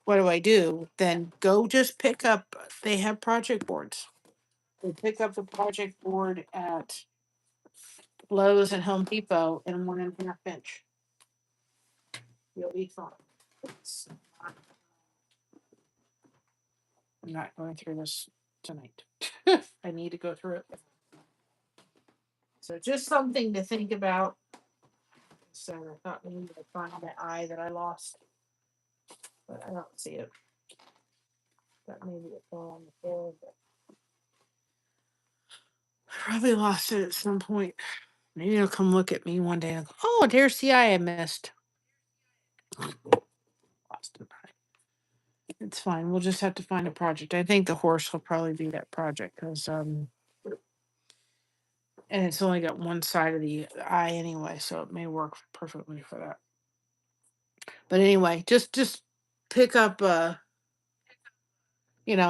S1: what do I do? Then go just pick up, they have project boards. They pick up the project board at Lowe's and Home Depot in 1.5 inch. You'll be fine. I'm not going through this tonight. I need to go through it. So just something to think about. So I thought we needed to find the eye that I lost, but I don't see it. That maybe it fell on the floor. But I probably lost it at some point. Maybe it'll come look at me one day and go, oh, there's the eye I missed. Lost it. It's fine. We'll just have to find a project. I think the horse will probably be that project because and it's only got one side of the eye anyway, so it may work perfectly for that. But anyway, just pick up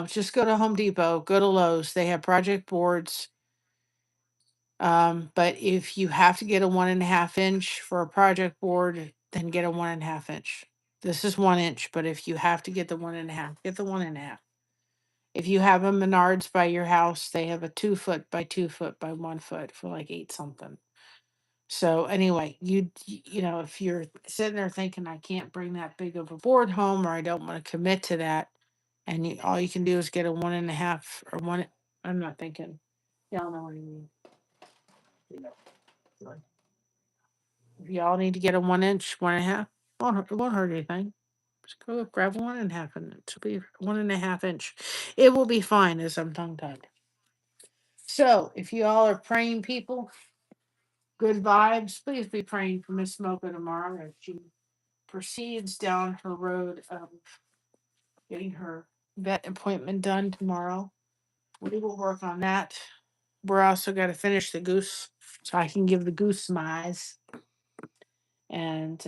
S1: just go to Home Depot, go to Lowe's. They have project boards. But if you have to get a 1.5 inch for a project board, then get a 1.5 inch. This is 1 inch, but if you have to get the 1.5, get the 1.5. If you have a Menards by your house, they have a 2 foot by 2 foot by 1 foot for like 8 something. So anyway, if you're sitting there thinking I can't bring that big of a board home, or I don't want to commit to that, and all you can do is get a 1.5 or one. I'm not thinking. Y'all know what I mean. If y'all need to get a 1 inch, 1.5, it won't hurt anything. Just go grab 1.5, and it'll be 1.5 inch. It will be fine as I'm tongue tied. So if you all are praying people, good vibes, please be praying for Miss Mocha tomorrow as she proceeds down her road of getting her vet appointment done tomorrow. We will work on that. We're also got to finish the goose so I can give the goose my eyes. And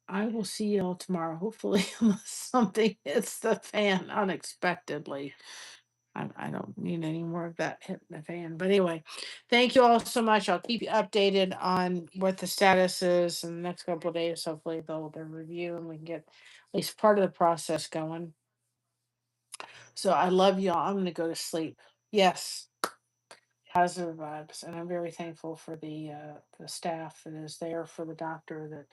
S1: I will see you all tomorrow, hopefully, unless something hits the fan unexpectedly. I don't need any more of that hitting the fan. But anyway, thank you all so much. I'll keep you updated on what the status is in the next couple of days. Hopefully, they'll review and we can get at least part of the process going. So I love y'all. I'm going to go to sleep. Yes. positive vibes, and I'm very thankful for the staff that is there, for the doctor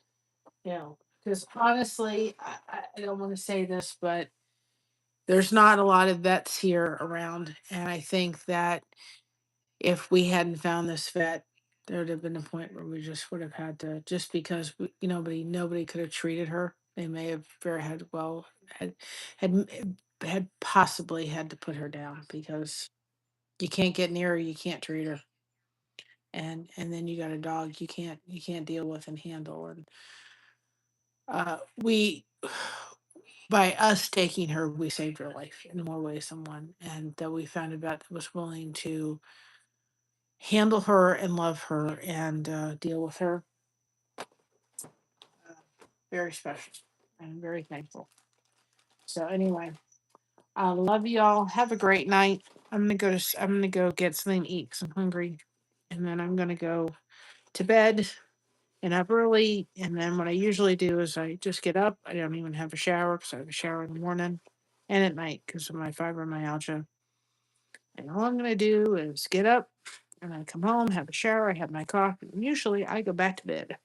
S1: that, because honestly, I don't want to say this, but there's not a lot of vets here around, and I think that if we hadn't found this vet, there would have been a point where we just would have had to, just because nobody could have treated her. They may have very had well had had possibly had to put her down because you can't get near her, you can't treat her, and then you got a dog you can't deal with and handle, and we by us taking her, we saved her life in more ways than one, and that we found a vet that was willing to handle her and love her and deal with her. uh, Very special. I'm very thankful. So anyway, I love y'all. Have a great night. I'm gonna go get something to eat because I'm hungry, and then I'm gonna go to bed and up early. And then what I usually do is I just get up. I don't even have a shower because I have a shower in the morning and at night because of my fibromyalgia. And all I'm gonna do is get up and I come home, have a shower, I have my coffee, and usually I go back to bed.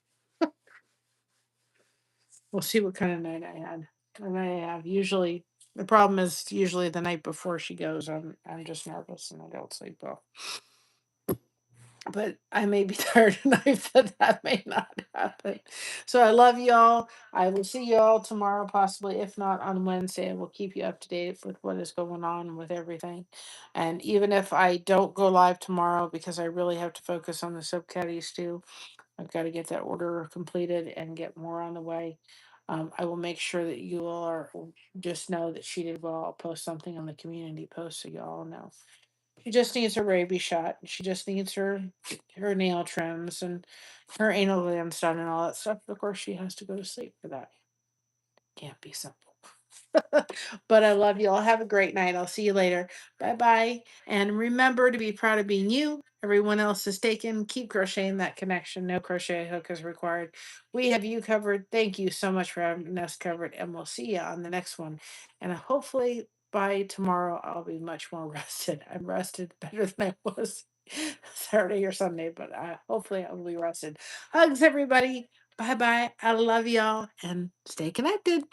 S1: We'll see what kind of night I had. And I have usually the problem is usually the night before she goes, I'm just nervous and I don't sleep well. But I may be tired tonight, that may not happen. So I love y'all. I will see y'all tomorrow, possibly, if not on Wednesday, and we'll keep you up to date with what is going on with everything. And even if I don't go live tomorrow, because I really have to focus on the subcaddies too, I've got to get that order completed and get more on the way. I will make sure that you all are just know that she did well. I'll post something on the community post so you all know. She just needs her rabies shot. She just needs her nail trims and her anal glands done and all that stuff. Of course, she has to go to sleep for that. Can't be simple. But I love you all. Have a great night. I'll see you later. Bye bye. And remember to be proud of being you. Everyone else is taken. Keep crocheting that connection. No crochet hook is required. We have you covered. Thank you so much for having us covered. And we'll see you on the next one. And hopefully by tomorrow, I'll be much more rested. I'm rested better than I was Saturday or Sunday, but hopefully I'll be rested. Hugs, everybody. Bye bye. I love y'all and stay connected.